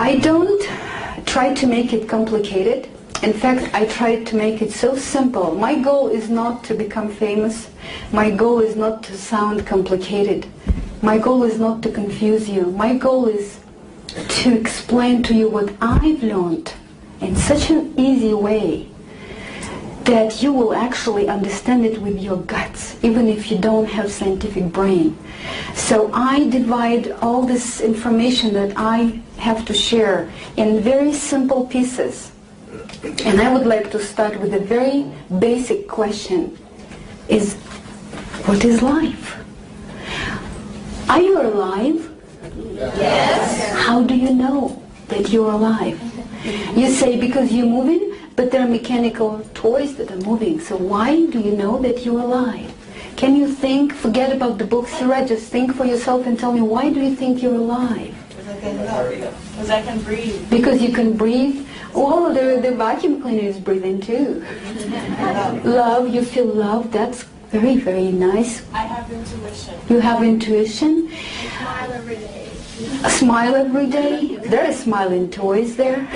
I don't try to make it complicated. In fact, I try to make it so simple. My goal is not to become famous. My goal is not to sound complicated. My goal is not to confuse you. My goal is to explain to you what I've learned in such an easy way that you will actually understand it with your guts, even if you don't have scientific brain. So I divide all this information that I have to share in very simple pieces. And I would like to start with a very basic question, is what is life? Are you alive? Yes. How do you know that you're alive? You say because you're moving, but there are mechanical toys that are moving. So why do you know that you're alive? Can you think, forget about the books you read, just think for yourself and tell me, why do you think you're alive? Because I can breathe. Because you can breathe? Well, the vacuum cleaner is breathing too. Love, you feel love, that's very, very nice. I have intuition. You have intuition? Smile every day. A smile every day? There are smiling toys there.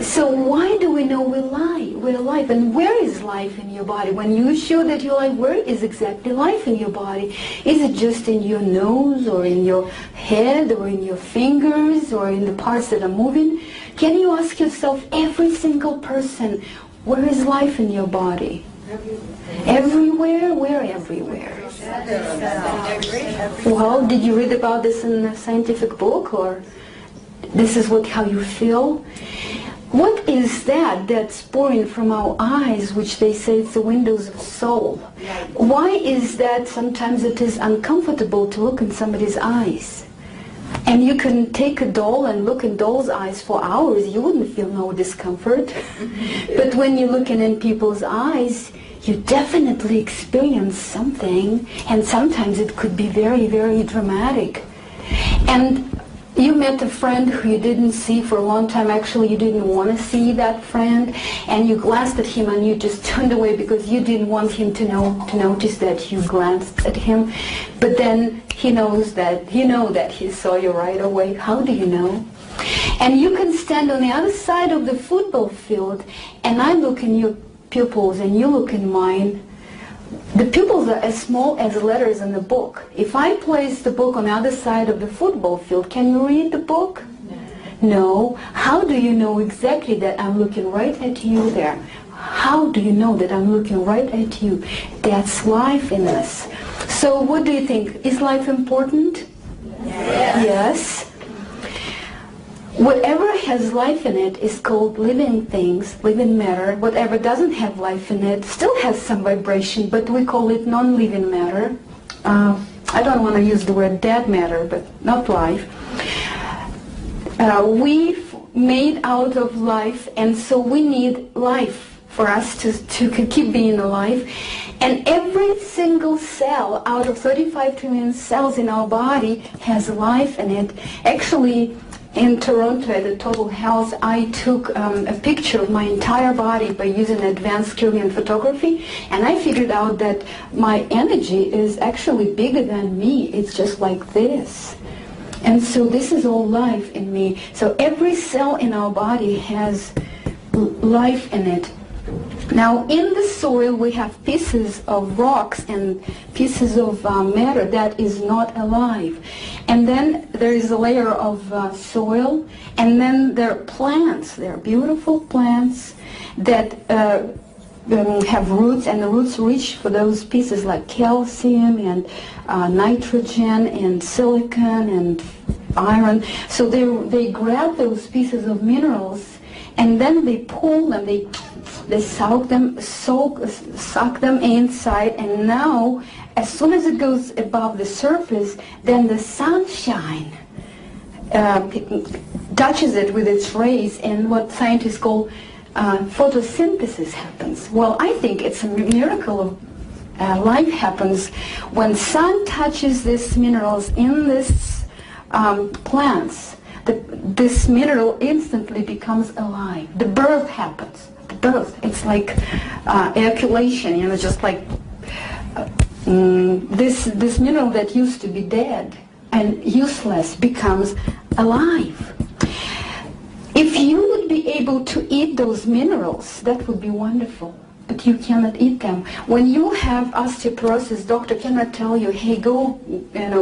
So why do we know we're alive? And where is life in your body? When you show that you're alive, where is exactly life in your body? Is it just in your nose or in your head or in your fingers or in the parts that are moving? Can you ask yourself, every single person, where is life in your body? Everywhere? Where everywhere? Well, did you read about this in a scientific book, or this is how you feel? What is that's pouring from our eyes, which they say it's the windows of soul? Why is that sometimes it is uncomfortable to look in somebody's eyes? And you can take a doll and look in doll's eyes for hours, you wouldn't feel no discomfort. But when you're looking in people's eyes, you definitely experience something, and sometimes it could be very, very dramatic. And you met a friend who you didn't see for a long time. Actually, you didn't want to see that friend, and you glanced at him and you just turned away because you didn't want him to notice that you glanced at him. But then he knows that he saw you right away. How do you know? And you can stand on the other side of the football field, and I look in your pupils and you look in mine. The pupils are as small as letters in the book. If I place the book on the other side of the football field, can you read the book? No. How do you know exactly that I'm looking right at you there? How do you know that I'm looking right at you? That's life in us. So what do you think? Is life important? Yes. Whatever has life in it is called living things, living matter. Whatever doesn't have life in it still has some vibration, but we call it non-living matter. I don't want to use the word dead matter, but not life. We've made out of life, and so we need life for us to keep being alive. And every single cell out of 35 trillion cells in our body has life in it. Actually, in Toronto at the Total Health, I took a picture of my entire body by using advanced Kirlian photography, and I figured out that my energy is actually bigger than me. It's just like this. And so this is all life in me. So every cell in our body has life in it. Now, in the soil we have pieces of rocks and pieces of matter that is not alive. And then there is a layer of soil, and then there are plants. There are beautiful plants that have roots, and the roots reach for those pieces like calcium and nitrogen and silicon and iron. So they grab those pieces of minerals, and then they pull them, they suck them inside, and now as soon as it goes above the surface, then the sunshine touches it with its rays, and what scientists call photosynthesis happens. Well, I think it's a miracle of life happens when sun touches these minerals in these plants. This mineral instantly becomes alive. The birth happens. The birth. It's like ejaculation, just like this mineral that used to be dead and useless becomes alive. If you would be able to eat those minerals, that would be wonderful. But you cannot eat them. When you have osteoporosis, doctor cannot tell you, hey, go,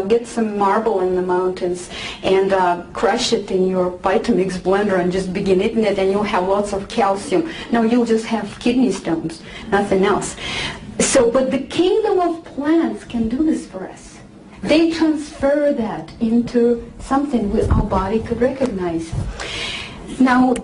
get some marble in the mountains and crush it in your Vitamix blender and just begin eating it, and you'll have lots of calcium. No, you'll just have kidney stones, nothing else. So, but the kingdom of plants can do this for us. They transfer that into something our body could recognize. Now,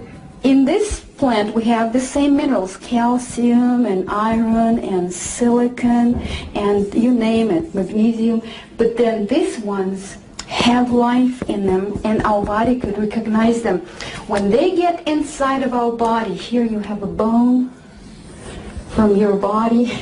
in this plant, we have the same minerals, calcium and iron and silicon and you name it, magnesium. But then these ones have life in them, and our body could recognize them. When they get inside of our body, here you have a bone from your body,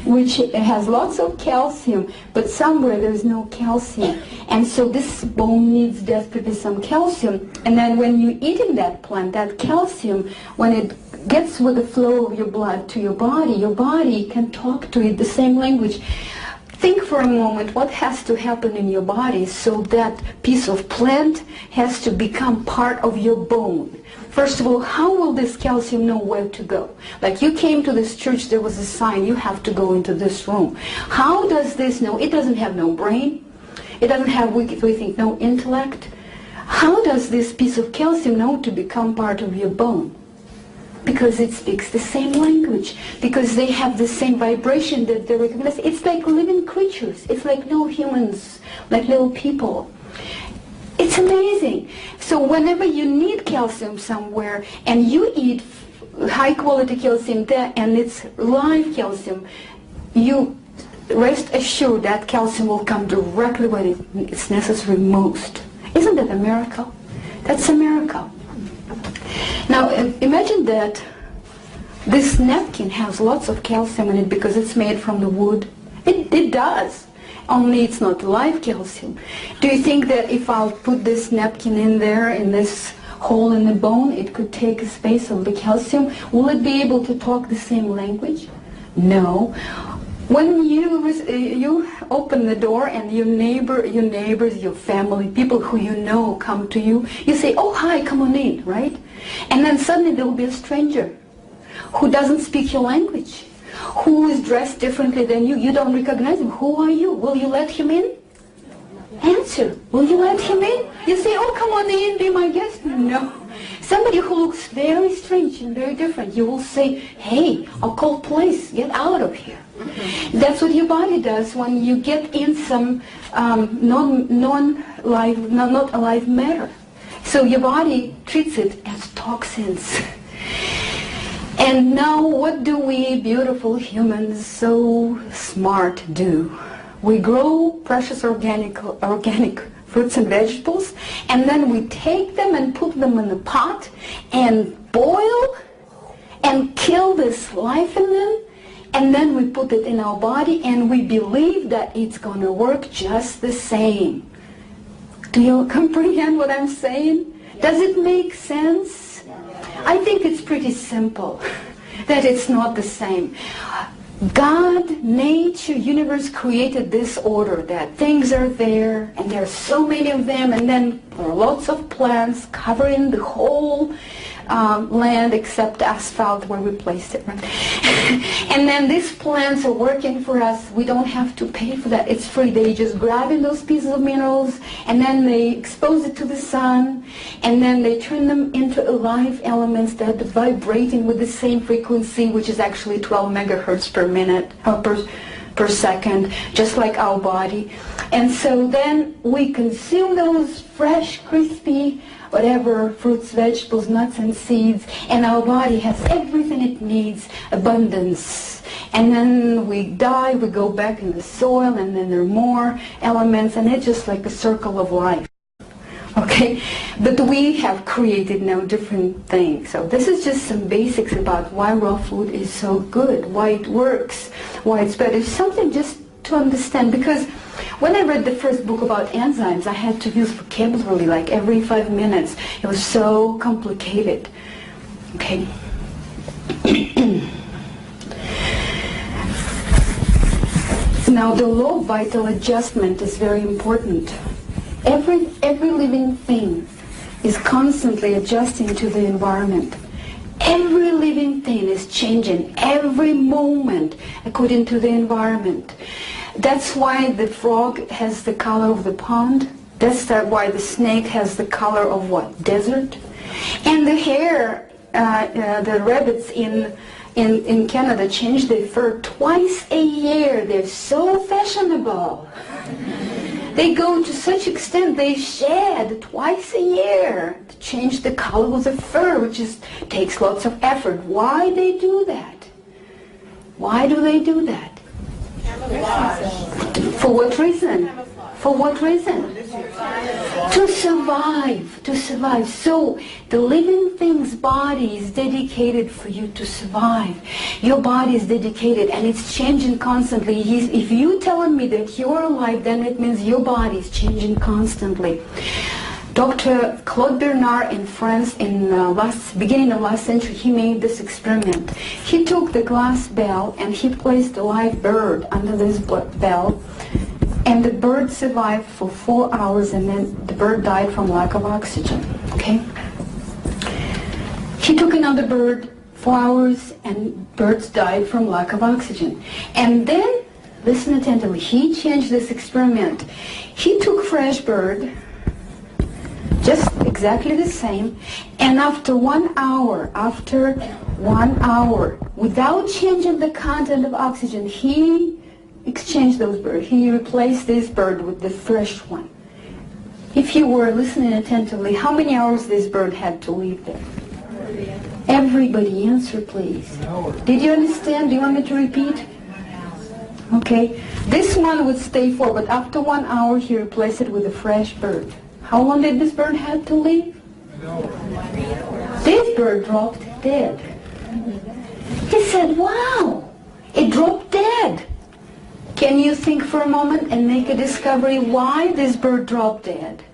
which has lots of calcium, but somewhere there's no calcium. And so this bone needs desperately some calcium. And then when you're eating that plant, that calcium, when it gets with the flow of your blood to your body can talk to it the same language. Think for a moment what has to happen in your body so that piece of plant has to become part of your bone. First of all, how will this calcium know where to go? Like you came to this church, there was a sign, you have to go into this room. How does this know? It doesn't have no brain. It doesn't have, we think, no intellect. How does this piece of calcium know to become part of your bone? Because it speaks the same language. Because they have the same vibration that they recognize. It's like living creatures. It's like little humans, like little people. It's amazing. So whenever you need calcium somewhere and you eat high quality calcium there and it's live calcium, you rest assured that calcium will come directly when it's necessary most. Isn't that a miracle? That's a miracle. Now imagine that this napkin has lots of calcium in it because it's made from the wood. It does. Only it's not live calcium. Do you think that if I'll put this napkin in there, in this hole in the bone, it could take a space of the calcium? Will it be able to talk the same language? No. When you open the door and your neighbors, your family, people who you know come to you, you say, oh, hi, come on in, right? And then suddenly there will be a stranger who doesn't speak your language, who is dressed differently than you. You don't recognize him. Who are you? Will you let him in? Answer. Will you let him in? You say, oh, come on in, be my guest. No. Somebody who looks very strange and very different, you will say, hey, I'll call police, get out of here. That's what your body does when you get in some not alive matter. So your body treats it as toxins. And now what do we beautiful humans so smart do? We grow precious organic fruits and vegetables, and then we take them and put them in a pot and boil and kill this life in them, and then we put it in our body and we believe that it's going to work just the same. Do you comprehend what I'm saying? Does it make sense? I think it's pretty simple, that it's not the same. God, nature, universe created this order that things are there and there are so many of them, and then there are lots of plants covering the whole land except asphalt where we placed it. Right? And then these plants are working for us. We don't have to pay for that. It's free. They just grab in those pieces of minerals and then they expose it to the sun, and then they turn them into live elements that are vibrating with the same frequency, which is actually 12 megahertz per minute, per second, just like our body. And so then we consume those fresh, crispy, whatever, fruits, vegetables, nuts, and seeds, and our body has everything it needs, abundance. And then we die, we go back in the soil, and then there are more elements, and it's just like a circle of life. Okay? But we have created now different things. So this is just some basics about why raw food is so good, why it works, why it's better. It's something just to understand, because when I read the first book about enzymes, I had to use vocabulary like every 5 minutes. It was so complicated. Okay. Now the law of vital adjustment is very important. Every living thing is constantly adjusting to the environment. Every living thing is changing every moment according to the environment. That's why the frog has the color of the pond. That's why the snake has the color of what? Desert. And the hair, the rabbits in Canada change their fur twice a year. They're so fashionable. They go to such extent they shed twice a year to change the color of the fur, which takes lots of effort. Why they do that? Why do they do that? For what reason? For what reason? To survive. To survive. So the living thing's body is dedicated for you to survive. Your body is dedicated and it's changing constantly. If you're telling me that you're alive, then it means your body is changing constantly. Dr. Claude Bernard in France in beginning of last century, he made this experiment. He took the glass bell and he placed a live bird under this bell, and the bird survived for 4 hours, and then the bird died from lack of oxygen. Okay? He took another bird, 4 hours, and birds died from lack of oxygen. And then, listen attentively, he changed this experiment. He took fresh bird, just exactly the same, and after 1 hour, without changing the content of oxygen, he exchanged those birds. He replaced this bird with the fresh one. If you were listening attentively, how many hours this bird had to live there? Everybody answer, please. Did you understand? Do you want me to repeat? Okay. This one would stay for, but after 1 hour he replaced it with a fresh bird. How long did this bird have to live? This bird dropped dead. He said, wow, it dropped dead. Can you think for a moment and make a discovery why this bird dropped dead?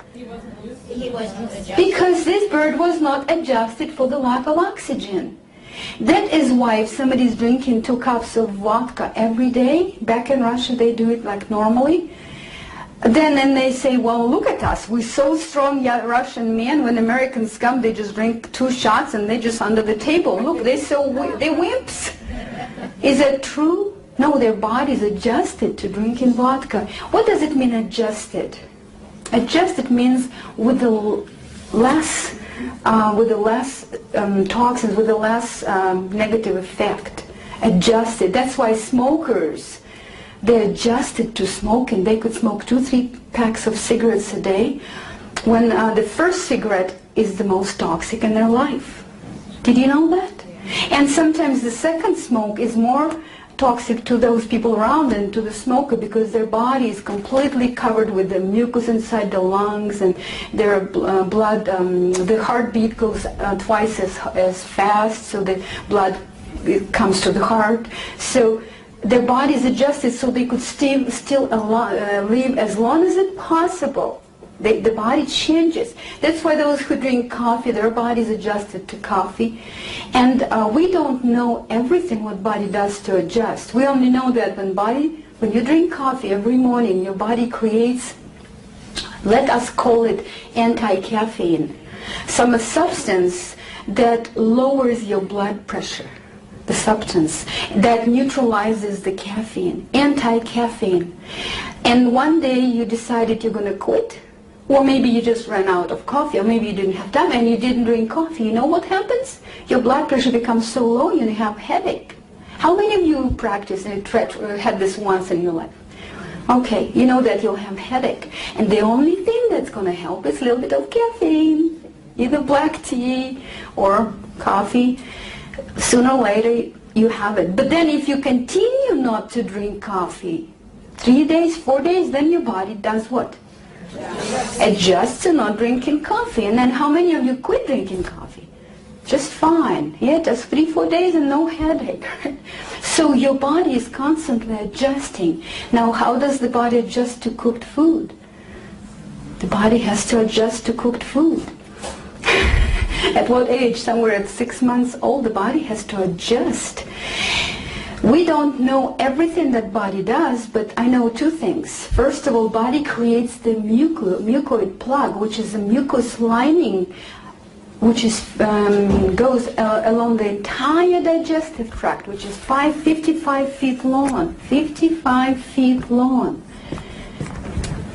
Because this bird was not adjusted for the lack of oxygen. That is why if somebody is drinking 2 cups of vodka every day, back in Russia they do it like normally, then they say, well, look at us, we're so strong Russian men. When Americans come, they just drink 2 shots and they're just under the table. Look, they're wimps. Is that true? No, their body's adjusted to drinking vodka. What does it mean, adjusted? Adjusted means with the less toxins, with the less negative effect. Adjusted. That's why smokers, they're adjusted to smoking. They could smoke 2-3 packs of cigarettes a day, when the first cigarette is the most toxic in their life. Did you know that? And sometimes the second smoke is more toxic to those people around than to the smoker, because their body is completely covered with the mucus inside the lungs, and their blood, the heartbeat goes twice as fast, so the blood comes to the heart. So their body is adjusted so they could still live as long as it's possible. The body changes. That's why those who drink coffee, their body is adjusted to coffee. And we don't know everything what body does to adjust. We only know that when you drink coffee every morning, your body creates, let us call it anti-caffeine, some substance that lowers your blood pressure. The substance that neutralizes the caffeine, anti-caffeine. And one day you decided you're going to quit. Or maybe you just ran out of coffee, or maybe you didn't have time and you didn't drink coffee. You know what happens? Your blood pressure becomes so low you have headache. How many of you practice and had this once in your life? Okay, you know that you'll have headache. And the only thing that's going to help is a little bit of caffeine, either black tea or coffee. Sooner or later you have it. But then if you continue not to drink coffee, 3 days, 4 days, then your body does what? Adjusts to not drinking coffee. And then how many of you quit drinking coffee? Just fine. Yeah, just 3-4 days and no headache. So your body is constantly adjusting. Now how does the body adjust to cooked food? The body has to adjust to cooked food. At what age? Somewhere at 6 months old, the body has to adjust. We don't know everything that body does, but I know two things. First of all, body creates the mucoid plug, which is a mucous lining, which is goes along the entire digestive tract, which is 55 feet long. 55 feet long.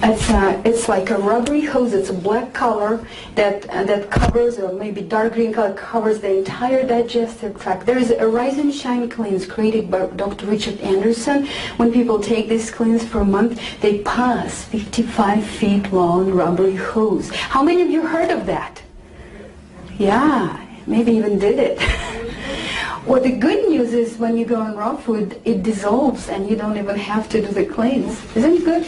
It's like a rubbery hose. It's a black color that covers, or maybe dark green color, covers the entire digestive tract. There is a Rise and Shine cleanse created by Dr. Richard Anderson. When people take this cleanse for a month, they pass 55 feet long rubbery hose. How many of you heard of that? Yeah, maybe even did it. Well, the good news is when you go on raw food, it dissolves and you don't even have to do the cleanse. Isn't it good?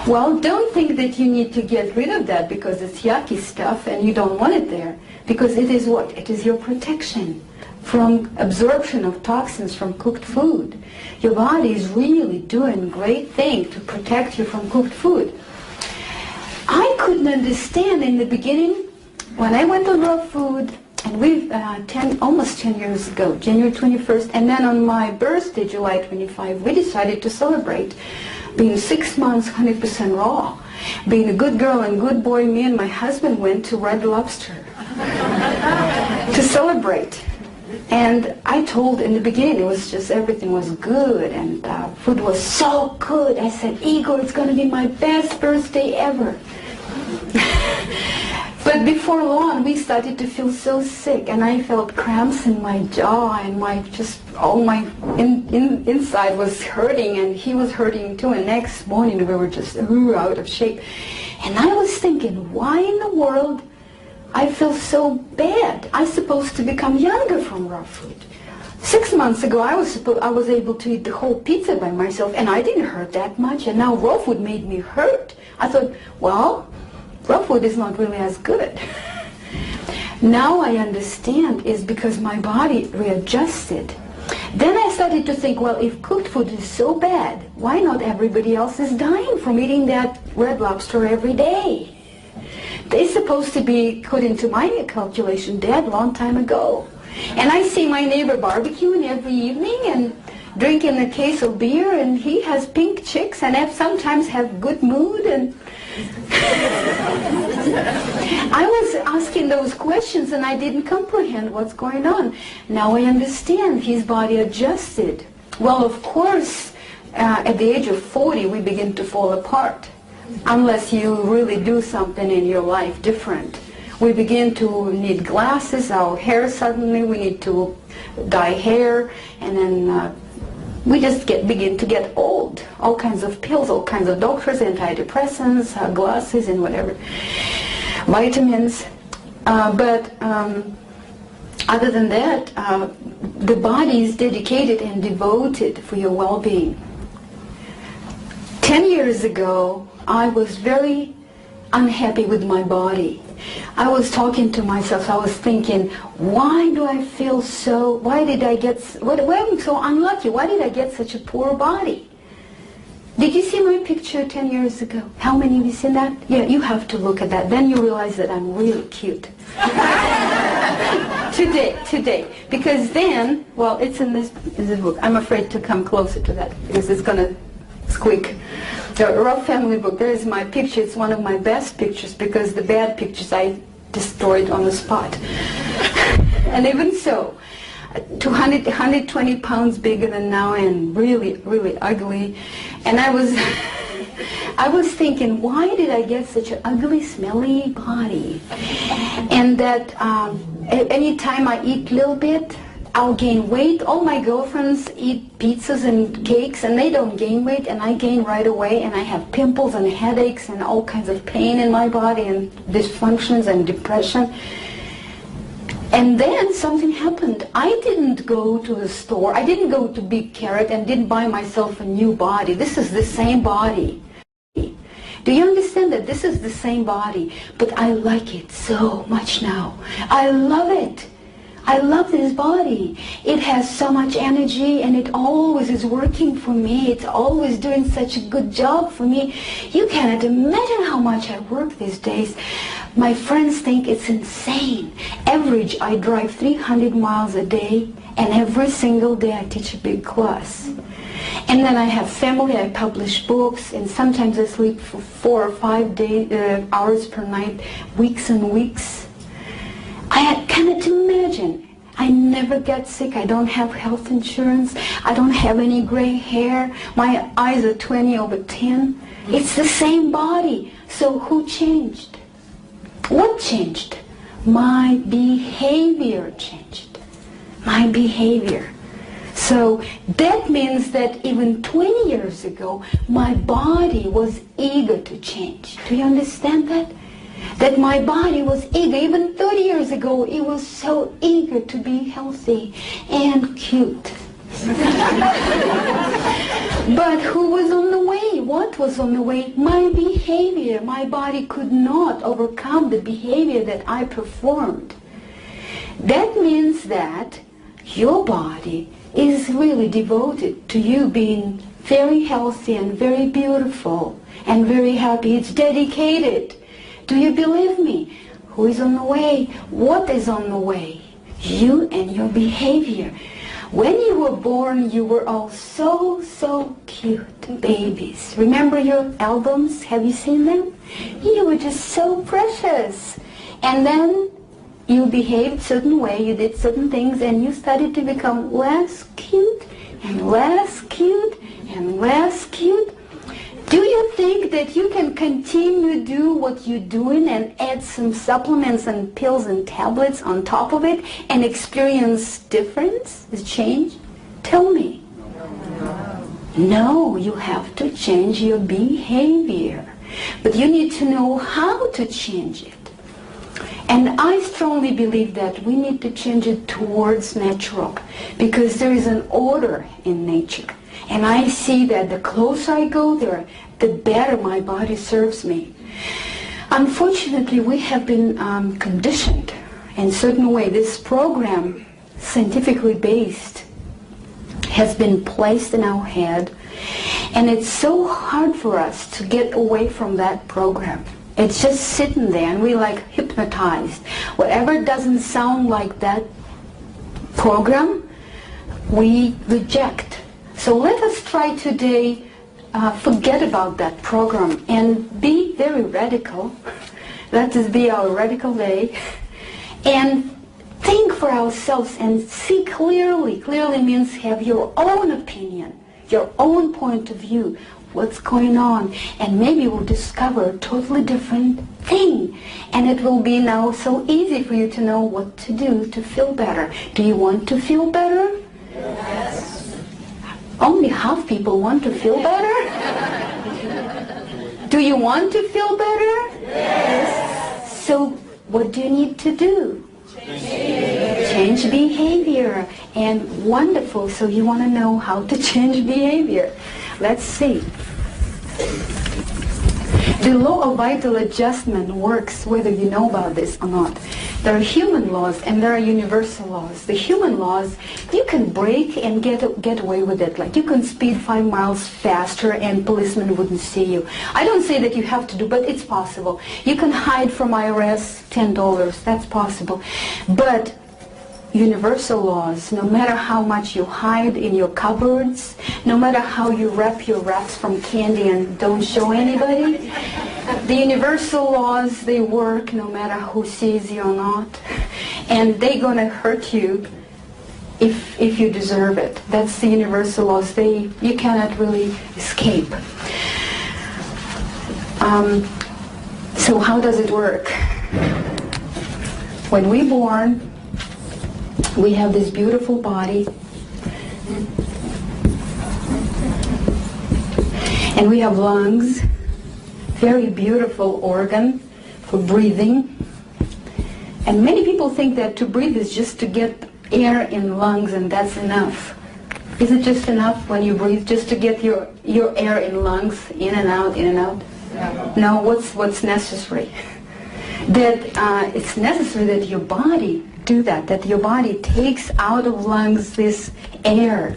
Well, don't think that you need to get rid of that because it's yucky stuff and you don't want it there. Because it is what? It is your protection from absorption of toxins from cooked food. Your body is really doing great thing to protect you from cooked food. I couldn't understand in the beginning when I went on raw food. And we've, almost 10 years ago, January 21st, and then on my birthday, July 25, we decided to celebrate being 6 months 100% raw. Being a good girl and good boy, me and my husband went to Red Lobster to celebrate. And I told in the beginning, it was just everything was good and food was so good. I said, Igor, it's going to be my best birthday ever. But before long, we started to feel so sick, and I felt cramps in my jaw, and all my inside was hurting, and he was hurting too. And next morning, we were just out of shape. And I was thinking, why in the world I feel so bad? I'm supposed to become younger from raw food. 6 months ago, I was able to eat the whole pizza by myself, and I didn't hurt that much. And now raw food made me hurt. I thought, well, raw food is not really as good. Now I understand is because my body readjusted. Then I started to think, well, if cooked food is so bad, why not everybody else is dying from eating that Red Lobster every day? They're supposed to be, according to my calculation, dead long time ago. And I see my neighbor barbecuing every evening and drinking a case of beer, and he has pink chicks and sometimes have good mood. And I was asking those questions and I didn't comprehend what's going on. Now I understand his body adjusted. Well, of course, at the age of 40, we begin to fall apart. Unless you really do something in your life different. We begin to need glasses, our hair suddenly, we need to dye hair, and then we just begin to get old. All kinds of pills, all kinds of doctors, antidepressants, glasses, and whatever, vitamins. But other than that, the body is dedicated and devoted for your well-being. 10 years ago, I was very unhappy with my body. I was talking to myself, I was thinking, why do I feel so, why am I so unlucky? Why did I get such a poor body? Did you see my picture 10 years ago? How many of you seen that? Yeah, you have to look at that. Then you realize that I'm really cute. Today. Because then, well, it's in this book. I'm afraid to come closer to that because it's going to squeak. The Raw Family book, there is my picture. It's one of my best pictures because the bad pictures I destroyed on the spot. And even so, 120 pounds bigger than now and really, really ugly. And I was thinking, why did I get such an ugly, smelly body? And that any time I eat a little bit, I'll gain weight. All my girlfriends eat pizzas and cakes and they don't gain weight, and I gain right away, and I have pimples and headaches and all kinds of pain in my body and dysfunctions and depression. And then something happened. I didn't go to the store. I didn't go to Big Carrot and didn't buy myself a new body. This is the same body. Do you understand that this is the same body? But I like it so much now. I love it. I love this body. It has so much energy and it always is working for me. It's always doing such a good job for me. You cannot imagine how much I work these days. My friends think it's insane. Average, I drive 300 miles a day, and every single day I teach a big class. And then I have family, I publish books, and sometimes I sleep for 4 or 5 hours per night, weeks and weeks. I cannot imagine. I never get sick. I don't have health insurance. I don't have any gray hair. My eyes are 20/10. It's the same body. So who changed? What changed? My behavior changed. My behavior. So that means that even 20 years ago, my body was eager to change. Do you understand that? That my body was eager. Even 30 years ago, it was so eager to be healthy and cute. But who was on the way? What was on the way? My behavior. My body could not overcome the behavior that I performed. That means that your body is really devoted to you being very healthy and very beautiful and very happy. It's dedicated. Do you believe me? Who is on the way? What is on the way? You and your behavior. When you were born, you were all so cute babies. Remember your albums? Have you seen them? You were just so precious. And then you behaved certain way, you did certain things, and you started to become less cute and less cute and less cute. Do you think that you can continue to do what you're doing and add some supplements and pills and tablets on top of it and experience difference, change? Tell me. No, you have to change your behavior. But you need to know how to change it. And I strongly believe that we need to change it towards natural, because there is an order in nature. And I see that the closer I go there, the better my body serves me. Unfortunately, we have been conditioned in a certain way. This program, scientifically based, has been placed in our head, and it's so hard for us to get away from that program. It's just sitting there, and we like hypnotized. Whatever doesn't sound like that program, we reject. So let us try today, forget about that program and be very radical. Let us be our radical day and think for ourselves and see clearly. Clearly means have your own opinion, your own point of view, what's going on, and maybe we'll discover a totally different thing. And it will be now so easy for you to know what to do to feel better. Do you want to feel better? Yes. Only half people want to feel better? Do you want to feel better? Yes. So what do you need to do? Change behavior. And wonderful, so you want to know how to change behavior. Let's see. The law of vital adjustment works whether you know about this or not. There are human laws and there are universal laws. The human laws, you can break and get away with it. Like you can speed 5 miles faster and policemen wouldn't see you. I don't say that you have to do, but it's possible. You can hide from IRS $10. That's possible. But universal laws, no matter how much you hide in your cupboards, no matter how you wrap your wraps from candy and don't show anybody, the universal laws, they work no matter who sees you or not. And they're going to hurt you if you deserve it. That's the universal laws. You cannot really escape. So how does it work? When we're born, we have this beautiful body, and we have lungs, very beautiful organ for breathing. And many people think that to breathe is just to get air in lungs and that's enough. Is it just enough when you breathe just to get your air in lungs, in and out, in and out? No, what's necessary? That it's necessary that your body do that your body takes out of lungs this air.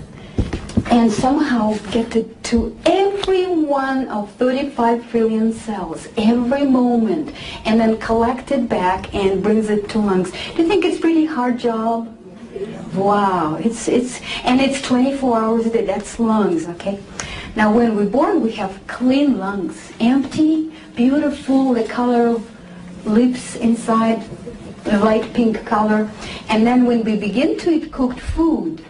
and somehow get to every one of 35 trillion cells every moment, and then collect it back and brings it to lungs. Do you think it's pretty hard job? Wow, it's 24 hours a day. That's lungs, okay? Now when we're born, we have clean lungs, empty, beautiful, the color of lips inside, a light pink color. And then when we begin to eat cooked food,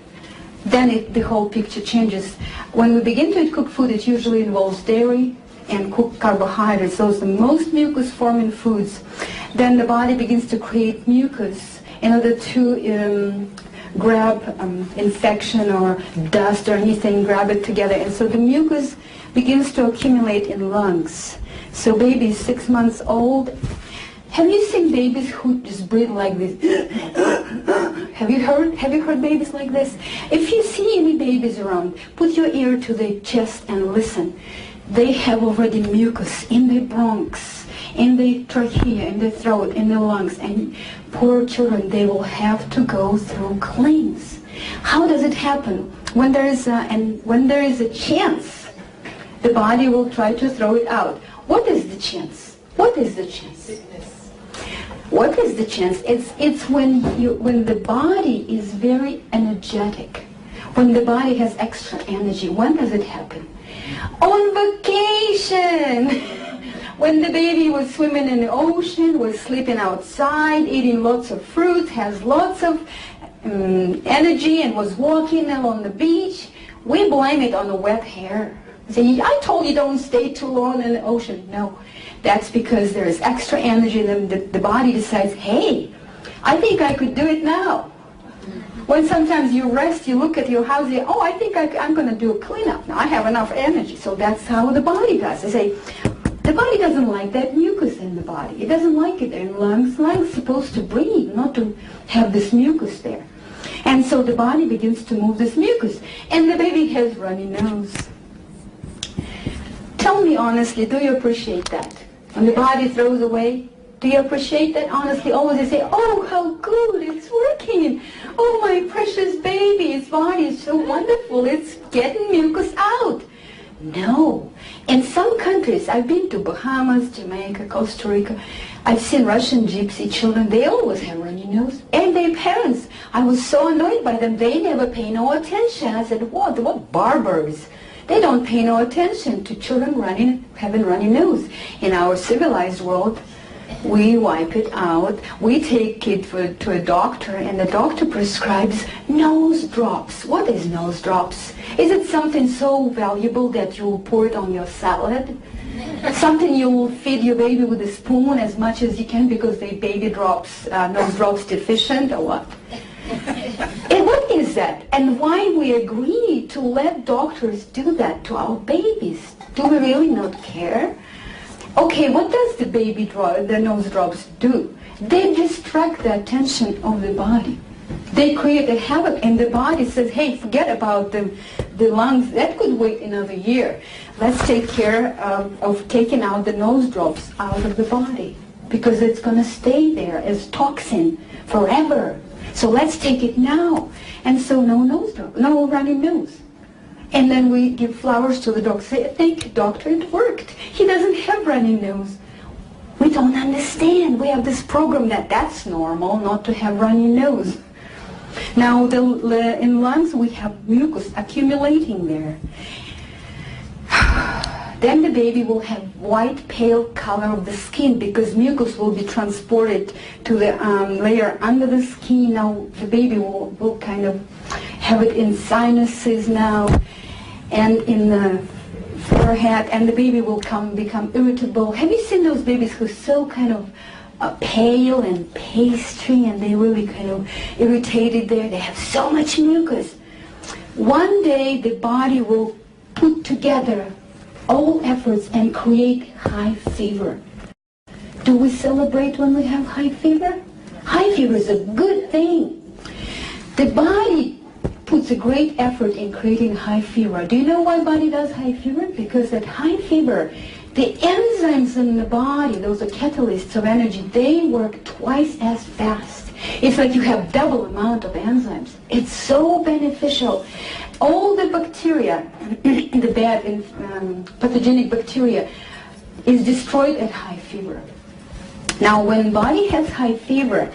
then the whole picture changes. When we begin to eat cooked food, it usually involves dairy and cooked carbohydrates. Those are the most mucus-forming foods. Then the body begins to create mucus in order to grab infection or dust or anything, grab it together. And so the mucus begins to accumulate in lungs. So baby is 6 months old. Have you seen babies who just breathe like this? Have you heard babies like this? If you see any babies around, put your ear to their chest and listen. They have already mucus in their bronchs, in the trachea, in the throat, in the lungs, and poor children, they will have to go through cleanse. How does it happen? When there is a chance, the body will try to throw it out. What is the chance? What is the chance? Sickness. What is the chance? It's when the body is very energetic, when the body has extra energy. When does it happen? On vacation. When the baby was swimming in the ocean, was sleeping outside, eating lots of fruit, has lots of energy, and was walking along the beach, we blame it on the wet hair. Say, I told you don't stay too long in the ocean. No, that's because there is extra energy, and the body decides, hey, I think I could do it now. When sometimes you rest, you look at your house, you say, oh, I think I'm going to do a cleanup. Now I have enough energy. So that's how the body does. They say, the body doesn't like that mucus in the body. It doesn't like it in lungs. Lungs are supposed to breathe, not to have this mucus there. And so the body begins to move this mucus. And the baby has runny nose. Tell me honestly, do you appreciate that? When the body throws away, do you appreciate that honestly? Always they say, oh, how good, it's working. Oh, my precious baby, its body is so wonderful, it's getting mucus out. No. In some countries, I've been to Bahamas, Jamaica, Costa Rica, I've seen Russian gypsy children, they always have runny nose. And their parents, I was so annoyed by them, they never pay no attention. I said, what barbers? They don't pay no attention to children having runny nose. In our civilized world, we wipe it out. We take it to a doctor, and the doctor prescribes nose drops. What is nose drops? Is it something so valuable that you will pour it on your salad? Something you will feed your baby with a spoon as much as you can because the baby nose drops deficient, or what? And what is that? And why we agree to let doctors do that to our babies? Do we really not care? Okay, what does the nose drops do? They distract the attention of the body. They create a havoc, and the body says, hey, forget about the lungs. That could wait another year. Let's take care of taking out the nose drops out of the body, because it's going to stay there as toxin forever. So let's take it now. And so no nose drop, no runny nose. And then we give flowers to the doctor. Say, thank you, doctor, it worked. He doesn't have runny nose. We don't understand. We have this program that's normal, not to have runny nose. Now, in lungs, we have mucus accumulating there. Then the baby will have white, pale color of the skin because mucus will be transported to the layer under the skin. Now, the baby will kind of have it in sinuses now and in the forehead, and the baby will become irritable. Have you seen those babies who are so kind of pale and pastry, and they really kind of irritated there? They have so much mucus. One day the body will put together all efforts and create high fever. Do we celebrate when we have high fever? High fever is a good thing. The body puts a great effort in creating high fever. Do you know why body does high fever? Because at high fever, The enzymes in the body, those are catalysts of energy, they work twice as fast. It's like you have double amount of enzymes. It's so beneficial. All the bacteria, the bad pathogenic bacteria, is destroyed at high fever. Now when body has high fever,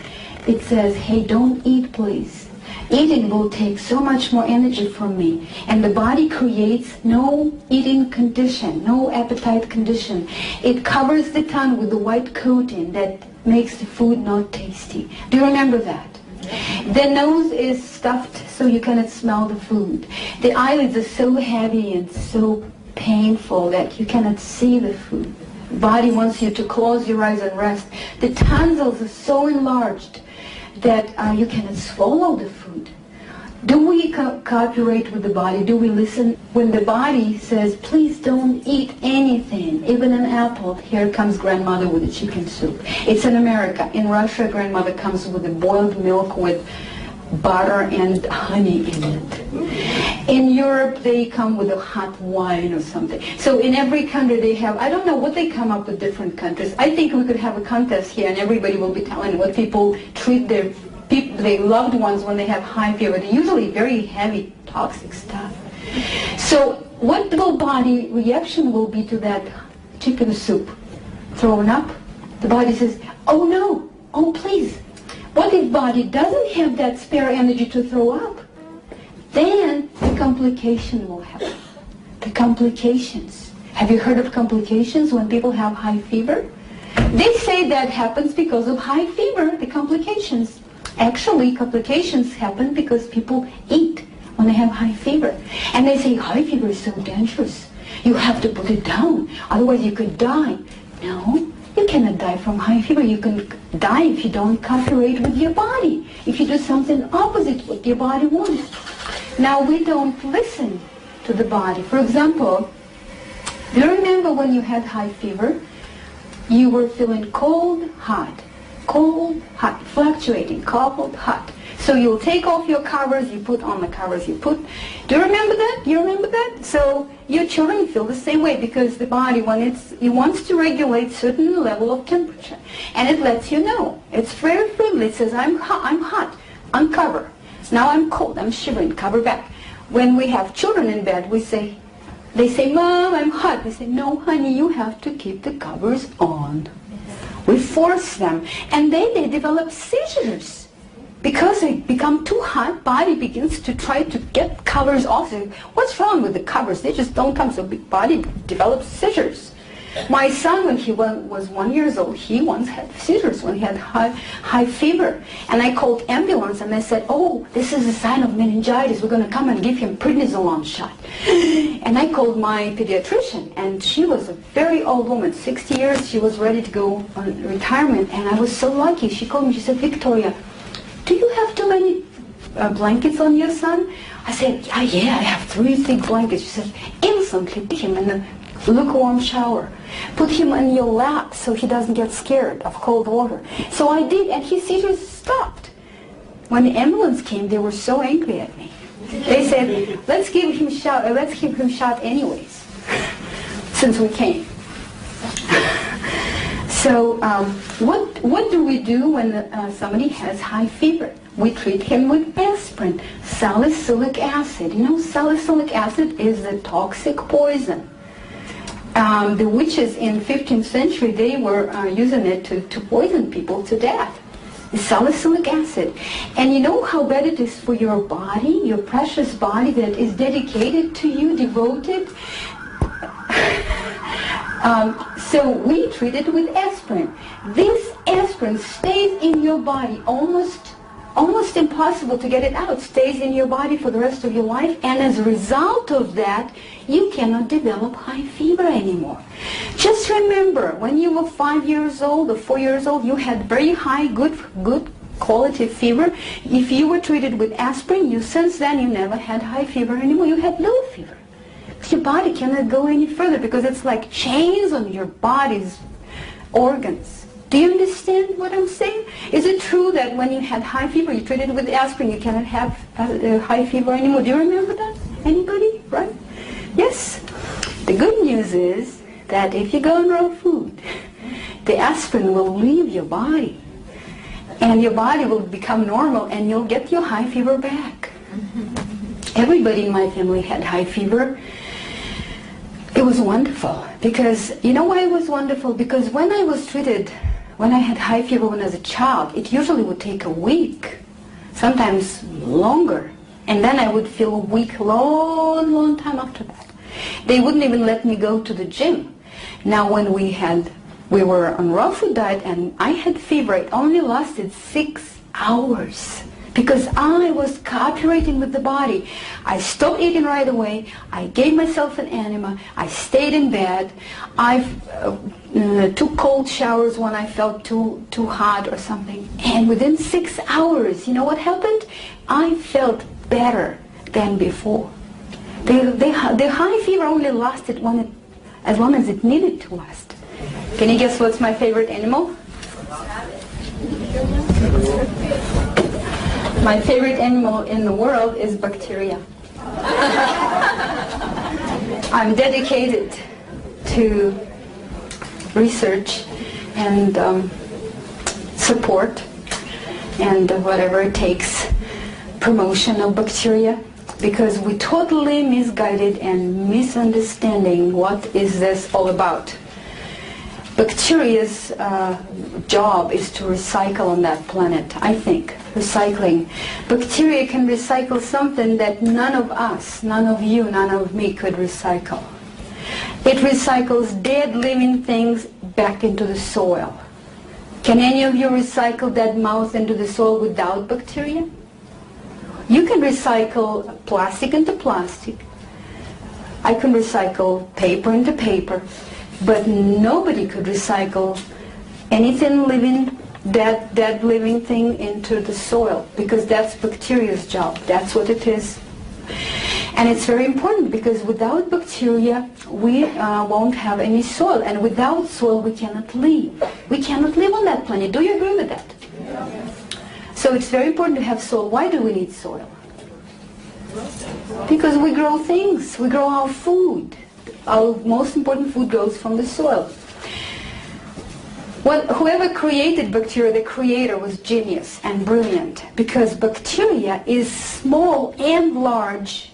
it says, hey, don't eat please. Eating will take so much more energy from me. And the body creates no eating condition, no appetite condition. It covers the tongue with the white coating that makes the food not tasty. Do you remember that? The nose is stuffed so you cannot smell the food. The eyelids are so heavy and so painful that you cannot see the food. The body wants you to close your eyes and rest. The tonsils are so enlarged that you cannot swallow the food. Do we cooperate with the body? Do we listen? When the body says, please don't eat anything, even an apple, here comes grandmother with a chicken soup. It's in America. In Russia, grandmother comes with a boiled milk with butter and honey in it. In Europe, they come with a hot wine or something. So in every country they have, I don't know what they come up with different countries. I think we could have a contest here and everybody will be telling what people treat their loved ones when they have high fever. They're usually very heavy, toxic stuff. So what the body reaction will be to that chicken soup? Thrown up? The body says, oh no, oh please. What if body doesn't have that spare energy to throw up? Then the complication will happen. The complications. Have you heard of complications when people have high fever? They say that happens because of high fever, the complications. Actually, complications happen because people eat when they have high fever. And they say high fever is so dangerous. You have to put it down, otherwise you could die. No, you cannot die from high fever. You can die if you don't cooperate with your body, if you do something opposite what your body wants. Now we don't listen to the body. For example, do you remember when you had high fever? You were feeling cold, hot, fluctuating, cold, hot. So you'll take off your covers, you put on the covers you put. Do you remember that? You remember that? So your children feel the same way because the body, when it wants to regulate certain level of temperature, and it lets you know. It's very friendly. It says, I'm hot, uncover. Now I'm cold, I'm shivering, cover back. When we have children in bed, they say, Mom, I'm hot. We say, no, honey, you have to keep the covers on. We force them. And then they develop seizures. Because they become too hot, body begins to try to get covers off. What's wrong with the covers? They just don't come, so body develops seizures. My son, when he was 1 year old, he once had seizures when he had high fever. And I called ambulance and I said, oh, this is a sign of meningitis. We're going to come and give him prednisolone shot. And I called my pediatrician, and she was a very old woman, 60 years. She was ready to go on retirement, and I was so lucky. She called me, she said, Victoria, do you have too many blankets on your son? I said, yeah, I have 3 thick blankets. She said, instantly put him in the lukewarm shower. Put him on your lap so he doesn't get scared of cold water. So I did, and his seizures stopped. When the ambulance came, they were so angry at me. They said, let's give him shot anyways, since we came. So what do we do when somebody has high fever? We treat him with aspirin, salicylic acid. You know, salicylic acid is a toxic poison. The witches in 15th century, they were using it to poison people to death. Salicylic acid. And you know how bad it is for your body, your precious body that is dedicated to you, devoted? So we treat it with aspirin. This aspirin stays in your body, almost impossible to get it out. It stays in your body for the rest of your life, and as a result of that, you cannot develop high fever anymore. Just remember, when you were 5 years old or 4 years old, you had very high, good quality fever. If you were treated with aspirin, since then you never had high fever anymore. You had low fever. Your body cannot go any further because it's like chains on your body's organs. Do you understand what I'm saying? Is it true that when you had high fever, you treated with aspirin, you cannot have high fever anymore? Do you remember that? Anybody? Right? Yes. The good news is that if you go on raw food, the aspirin will leave your body. And your body will become normal and you'll get your high fever back. Everybody in my family had high fever. It was wonderful. Because, you know why it was wonderful? Because when I was treated, when I had high fever when I was a child, it usually would take a week, sometimes longer. And then I would feel weak long time after that. They wouldn't even let me go to the gym. Now when we were on raw food diet and I had fever, it only lasted 6 hours because I was cooperating with the body. I stopped eating right away. I gave myself an enema. I stayed in bed. I took cold showers when I felt too hot or something. And within 6 hours, you know what happened? I felt better than before. The high fever only lasted as long as it needed to last. Can you guess what's my favorite animal? My favorite animal in the world is bacteria. I'm dedicated to research and support and whatever it takes, promotion of bacteria, because we totally misguided and misunderstanding what is this all about. Bacteria's job is to recycle on that planet, I think. Recycling. Bacteria can recycle something that none of us, none of you, none of me could recycle. It recycles dead living things back into the soil. Can any of you recycle dead mouse into the soil without bacteria? You can recycle plastic into plastic. I can recycle paper into paper. But nobody could recycle anything living, dead living thing into the soil, because that's bacteria's job. That's what it is. And it's very important because without bacteria, we won't have any soil. And without soil, we cannot live. We cannot live on that planet. Do you agree with that? Yeah. So it's very important to have soil. Why do we need soil? Because we grow things. We grow our food. Our most important food grows from the soil. Well, whoever created bacteria, the creator was genius and brilliant, because bacteria is small and large,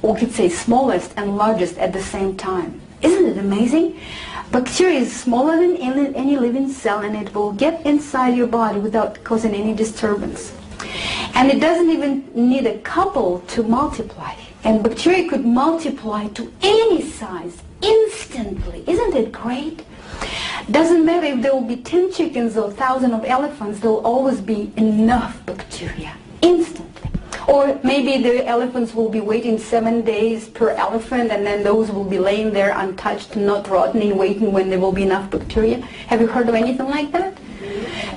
or we could say smallest and largest at the same time. Isn't it amazing? Bacteria is smaller than any living cell, and it will get inside your body without causing any disturbance. And it doesn't even need a couple to multiply. And bacteria could multiply to any size instantly. Isn't it great? Doesn't matter if there will be 10 chickens or 1,000 of elephants, there will always be enough bacteria instantly. Or maybe the elephants will be waiting 7 days per elephant, and then those will be laying there untouched, not rotting, waiting when there will be enough bacteria. Have you heard of anything like that?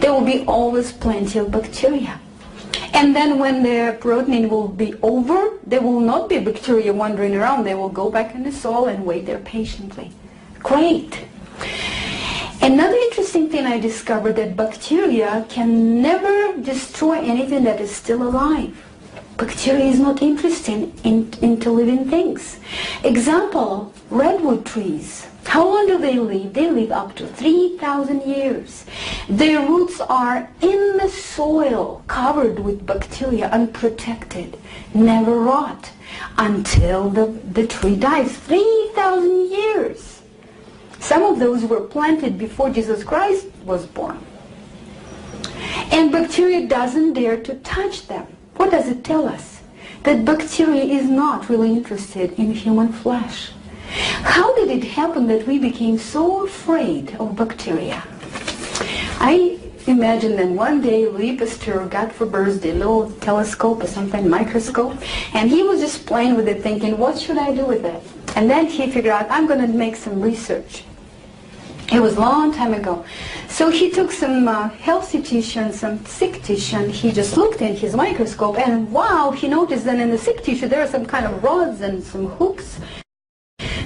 There will be always plenty of bacteria. And then when the rotting will be over, there will not be bacteria wandering around. They will go back in the soil and wait there patiently. Great. Another interesting thing I discovered, that bacteria can never destroy anything that is still alive. Bacteria is not interested into living things. Example, redwood trees. How long do they live? They live up to 3,000 years. Their roots are in the soil, covered with bacteria, unprotected, never rot, until the tree dies. 3,000 years. Some of those were planted before Jesus Christ was born. And bacteria doesn't dare to touch them. What does it tell us? That bacteria is not really interested in human flesh. How did it happen that we became so afraid of bacteria? I imagine that one day Louis Pasteur got for birthday a little telescope or something, microscope, and he was just playing with it thinking, what should I do with it? And then he figured out, I'm going to make some research. It was a long time ago. So he took some healthy tissue and some sick tissue, and he just looked in his microscope, and wow, he noticed that in the sick tissue there are some kind of rods and some hooks,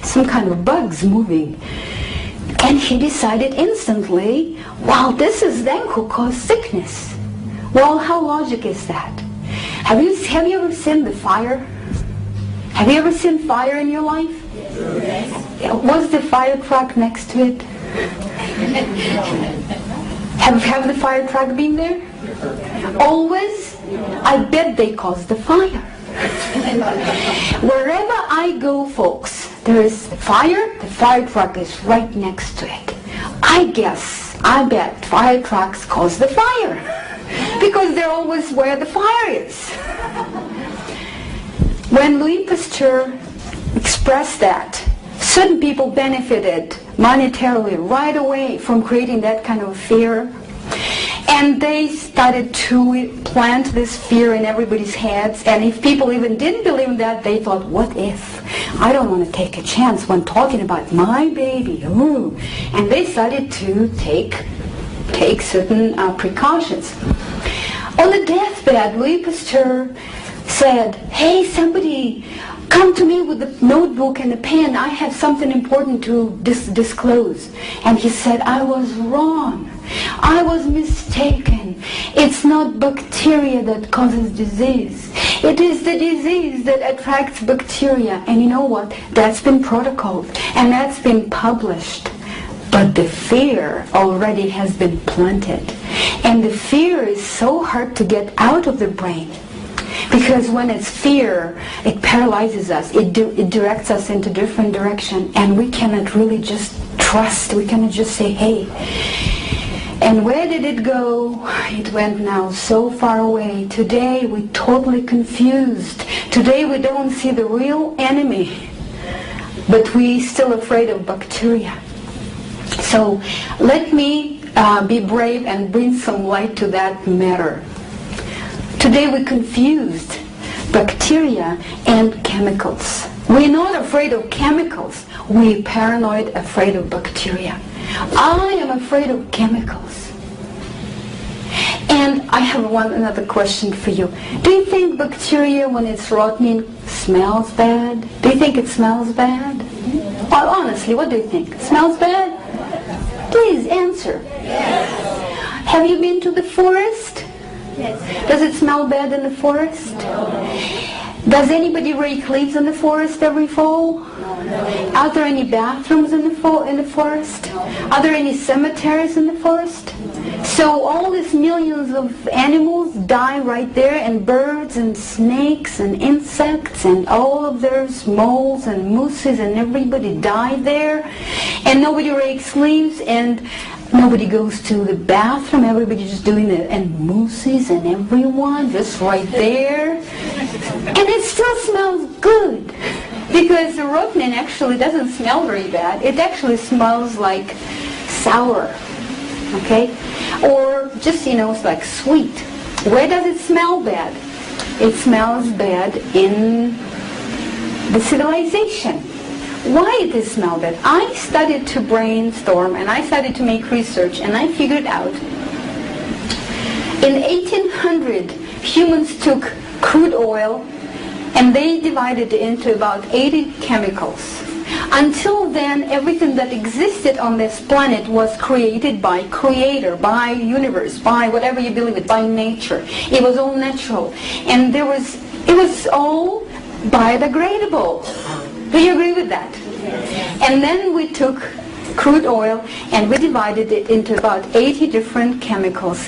some kind of bugs moving. And he decided instantly, wow, this is them who cause sickness. Well, how logic is that? Have you ever seen the fire? Have you ever seen fire in your life? Yes. Was the fire truck next to it? Have the fire truck been there? Always? I bet they caused the fire. Wherever I go, folks, there is fire, the fire truck is right next to it. I bet fire trucks cause the fire because they're always where the fire is. When Louis Pasteur expressed that, certain people benefited monetarily right away from creating that kind of fear. And they started to plant this fear in everybody's heads. And if people even didn't believe in that, they thought, what if? I don't want to take a chance when talking about my baby. Ooh. And they started to take certain precautions. On the deathbed, Louis Pasteur said, hey, somebody, come to me with a notebook and a pen. I have something important to disclose. And he said, I was wrong. I was mistaken. It's not bacteria that causes disease. It is the disease that attracts bacteria. And you know what? That's been protocoled and that's been published. But the fear already has been planted. And the fear is so hard to get out of the brain. Because when it's fear, it paralyzes us. It directs us into different direction. And we cannot really just trust. We cannot just say, hey. And where did it go? It went now so far away. Today we're totally confused. Today we don't see the real enemy. But we're still afraid of bacteria. So let me be brave and bring some light to that matter. Today we confused bacteria and chemicals. We're not afraid of chemicals. We're paranoid, afraid of bacteria. I am afraid of chemicals. And I have another question for you. Do you think bacteria, when it's rotten, smells bad? Do you think it smells bad? Well, honestly, what do you think? It smells bad? Please answer. Yes. Have you been to the forest? Yes. Does it smell bad in the forest? No. Does anybody rake leaves in the forest every fall? No. Are there any bathrooms in the forest? No. Are there any cemeteries in the forest? So all these millions of animals die right there, and birds and snakes and insects and all of those moles and mooses and everybody die there, and nobody rakes leaves and nobody goes to the bathroom. Everybody's just doing it, and mooses and everyone just right there, and it still smells good because the rotten actually doesn't smell very bad. It actually smells like sour. Okay? Or just, it's like sweet. Where does it smell bad? It smells bad in the civilization. Why does it smell bad? I started to brainstorm and I started to make research and I figured out in 1800 humans took crude oil and they divided it into about 80 chemicals. Until then, everything that existed on this planet was created by Creator, by universe, by whatever you believe it, by nature. It was all natural. And it was all biodegradable. Do you agree with that? And then we took crude oil and we divided it into about 80 different chemicals.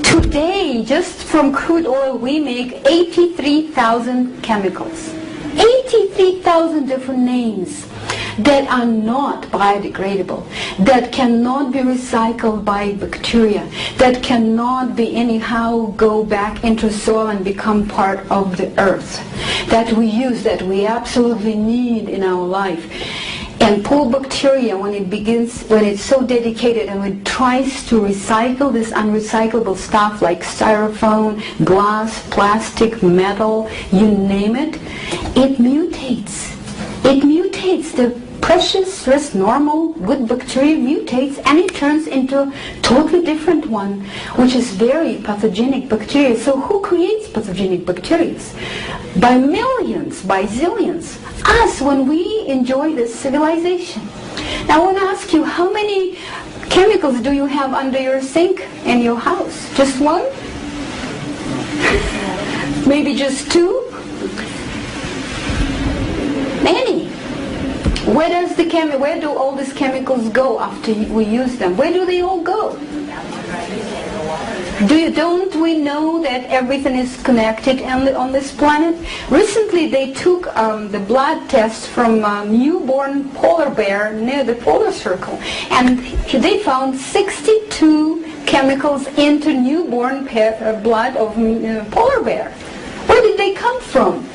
Today, just from crude oil, we make 83,000 chemicals. 83,000 different names that are not biodegradable, that cannot be recycled by bacteria, that cannot be anyhow go back into soil and become part of the earth, that we use, that we absolutely need in our life. And poor bacteria, when it's so dedicated and it tries to recycle this unrecyclable stuff like styrofoam, glass, plastic, metal, you name it, it mutates. It mutates. The precious, just normal, good bacteria mutates and it turns into a totally different one, which is very pathogenic bacteria. So who creates pathogenic bacteria? By millions, by zillions. Us, when we enjoy this civilization. Now I want to ask you, how many chemicals do you have under your sink in your house? Just one? Maybe just two? Many. Where do all these chemicals go after we use them? Where do they all go? Don't we know that everything is connected on this planet? Recently they took the blood test from a newborn polar bear near the polar circle, and they found 62 chemicals into newborn blood of polar bear. Where did they come from?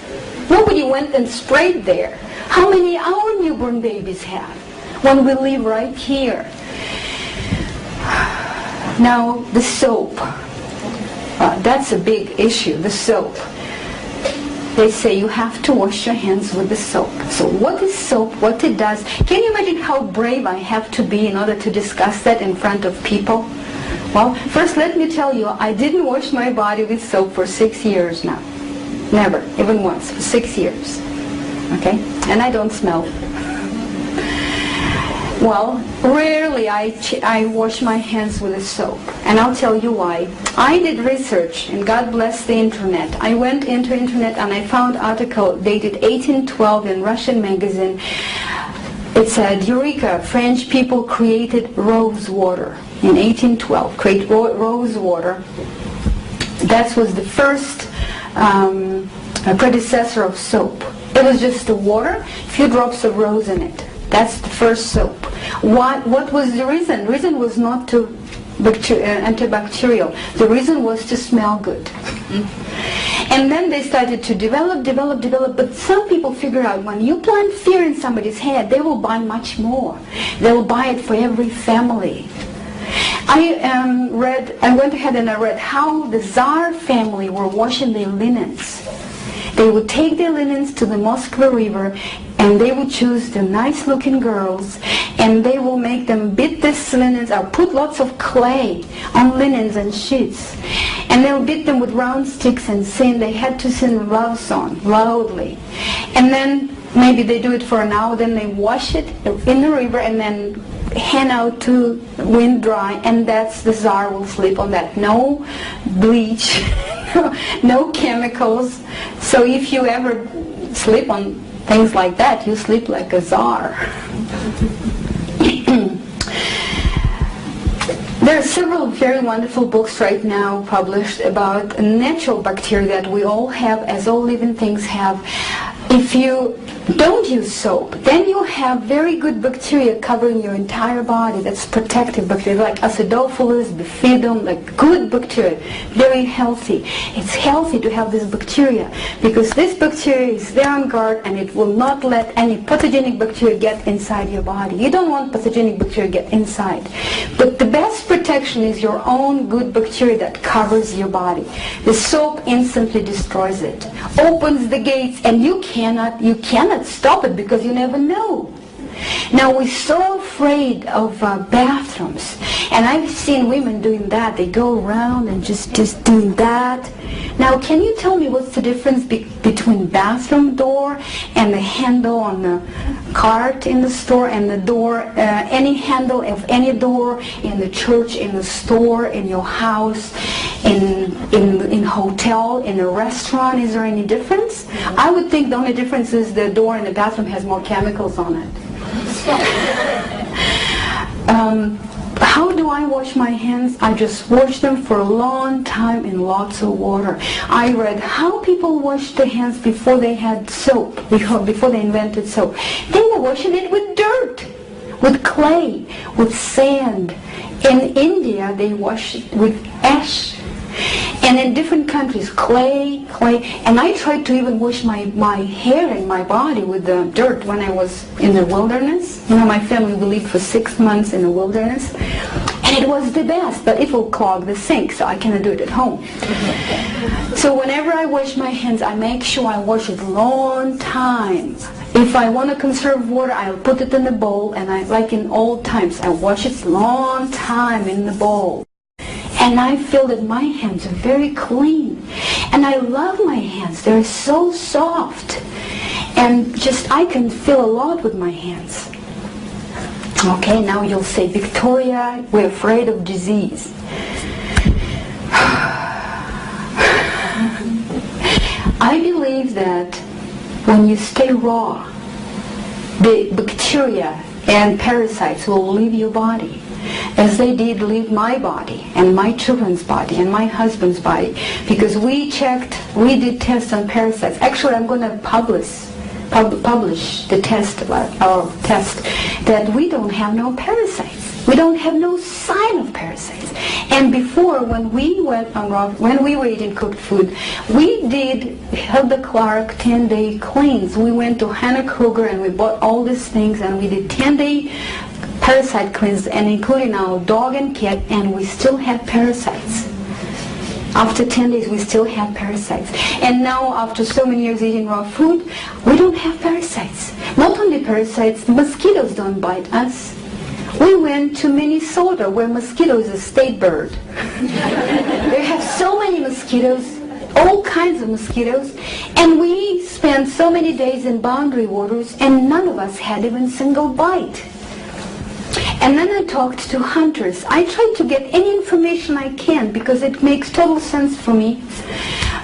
Nobody went and sprayed there. How many our newborn babies have when we live right here? Now, the soap. That's a big issue, the soap. They say you have to wash your hands with the soap. So what is soap? What it does? Can you imagine how brave I have to be in order to discuss that in front of people? Well, first let me tell you, I didn't wash my body with soap for 6 years now. Never, even once, for 6 years. Okay? And I don't smell. Well, rarely I wash my hands with a soap, and I'll tell you why. I did research, and God bless the internet. I went into internet and I found an article dated 1812 in Russian magazine. It said, Eureka, French people created rose water in 1812. Create rose water. That was the first predecessor of soap. It was just the water, a few drops of rose in it. That's the first soap. What was the reason? The reason was not to antibacterial. The reason was to smell good. And then they started to develop, but some people figure out when you plant fear in somebody's head, they will buy much more. They will buy it for every family. I went ahead and I read how the Tsar family were washing their linens. They would take their linens to the Moskva River, and they would choose the nice-looking girls, and they will make them beat these linens or put lots of clay on linens and sheets, and they'll beat them with round sticks and sing. They had to sing a love song loudly, and then maybe they do it for an hour. Then they wash it in the river and then hang out to wind dry, and that's the Tsar will sleep on that. No bleach, no chemicals. So if you ever sleep on things like that, you sleep like a Tsar. There are several very wonderful books right now published about natural bacteria that we all have, as all living things have. If you don't use soap, then you have very good bacteria covering your entire body. That's protective bacteria, like acidophilus, bifidum, like good bacteria, very healthy. It's healthy to have this bacteria because this bacteria is there on guard, and it will not let any pathogenic bacteria get inside your body. You don't want pathogenic bacteria get inside. But the best protection is your own good bacteria that covers your body. The soap instantly destroys it, opens the gates, and you cannot stop it because you never know. Now we're so afraid of bathrooms, and I've seen women doing that. They go around and just doing that. Now can you tell me what's the difference between bathroom door and the handle on the cart in the store and the door, any handle of any door in the church, in the store, in your house, in hotel, in a restaurant? Is there any difference? I would think the only difference is the door in the bathroom has more chemicals on it. How do I wash my hands? I just wash them for a long time in lots of water. I read how people washed their hands before they had soap, before they invented soap. They were washing it with dirt, with clay, with sand. In India, they wash it with ash. And in different countries, clay. And I tried to even wash my hair and my body with the dirt when I was in the wilderness. You know, my family lived for 6 months in the wilderness. And it was the best, but it will clog the sink, so I cannot do it at home. So whenever I wash my hands, I make sure I wash it long time. If I want to conserve water, I'll put it in the bowl, and like in old times, I wash it long time in the bowl. And I feel that my hands are very clean. And I love my hands. They're so soft. And just, I can feel a lot with my hands. Okay, now you'll say, Victoria, we're afraid of disease. I believe that when you stay raw, the bacteria and parasites will leave your body, as they did leave my body and my children's body and my husband's body, because we did tests on parasites. Actually, I'm going to publish the test, our test, that we don't have no parasites. We don't have no sign of parasites. And before, when we went on when we were eating cooked food, we did Hilda Clark 10-day cleanse. We went to Hannah Kruger and we bought all these things and we did 10-day parasite cleanse, and including our dog and cat, and we still have parasites. After 10 days, we still have parasites. And now, after so many years eating raw food, we don't have parasites. Not only parasites, mosquitoes don't bite us. We went to Minnesota, where mosquito is a state bird. They have so many mosquitoes, all kinds of mosquitoes, and we spent so many days in boundary waters, and none of us had even a single bite. And then I talked to hunters. I tried to get any information I can because it makes total sense for me,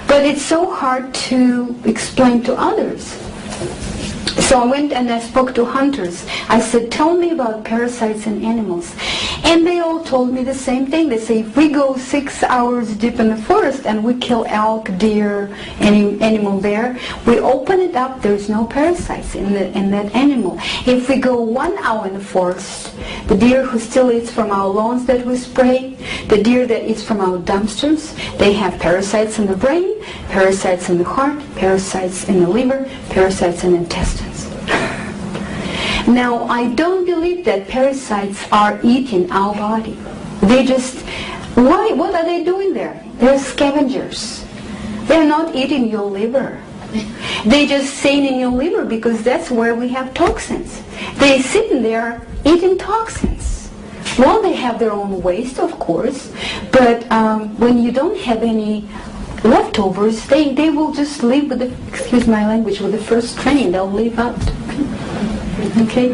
but it's so hard to explain to others. So I went and I spoke to hunters. I said, tell me about parasites in animals. And they all told me the same thing. They say, if we go 6 hours deep in the forest and we kill elk, deer, any animal there, we open it up, there's no parasites in that animal. If we go 1 hour in the forest, the deer who still eats from our lawns that we spray, the deer that eats from our dumpsters, they have parasites in the brain, parasites in the heart, parasites in the liver, parasites in the intestines. Now, I don't believe that parasites are eating our body. They just, why? What are they doing there? They're scavengers. They're not eating your liver. They just staying in your liver because that's where we have toxins. They're sitting there eating toxins. Well, they have their own waste, of course, but when you don't have any leftovers, they will just leave with the, excuse my language, with the first train. They'll leave out. Okay?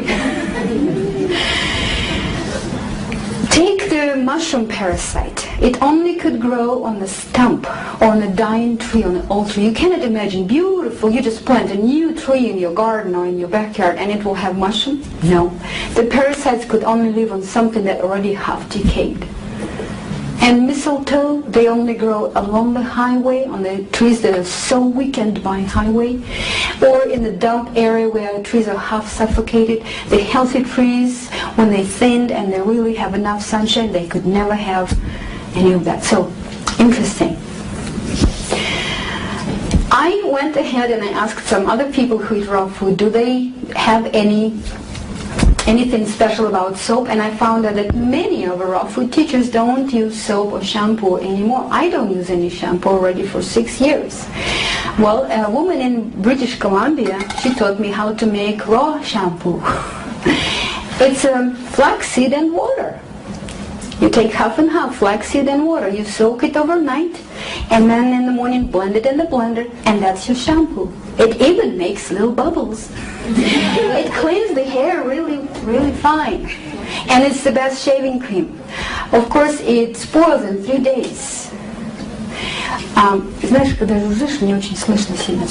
Take the mushroom parasite. It only could grow on the stump or on a dying tree, on an old tree. You cannot imagine, beautiful, you just plant a new tree in your garden or in your backyard and it will have mushroom? No. The parasites could only live on something that already half decayed. And mistletoe, they only grow along the highway, on the trees that are so weakened by highway, or in the dump area where trees are half suffocated. The healthy trees, when they thinned and they really have enough sunshine, they could never have any of that. So, interesting. I went ahead and I asked some other people who eat raw food, do they have anything special about soap, and I found out that many of our raw food teachers don't use soap or shampoo anymore. I don't use any shampoo already for 6 years. Well, a woman in British Columbia, she taught me how to make raw shampoo. It's flaxseed and water. You take half and half, flaxseed and water. You soak it overnight, and then in the morning blend it in the blender, and that's your shampoo. It even makes little bubbles. It cleans the hair really, really fine. And it's the best shaving cream. Of course, it spoils in 3 days. Знаешь, когда лжешь, не очень слышно сильно,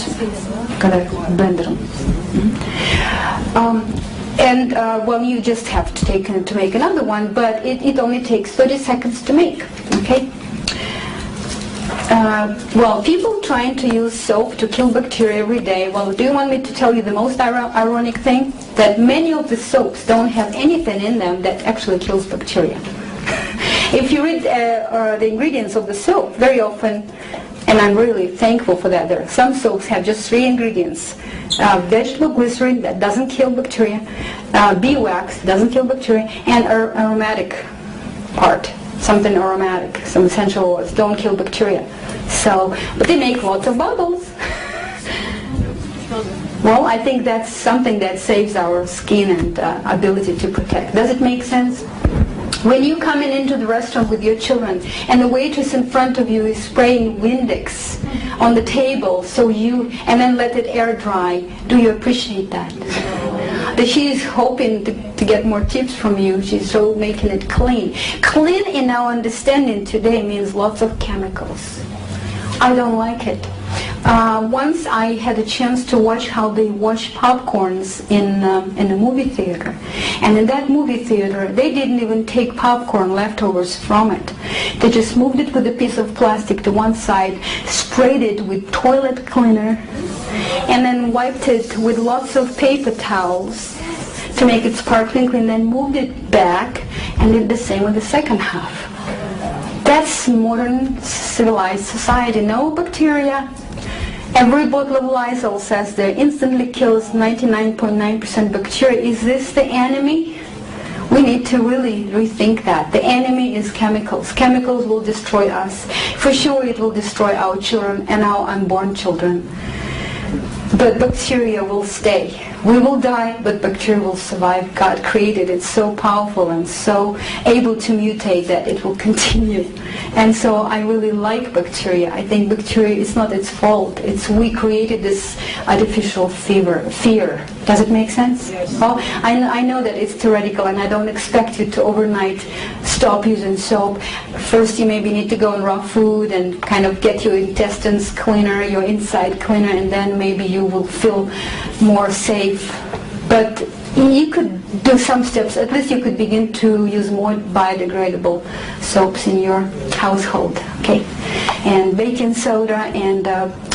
когда блендером. And well, you just have to make another one, but it only takes 30 seconds to make. Okay. Well, people trying to use soap to kill bacteria every day. Well, do you want me to tell you the most ironic thing? That many of the soaps don't have anything in them that actually kills bacteria. If you read the ingredients of the soap, very often, and I'm really thankful for that, there are some soaps have just 3 ingredients. Vegetable glycerin, that doesn't kill bacteria, beeswax, doesn't kill bacteria, and aromatic part. Something aromatic, some essential oils, don't kill bacteria. So, but they make lots of bubbles. Well, I think that's something that saves our skin and ability to protect. Does it make sense? When you come into the restaurant with your children and the waitress in front of you is spraying Windex on the table, and then let it air dry, do you appreciate that? That she is hoping to get more tips from you. She's so making it clean. Clean in our understanding today means lots of chemicals. I don't like it. Once I had a chance to watch how they wash popcorns in a movie theater. And in that movie theater, they didn't even take popcorn leftovers from it. They just moved it with a piece of plastic to one side, sprayed it with toilet cleaner, and then wiped it with lots of paper towels to make it sparkling clean, then moved it back and did the same with the second half. That's modern civilized society. No bacteria. Every bottle of Lysol says there instantly kills 99.9% bacteria. Is this the enemy? We need to really rethink that. The enemy is chemicals. Chemicals will destroy us. For sure it will destroy our children and our unborn children. But bacteria will stay. We will die, but bacteria will survive. God created it so powerful and so able to mutate that it will continue. And so I really like bacteria. I think bacteria is not its fault. It's we created this artificial fear. Does it make sense? Yes. Well, I know that it's theoretical, and I don't expect you to overnight stop using soap. First, you maybe need to go on raw food and kind of get your intestines cleaner, your inside cleaner, and then maybe you will feel more safe. But you could do some steps. At least you could begin to use more biodegradable soaps in your household. Okay, and baking soda and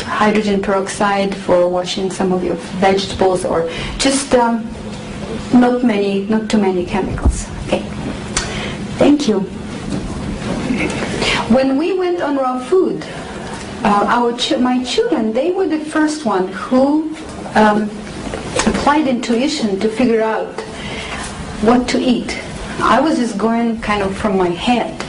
hydrogen peroxide for washing some of your vegetables, or just not too many chemicals. Okay, thank you. When we went on raw food, my children, they were the first one who applied intuition to figure out what to eat. I was just going kind of from my head,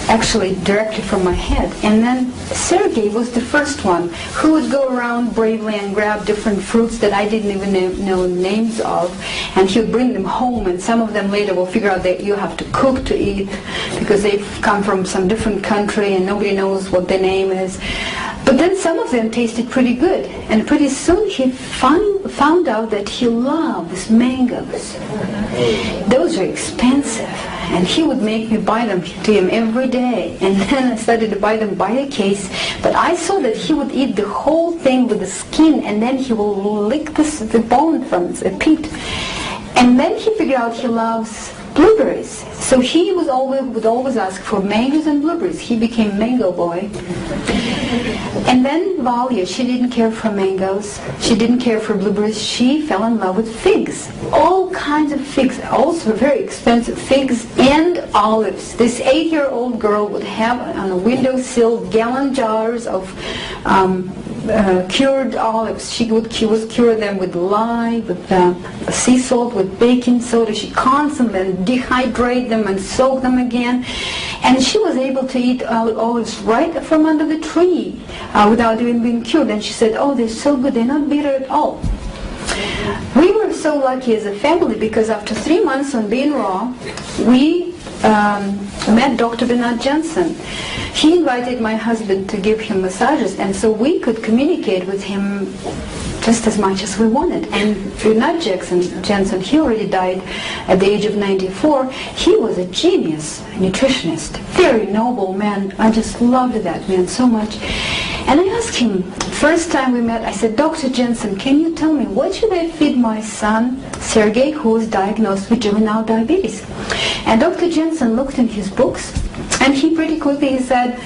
actually directly from my head. And then Sergei was the first one who would go around bravely and grab different fruits that I didn't even know names of, and he would bring them home, and some of them later will figure out that you have to cook to eat because they've come from some different country and nobody knows what their name is. But then some of them tasted pretty good, and pretty soon he found out that he loves mangoes. Those are expensive, and he would make me buy them to him every day. And then I started to buy them by the case, but I saw that he would eat the whole thing with the skin, and then he will lick the bone from the pit. And then he figured out he loves blueberries. So he would always ask for mangoes and blueberries. He became mango boy. And then Valia, she didn't care for mangoes. She didn't care for blueberries. She fell in love with figs. All kinds of figs, also very expensive figs and olives. This 8-year-old girl would have on a windowsill gallon jars of cured olives. She would cure them with lye, with sea salt, with baking soda. She constantly dehydrate them and soak them again. And she was able to eat olives right from under the tree without even being cured. And she said, oh, they're so good, they're not bitter at all. We were so lucky as a family because after 3 months on being raw, we met Dr. Bernard Jensen. He invited my husband to give him massages, and so we could communicate with him just as much as we wanted. And Bernard Jensen, he already died at the age of 94. He was a genius nutritionist, very noble man. I just loved that man so much. And I asked him, first time we met, I said, Dr. Jensen, can you tell me what should I feed my son, Sergei, who was diagnosed with juvenile diabetes? And Dr. Jensen looked in his books, and he pretty quickly said,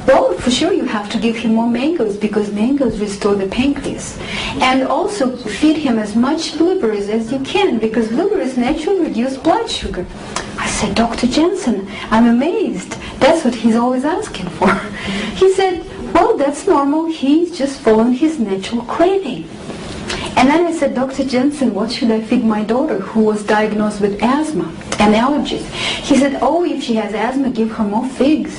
well, for sure you have to give him more mangoes because mangoes restore the pancreas. And also feed him as much blueberries as you can because blueberries naturally reduce blood sugar. I said, Dr. Jensen, I'm amazed. That's what he's always asking for. He said, well, that's normal. He's just following his natural craving. And then I said, Dr. Jensen, what should I feed my daughter who was diagnosed with asthma and allergies? He said, oh, if she has asthma, give her more figs.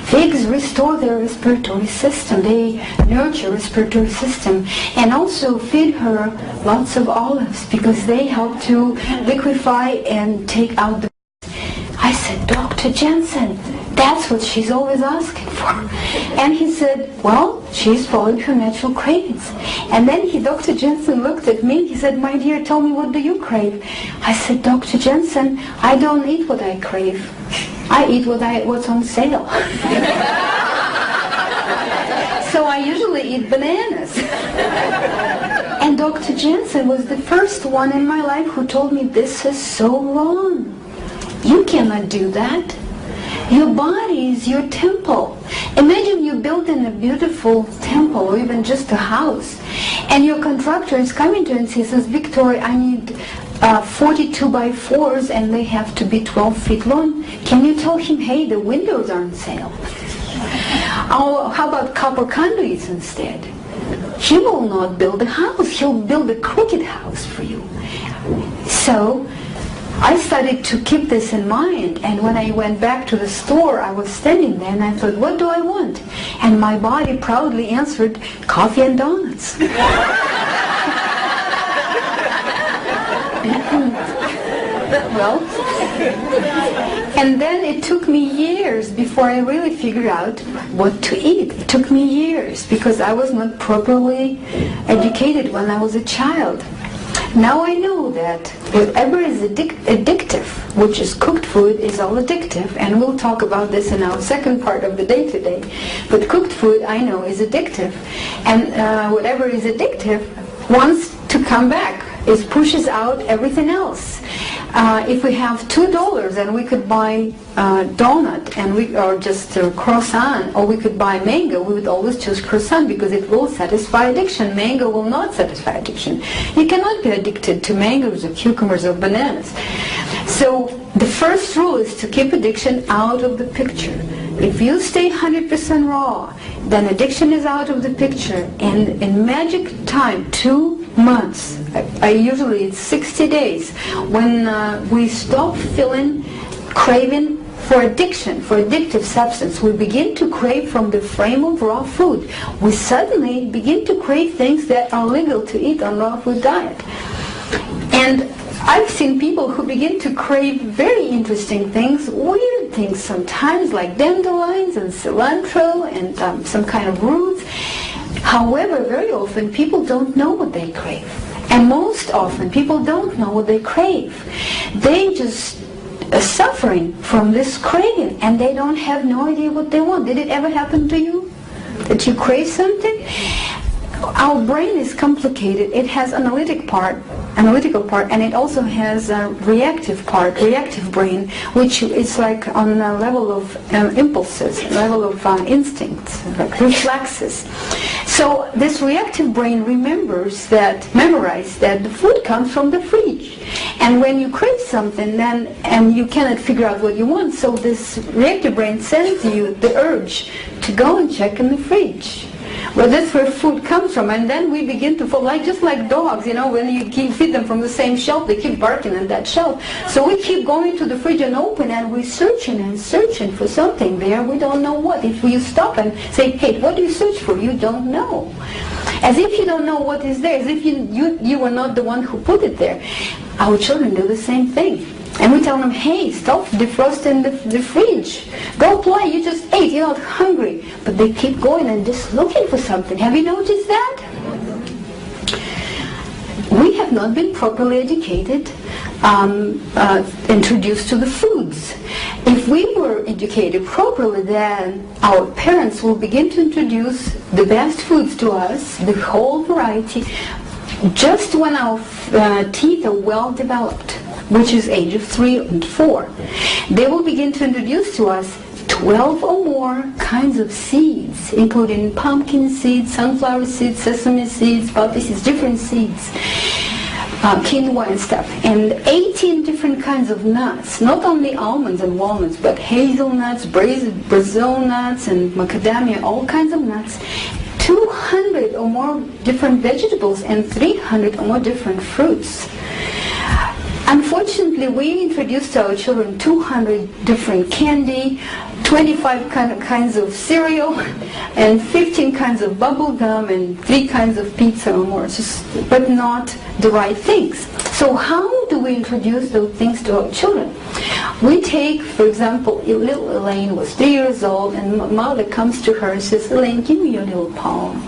Figs restore their respiratory system. They nurture respiratory system. And also feed her lots of olives because they help to liquefy and take out the... I said, Dr. Jensen, that's what she's always asking for. And he said, well, she's following her natural cravings. And then Dr. Jensen looked at me, he said, my dear, tell me, what do you crave? I said, Dr. Jensen, I don't eat what I crave. I eat what's on sale. So So I usually eat bananas. And Dr. Jensen was the first one in my life who told me this is so wrong. You cannot do that. Your body is your temple. Imagine you build in a beautiful temple or even just a house, and your contractor is coming to you and says, Viktoria, I need 42 by 4s and they have to be 12 feet long. Can you tell him, hey, the windows are on sale? Or how about copper conduits instead? He will not build a house. He'll build a crooked house for you. So I started to keep this in mind, and when I went back to the store, I was standing there and I thought, what do I want? And my body proudly answered, coffee and donuts. Well, and then it took me years before I really figured out what to eat. It took me years because I was not properly educated when I was a child. Now I know that whatever is addictive, which is cooked food, is all addictive, and we'll talk about this in our second part of the day today. But cooked food, I know, is addictive, and whatever is addictive wants to come back. It pushes out everything else. If we have $2 and we could buy donut and or just a croissant, or we could buy mango, we would always choose croissant because it will satisfy addiction. Mango will not satisfy addiction. You cannot be addicted to mangoes or cucumbers or bananas. So the first rule is to keep addiction out of the picture. If you stay 100% raw, then addiction is out of the picture. And in magic time, 2 months, I usually it's 60 days, when we stop feeling craving for addiction, for addictive substance, we begin to crave from the frame of raw food. We suddenly begin to crave things that are legal to eat on raw food diet. And I've seen people who begin to crave very interesting things, weird things sometimes, like dandelions and cilantro and some kind of roots. However, very often people don't know what they crave. And most often people don't know what they crave. They just are suffering from this craving and they don't have no idea what they want. Did it ever happen to you? That you crave something? Our brain is complicated. It has analytical part, and it also has a reactive brain, which is like on a level of impulses, level of instincts, like reflexes. So this reactive brain memorized that the food comes from the fridge. And when you crave something, and you cannot figure out what you want, so this reactive brain sends you the urge to go and check in the fridge. Well, that's where food comes from, and then we begin to fall, just like dogs, when you feed them from the same shelf, they keep barking on that shelf. So we keep going to the fridge and open, and we're searching and searching for something there. We don't know what. If you stop and say, hey, what do you search for? You don't know. As if you don't know what is there, as if you were not the one who put it there. Our children do the same thing. And we tell them, hey, stop defrosting the fridge. Go play, you just ate, you're not hungry. But they keep going and just looking for something. Have you noticed that? We have not been properly educated, introduced to the foods. If we were educated properly, then our parents will begin to introduce the best foods to us, the whole variety, just when our teeth are well developed, which is age of 3 and 4. They will begin to introduce to us 12 or more kinds of seeds, including pumpkin seeds, sunflower seeds, sesame seeds, poppy seeds, different seeds, quinoa and stuff, and 18 different kinds of nuts, not only almonds and walnuts, but hazelnuts, Brazil nuts, and macadamia, all kinds of nuts, 200 or more different vegetables, and 300 or more different fruits. Unfortunately, we introduced to our children 200 different candy, 25 kinds of cereal, and 15 kinds of bubble gum, and 3 kinds of pizza or more, but not the right things. So how do we introduce those things to our children? We take, for example, little Elaine was 3 years old, and mother comes to her and says, Elaine, give me your little palm.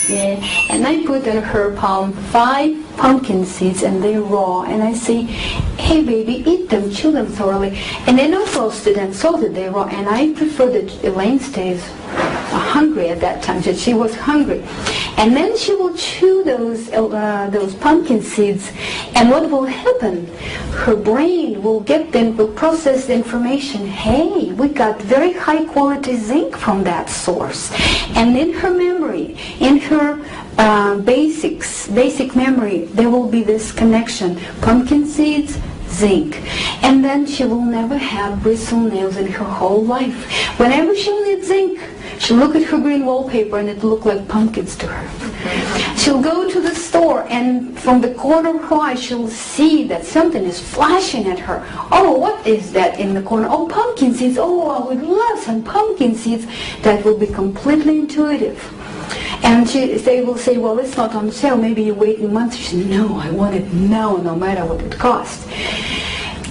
Yeah. And I put in her palm 5 pumpkin seeds, and they're raw, and I say, hey baby, eat them, chew them thoroughly, and they're not roasted and salted, they're raw, and I prefer that Elaine stays hungry at that time. She was hungry. And then she will chew those pumpkin seeds, and what will happen? Her brain will process the information. Hey, we got very high quality zinc from that source. And in her memory, in her basic memory, there will be this connection. Pumpkin seeds, zinc. And then she will never have bristle nails in her whole life. Whenever she'll need zinc, she'll look at her green wallpaper and it'll look like pumpkins to her. She'll go to the store and from the corner of her eye she'll see that something is flashing at her. Oh, what is that in the corner? Oh, pumpkin seeds. Oh, I would love some pumpkin seeds. That will be completely intuitive. And they will say, well, it's not on sale. Maybe you wait a month. She said, no, I want it now, no matter what it costs.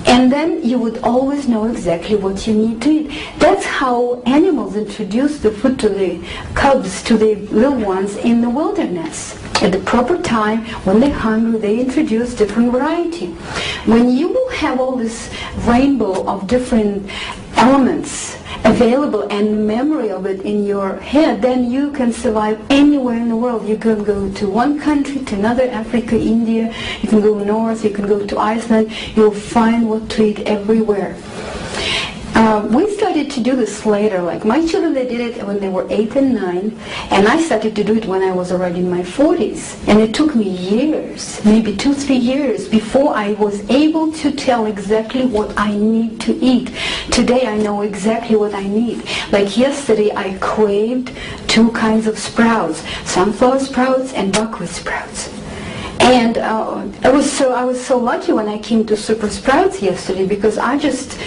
And then you would always know exactly what you need to eat. That's how animals introduce the food to the cubs, to the little ones in the wilderness. At the proper time, when they're hungry, they introduce different variety. When you will have all this rainbow of different elements available and memory of it in your head, then you can survive anywhere in the world. You can go to one country, to another, Africa, India, you can go north, you can go to Iceland, you'll find what to eat everywhere. We started to do this later. Like my children, they did it when they were 8 and 9, and I started to do it when I was already in my 40s. And it took me years, maybe 2-3 years, before I was able to tell exactly what I need to eat. Today I know exactly what I need. Like yesterday I craved 2 kinds of sprouts, sunflower sprouts and buckwheat sprouts. And I was so lucky when I came to Super Sprouts yesterday, because I just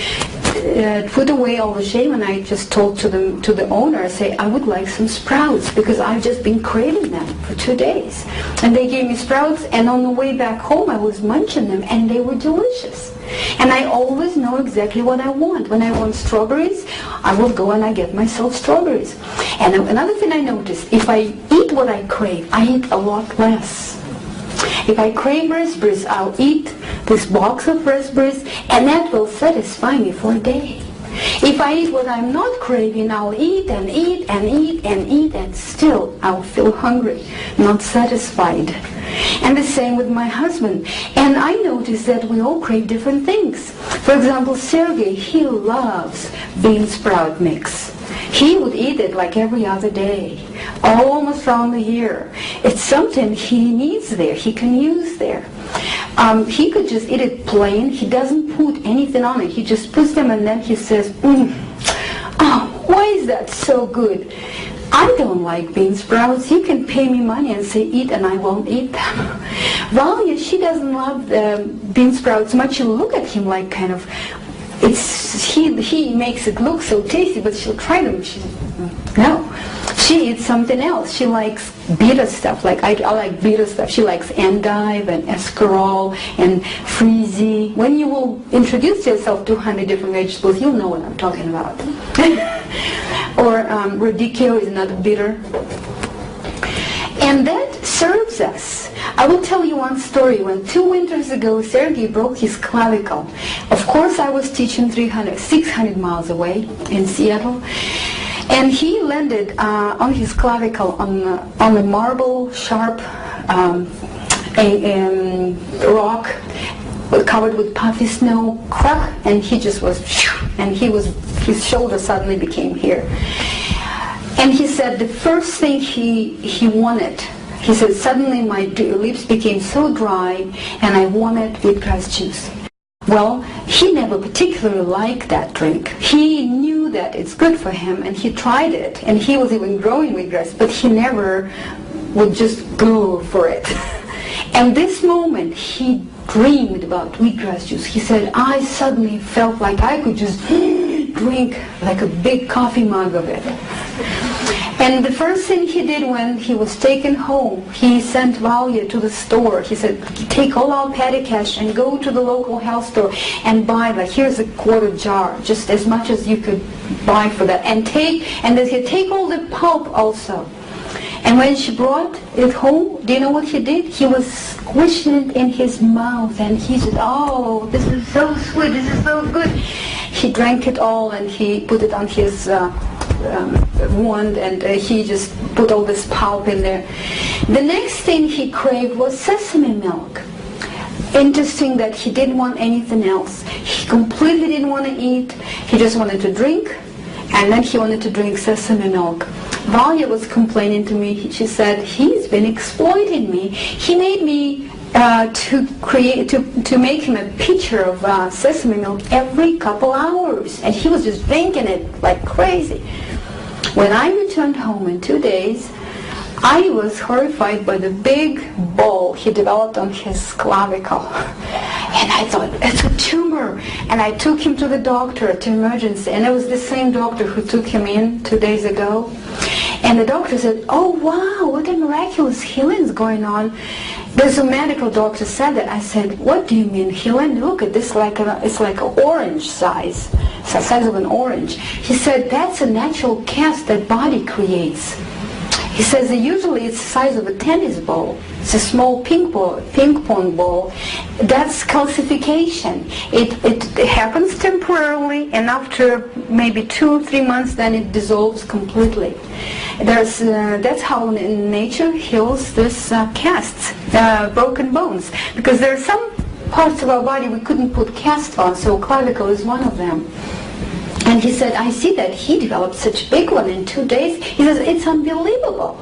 put away all the shame and I just told to the owner, I say, I would like some sprouts because I've just been craving them for 2 days. And they gave me sprouts, and on the way back home I was munching them and they were delicious. And I always know exactly what I want. When I want strawberries, I will go and I get myself strawberries. And another thing I noticed, if I eat what I crave, I eat a lot less. If I crave raspberries, I'll eat this box of raspberries, and that will satisfy me for a day. If I eat what I'm not craving, I'll eat and eat and eat and eat, and still I'll feel hungry, not satisfied. And the same with my husband. And I noticed that we all crave different things. For example, Sergey, he loves bean sprout mix. He would eat it like every other day, almost around the year. It's something he needs there, he can use there. He could just eat it plain. He doesn't put anything on it. He just puts them and then he says, oh, why is that so good? I don't like bean sprouts. You can pay me money and say eat, and I won't eat them. Valia, she doesn't love bean sprouts much. You look at him like kind of, he makes it look so tasty, but she'll try them. No. She eats something else. She likes bitter stuff. Like I like bitter stuff. She likes endive and escarole and frizzy. When you will introduce yourself to 100 different vegetables, you'll know what I'm talking about. Or radicchio is another bitter. And that serves us. I will tell you one story. When 2 winters ago, Sergey broke his clavicle. Of course, I was teaching 600 miles away in Seattle. And he landed on his clavicle on a marble, sharp rock covered with puffy snow, crack, and he just was, and his shoulder suddenly became here. And he said the first thing he wanted, he said, suddenly my lips became so dry and I wanted wheatgrass juice. Well, he never particularly liked that drink. He knew that it's good for him, and he tried it, and he was even growing wheatgrass, but he never would just go for it. And this moment, he dreamed about wheatgrass juice. He said, I suddenly felt like I could just drink like a big coffee mug of it. And the first thing he did when he was taken home, he sent Valia to the store. He said, take all our petty cash and go to the local health store and buy, like, here's a quarter jar, just as much as you could buy for that. And then he'd take all the pulp also. And when she brought it home, do you know what he did? He was squishing it in his mouth, and he said, oh, this is so sweet, this is so good. He drank it all, and he put it on his wand, and he just put all this pulp in there. The next thing he craved was sesame milk. Interesting that he didn't want anything else. He completely didn't want to eat. He just wanted to drink, and then he wanted to drink sesame milk. Valya was complaining to me. She said, he's been exploiting me. He made me to make him a pitcher of sesame milk every couple hours, and he was just drinking it like crazy. When I returned home in 2 days, I was horrified by the big ball he developed on his clavicle. And I thought, it's a tumor. And I took him to the doctor, to emergency. And it was the same doctor who took him in 2 days ago. And the doctor said, oh wow, what a miraculous healing is going on. There's a medical doctor said that. I said, what do you mean healing? Look at this, it's like an orange size. It's the size of an orange. He said, that's a natural cast that body creates. He says that usually it's the size of a tennis ball. It's a small ping pong ball. That's calcification. It happens temporarily, and after maybe 2 or 3 months, then it dissolves completely. That's how nature heals this casts, broken bones. Because there are some parts of our body we couldn't put cast on, so clavicle is one of them. And he said, I see that he developed such a big one in 2 days. He says, it's unbelievable.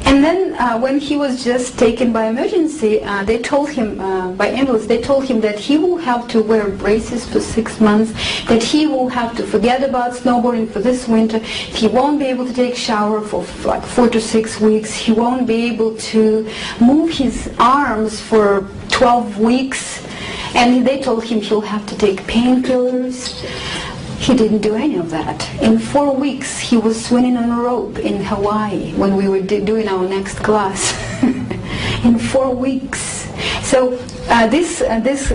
And then when he was just taken by emergency, they told him, by ambulance, they told him that he will have to wear braces for 6 months, that he will have to forget about snowboarding for this winter, he won't be able to take shower for like 4 to 6 weeks, he won't be able to move his arms for 12 weeks, and they told him he'll have to take painkillers. He didn't do any of that. In 4 weeks, he was swinging on a rope in Hawaii when we were doing our next class. In 4 weeks. So this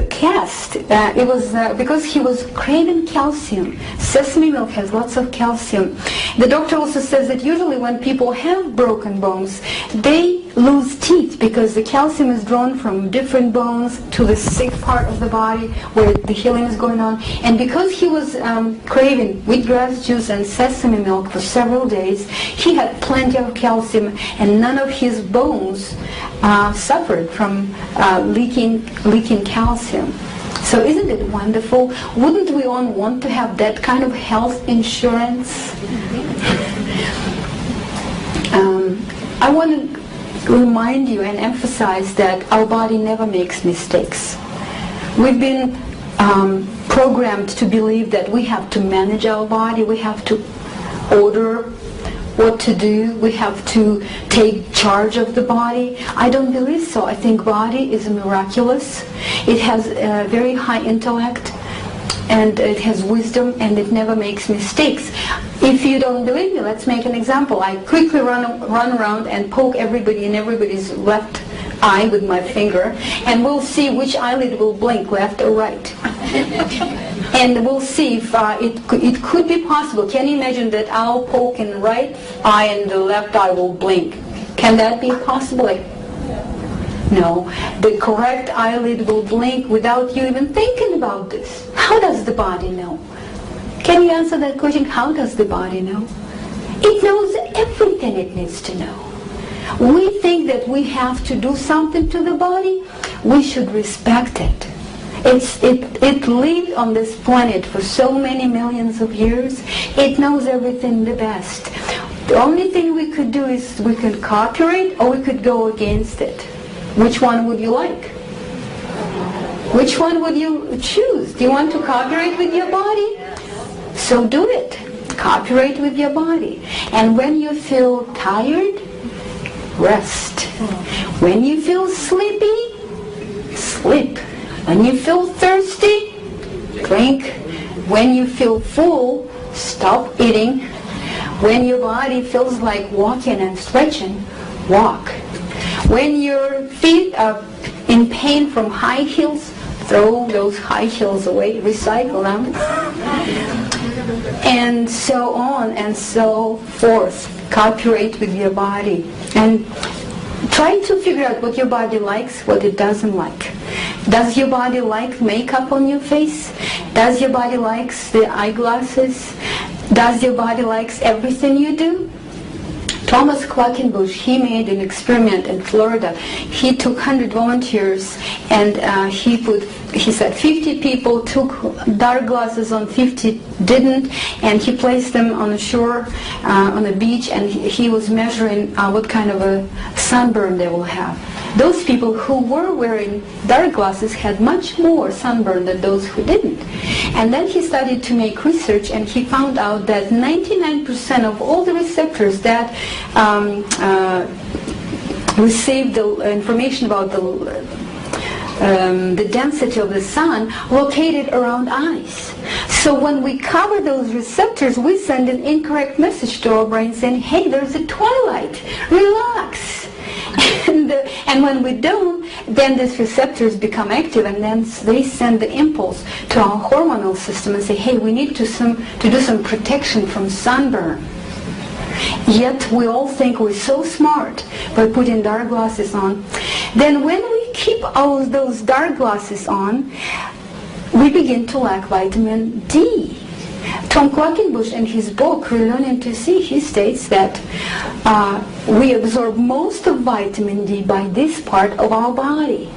cast, it was because he was craving calcium. Sesame milk has lots of calcium. The doctor also says that usually when people have broken bones, they lose teeth because the calcium is drawn from different bones to the sick part of the body where the healing is going on. And because he was craving wheatgrass juice and sesame milk for several days, he had plenty of calcium, and none of his bones suffered from leaking calcium. So isn't it wonderful? Wouldn't we all want to have that kind of health insurance? I want to remind you and emphasize that our body never makes mistakes. We've been programmed to believe that we have to manage our body, we have to order what to do, we have to take charge of the body. I don't believe so. I think body is miraculous. It has a very high intellect, and it has wisdom, and it never makes mistakes. If you don't believe me, let's make an example. I quickly run around and poke everybody in everybody's left eye with my finger, and we'll see which eyelid will blink, left or right. And we'll see if it could be possible. Can you imagine that I'll poke in the right eye and the left eye will blink? Can that be possible? No. The correct eyelid will blink without you even thinking about this. How does the body know? Can you answer that question? How does the body know? It knows everything it needs to know. We think that we have to do something to the body. We should respect it. It lived on this planet for so many millions of years. It knows everything the best. The only thing we could do is we could cooperate or we could go against it. Which one would you like? Which one would you choose? Do you want to cooperate with your body? So do it. Cooperate with your body. And when you feel tired, rest. When you feel sleepy, sleep. When you feel thirsty, drink. When you feel full, stop eating. When your body feels like walking and stretching, walk. When your feet are in pain from high heels, throw those high heels away, recycle them. And so on and so forth. Cooperate with your body. And try to figure out what your body likes, what it doesn't like. Does your body like makeup on your face? Does your body like the eyeglasses? Does your body likes everything you do? Thomas Quackenbush, he made an experiment in Florida. He took 100 volunteers and he said 50 people took dark glasses on, 50 didn't, and he placed them on the shore, on the beach, and he was measuring what kind of a sunburn they will have. Those people who were wearing dark glasses had much more sunburn than those who didn't. And then he started to make research, and he found out that 99% of all the receptors that receive the information about the density of the sun located around eyes. So when we cover those receptors, we send an incorrect message to our brain saying, hey, there's a twilight, relax. And when we don't, then these receptors become active, and then they send the impulse to our hormonal system and say, hey, we need to do some protection from sunburn. Yet we all think we're so smart by putting dark glasses on. Then when we keep all those dark glasses on, we begin to lack vitamin D. Tom Quackenbush, in his book Relearning to See, he states that we absorb most of vitamin D by this part of our body.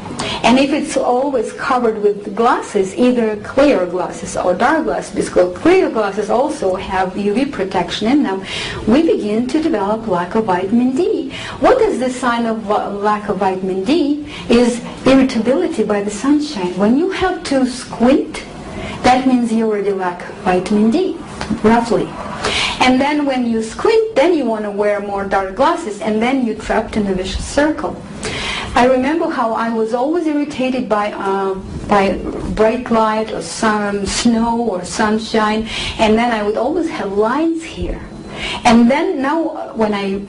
And if it's always covered with glasses, either clear glasses or dark glasses, because clear glasses also have UV protection in them, we begin to develop lack of vitamin D. What is the sign of lack of vitamin D? Is irritability by the sunshine. When you have to squint, that means you already lack vitamin D, roughly. And then when you squint, then you want to wear more dark glasses, and then you're trapped in a vicious circle. I remember how I was always irritated by bright light or snow or sunshine, and then I would always have lines here. And then now, when I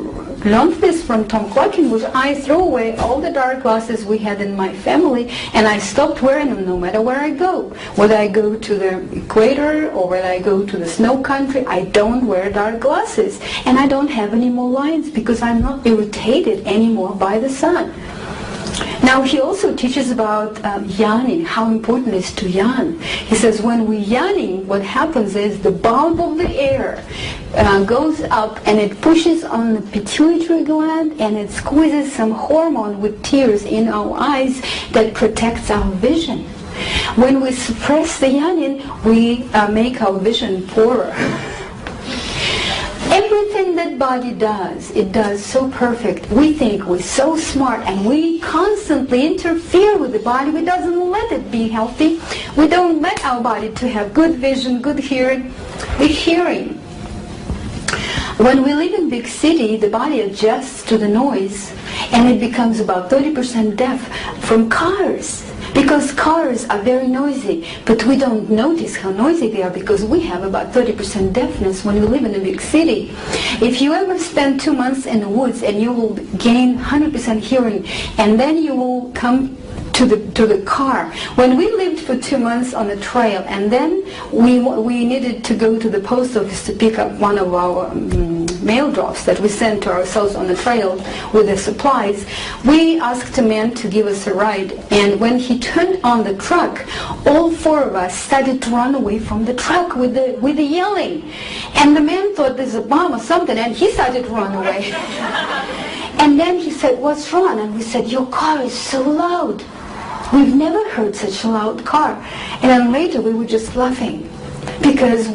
learned this from Tom Quackenbush, I threw away all the dark glasses we had in my family, and I stopped wearing them no matter where I go. Whether I go to the equator or whether I go to the snow country, I don't wear dark glasses. And I don't have any more lines because I'm not irritated anymore by the sun. Now he also teaches about yawning, how important it is to yawn. He says when we're yawning, what happens is the bulb of the air goes up and it pushes on the pituitary gland and it squeezes some hormone with tears in our eyes that protects our vision. When we suppress the yawning, we make our vision poorer. Everything that body does, it does so perfect. We think we're so smart and we constantly interfere with the body. We don't let it be healthy. We don't let our body to have good vision, good hearing. The hearing. When we live in big city, the body adjusts to the noise and it becomes about 30% deaf from cars. Because cars are very noisy, but we don't notice how noisy they are because we have about 30% deafness when we live in a big city. If you ever spend 2 months in the woods and you will gain 100% hearing, and then you will come to the car. When we lived for 2 months on a trail, and then we needed to go to the post office to pick up one of our mail drops that we sent to ourselves on the trail with the supplies, we asked a man to give us a ride, and when he turned on the truck, all 4 of us started to run away from the truck with the yelling, and the man thought there's a bomb or something, and he started to run away. And then he said, what's wrong? And we said, your car is so loud. We've never heard such a loud car. And then later we were just laughing because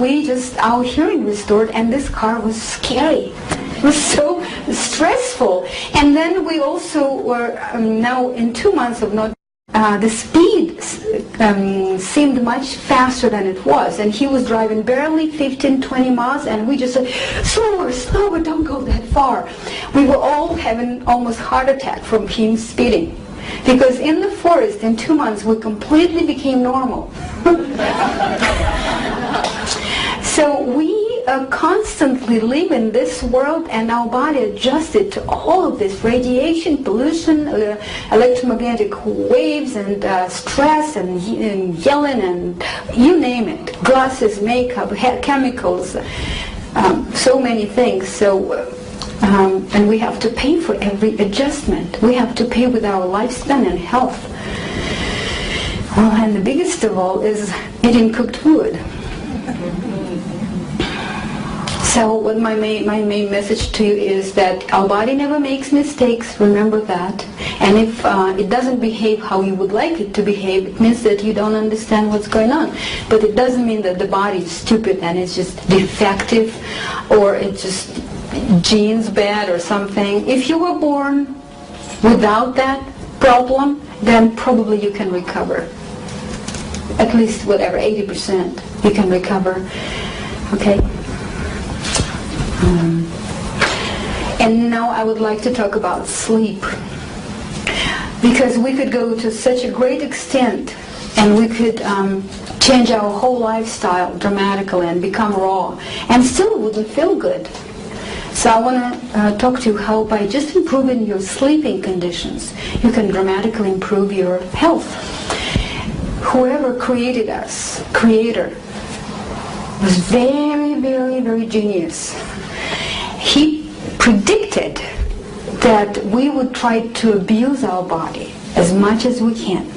our hearing restored, and this car was scary. It was so stressful. And then we also were now in 2 months of not the speed seemed much faster than it was, and he was driving barely 15-20 miles, and we just said, slower, slower, don't go that far. We were all having almost heart attack from him speeding. Because in the forest, in 2 months, we completely became normal. So we constantly live in this world, and our body adjusted to all of this radiation, pollution, electromagnetic waves, and stress, and yelling, and you name it. Glasses, makeup, chemicals, so many things. So. And we have to pay for every adjustment. We have to pay with our lifespan and health. Well, and the biggest of all is eating cooked food. So what my main message to you is that our body never makes mistakes, remember that. And if it doesn't behave how you would like it to behave, it means that you don't understand what's going on. But it doesn't mean that the body is stupid and it's just defective, or it's just genes bad or something. If you were born without that problem, then probably you can recover. At least whatever, 80% you can recover. Okay? And now I would like to talk about sleep. Because we could go to such a great extent and we could change our whole lifestyle dramatically and become raw, and still wouldn't feel good. So I want to talk to you how by just improving your sleeping conditions, you can dramatically improve your health. Whoever created us, Creator, was very, very, very genius. He predicted that we would try to abuse our body as much as we can.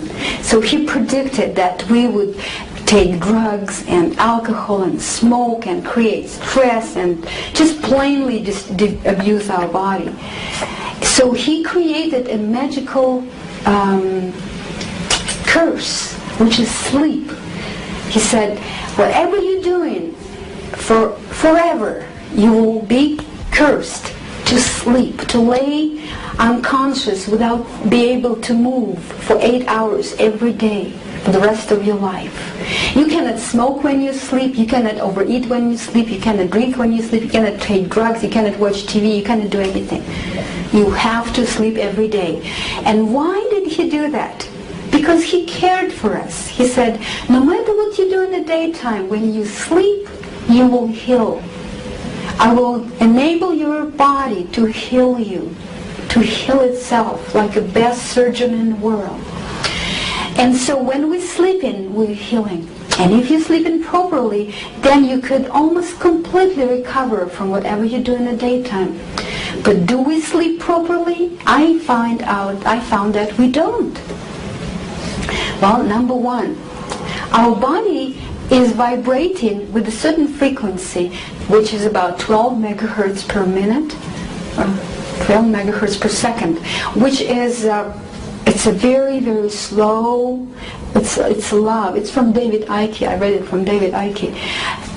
So he predicted that we would take drugs and alcohol and smoke and create stress and just plainly abuse our body. So he created a magical curse, which is sleep. He said, whatever you're doing for forever, you will be cursed to sleep, to lay unconscious without being able to move for 8 hours every day for the rest of your life. You cannot smoke when you sleep, you cannot overeat when you sleep, you cannot drink when you sleep, you cannot take drugs, you cannot watch TV, you cannot do anything. You have to sleep every day. And why did he do that? Because he cared for us. He said, no matter what you do in the daytime, when you sleep, you will heal. I will enable your body to heal you, to heal itself like the best surgeon in the world. And so when we sleep in, we're healing. And if you sleep in properly, then you could almost completely recover from whatever you do in the daytime. But do we sleep properly? I found that we don't. Well, number one, our body is vibrating with a certain frequency, which is about 12 megahertz per minute, or 12 megahertz per second, which is it's a very, very slow, it's love. It's from David Icke. I read it from David Icke.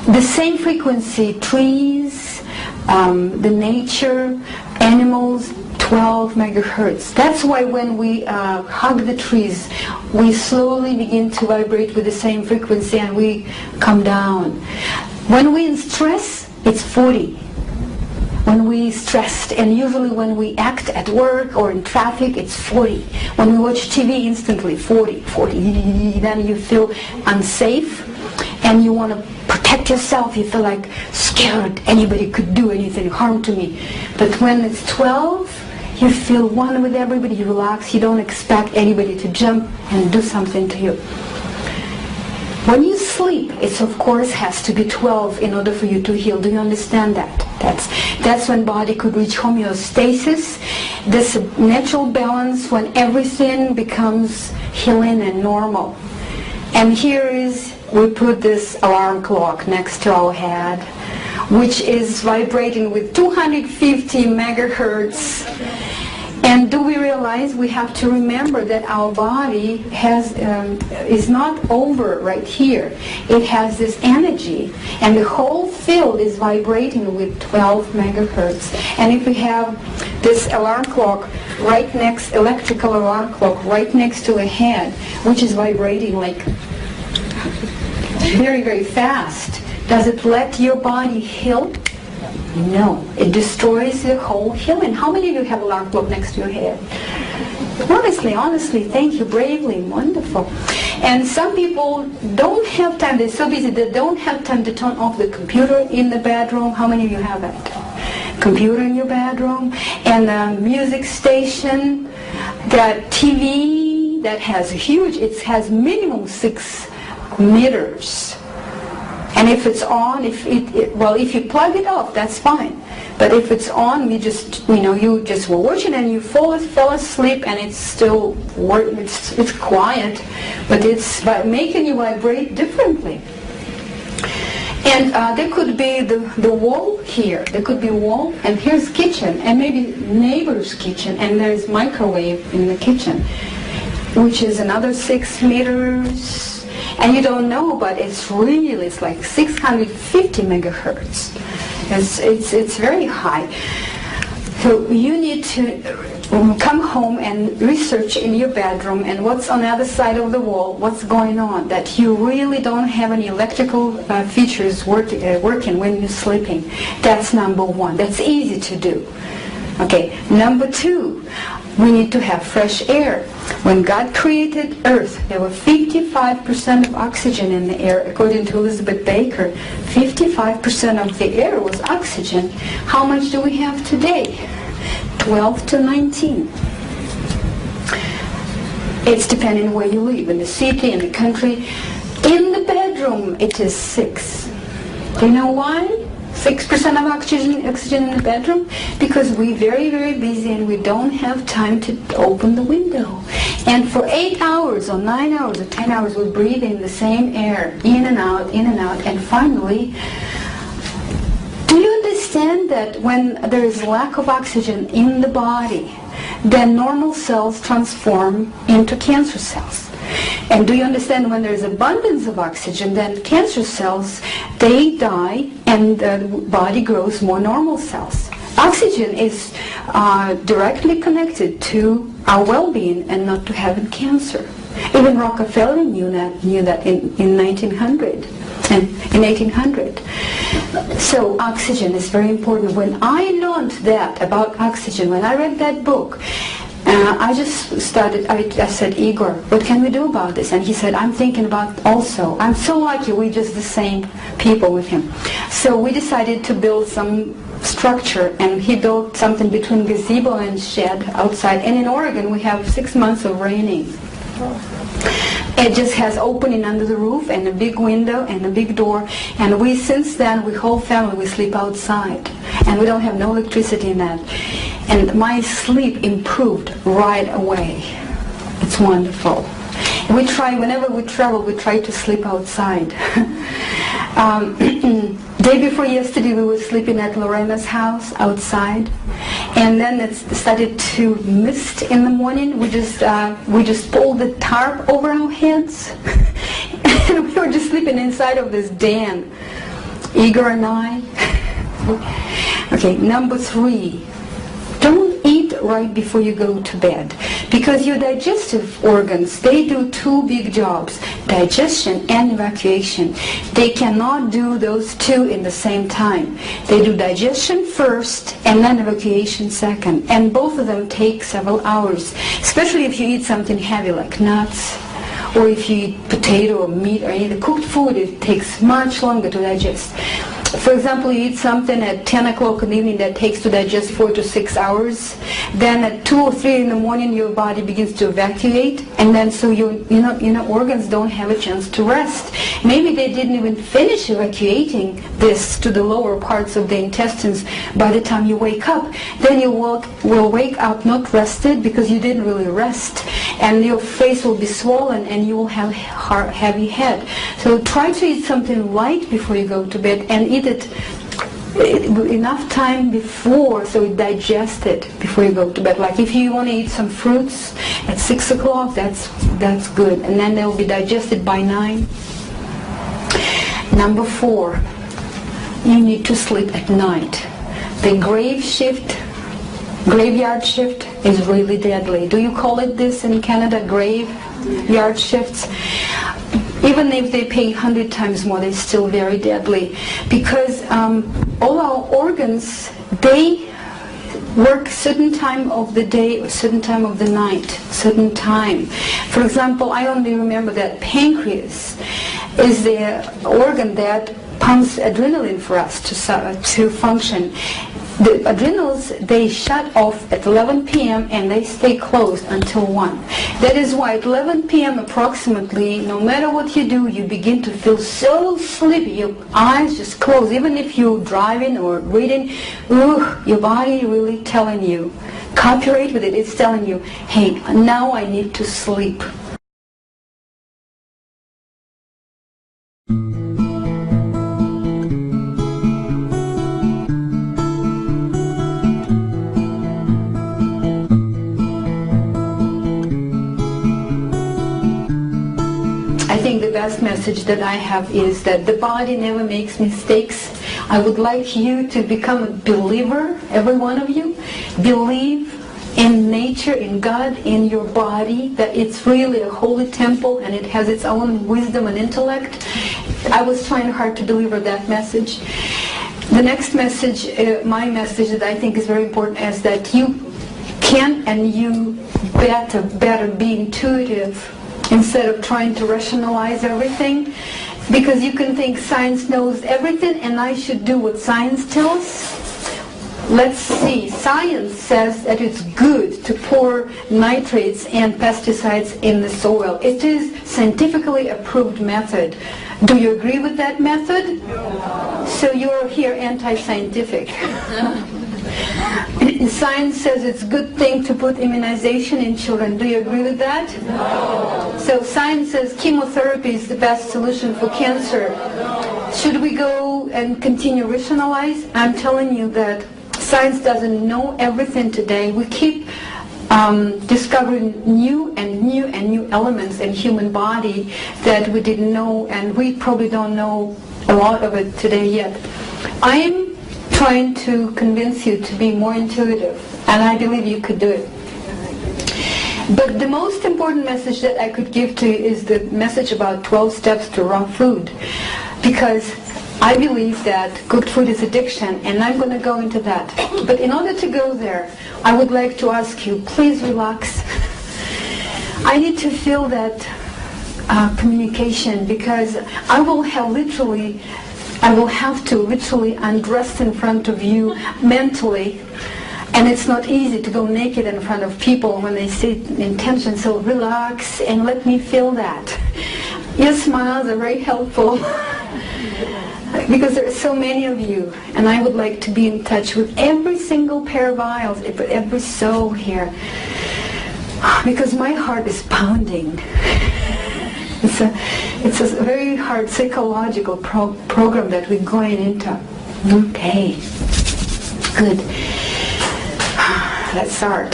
The same frequency, trees, the nature, animals, 12 megahertz. That's why when we hug the trees, we slowly begin to vibrate with the same frequency and we come down. When we're in stress, it's 40. When we're stressed, and usually when we act at work or in traffic, it's 40. When we watch TV, instantly 40. Then you feel unsafe and you want to protect yourself. You feel like scared. Anybody could do anything, harm to me. But when it's 12, you feel one with everybody, you relax, you don't expect anybody to jump and do something to you. When you sleep, it of course has to be 12 in order for you to heal. Do you understand that? That's when body could reach homeostasis, this natural balance when everything becomes healing and normal. And here is, we put this alarm clock next to our head, which is vibrating with 250 megahertz. And do we realize we have to remember that our body is not over right here. It has this energy, and the whole field is vibrating with 12 megahertz. And if we have this alarm clock right next, electrical alarm clock right next to the head, which is vibrating like very, very fast, does it let your body heal? No, it destroys the whole healing. How many of you have alarm clock next to your head? Honestly, thank you, bravely, wonderful. And some people don't have time, they're so busy, they don't have time to turn off the computer in the bedroom. How many of you have that? Computer in your bedroom, and a music station, that TV that has huge, it has minimum 6 meters. And if it's on, if you plug it off, that's fine. But if it's on, you just were watching and you fell asleep, and it's still it's quiet, but it's making you vibrate differently. And there could be the wall here. There could be a wall, and here's kitchen, and maybe neighbor's kitchen, and there's microwave in the kitchen, which is another 6 meters. And you don't know, but it's like 650 megahertz. It's very high. So you need to come home and research in your bedroom and what's on the other side of the wall, what's going on, that you really don't have any electrical features working when you're sleeping. That's number one. That's easy to do. Okay, number two, we need to have fresh air. When God created Earth, there were 55% of oxygen in the air. According to Elizabeth Baker, 55% of the air was oxygen. How much do we have today? 12 to 19. It's depending where you live, in the city, in the country. In the bedroom, it is 6. Do you know why? 6% of oxygen in the bedroom? Because we're very, very busy and we don't have time to open the window. And for 8 hours or 9 hours or 10 hours, we breathe in the same air, in and out, and finally, do you understand that when there is lack of oxygen in the body, then normal cells transform into cancer cells? And do you understand when there is abundance of oxygen, then cancer cells, they die and the body grows more normal cells? Oxygen is directly connected to our well-being and not to having cancer. Even Rockefeller knew that in 1900. In 1800. So oxygen is very important. When I learned that about oxygen, when I read that book, I just started, I said, Igor, what can we do about this? And he said, I'm thinking about also. I'm so lucky we're just the same people with him. So we decided to build some structure, and he built something between gazebo and shed outside. And in Oregon we have 6 months of raining. It just has opening under the roof and a big window and a big door, and since then, whole family, we sleep outside, and we don't have no electricity in that. And my sleep improved right away. It's wonderful. We try, whenever we travel, we try to sleep outside. Day before yesterday, we were sleeping at Lorena's house outside, and then it started to mist in the morning. We just pulled the tarp over our heads, and we were just sleeping inside of this den, Igor and I. Okay, number 3. Don't eat right before you go to bed, because your digestive organs, they do 2 big jobs, digestion and evacuation. They cannot do those 2 in the same time. They do digestion first and then evacuation second, and both of them take several hours, especially if you eat something heavy like nuts, or if you eat potato or meat or any cooked food. It takes much longer to digest. For example, you eat something at 10 o'clock in the evening that takes to digest 4 to 6 hours. Then at 2 or 3 in the morning, your body begins to evacuate, and then so your organs don't have a chance to rest. Maybe they didn't even finish evacuating this to the lower parts of the intestines by the time you wake up. Then you will wake up not rested because you didn't really rest, and your face will be swollen and you will have a heavy head. So try to eat something light before you go to bed, and eat it enough time before so it digests it before you go to bed. Like if you want to eat some fruits at 6 o'clock, that's good, and then they will be digested by 9. Number 4, you need to sleep at night. The graveyard shift is really deadly. Do you call it this in Canada, graveyard shifts? Even if they pay 100 times more, they're still very deadly, because all our organs, they work certain time of the day or certain time of the night, certain time. For example, I only remember that pancreas is the organ that pumps adrenaline for us to function. The adrenals, they shut off at 11 p.m. and they stay closed until 1. That is why at 11 p.m. approximately, no matter what you do, you begin to feel so sleepy. Your eyes just close. Even if you're driving or reading, your body really telling you, cooperate with it. It's telling you, hey, now I need to sleep. best message that I have is that the body never makes mistakes. I would like you to become a believer, every one of you. Believe in nature, in God, in your body, that it's really a holy temple and it has its own wisdom and intellect. I was trying hard to deliver that message. The next message, my message that I think is very important, is that you can and you better be intuitive instead of trying to rationalize everything, because you can think science knows everything and I should do what science tells. Let's see, science says that it's good to pour nitrates and pesticides in the soil. It is scientifically approved method. Do you agree with that method? No. So you're here anti-scientific. Science says it's a good thing to put immunization in children. Do you agree with that? No. So science says chemotherapy is the best solution for cancer. Should we go and continue rationalize? I'm telling you that science doesn't know everything today. We keep discovering new elements in human body that we didn't know, and we probably don't know a lot of it today yet. I am trying to convince you to be more intuitive, and I believe you could do it. But the most important message that I could give to you is the message about 12 steps to raw food, because I believe that cooked food is addiction, and I'm going to go into that. But in order to go there, I would like to ask you, please relax. I need to feel that communication, because I will have to literally undress in front of you mentally, and it's not easy to go naked in front of people when they sit in tension, so relax and let me feel that. Your smiles are very helpful. Because there are so many of you, and I would like to be in touch with every single pair of eyes, every soul here, because my heart is pounding. It's a very hard psychological program that we're going into. Okay, good. Let's start.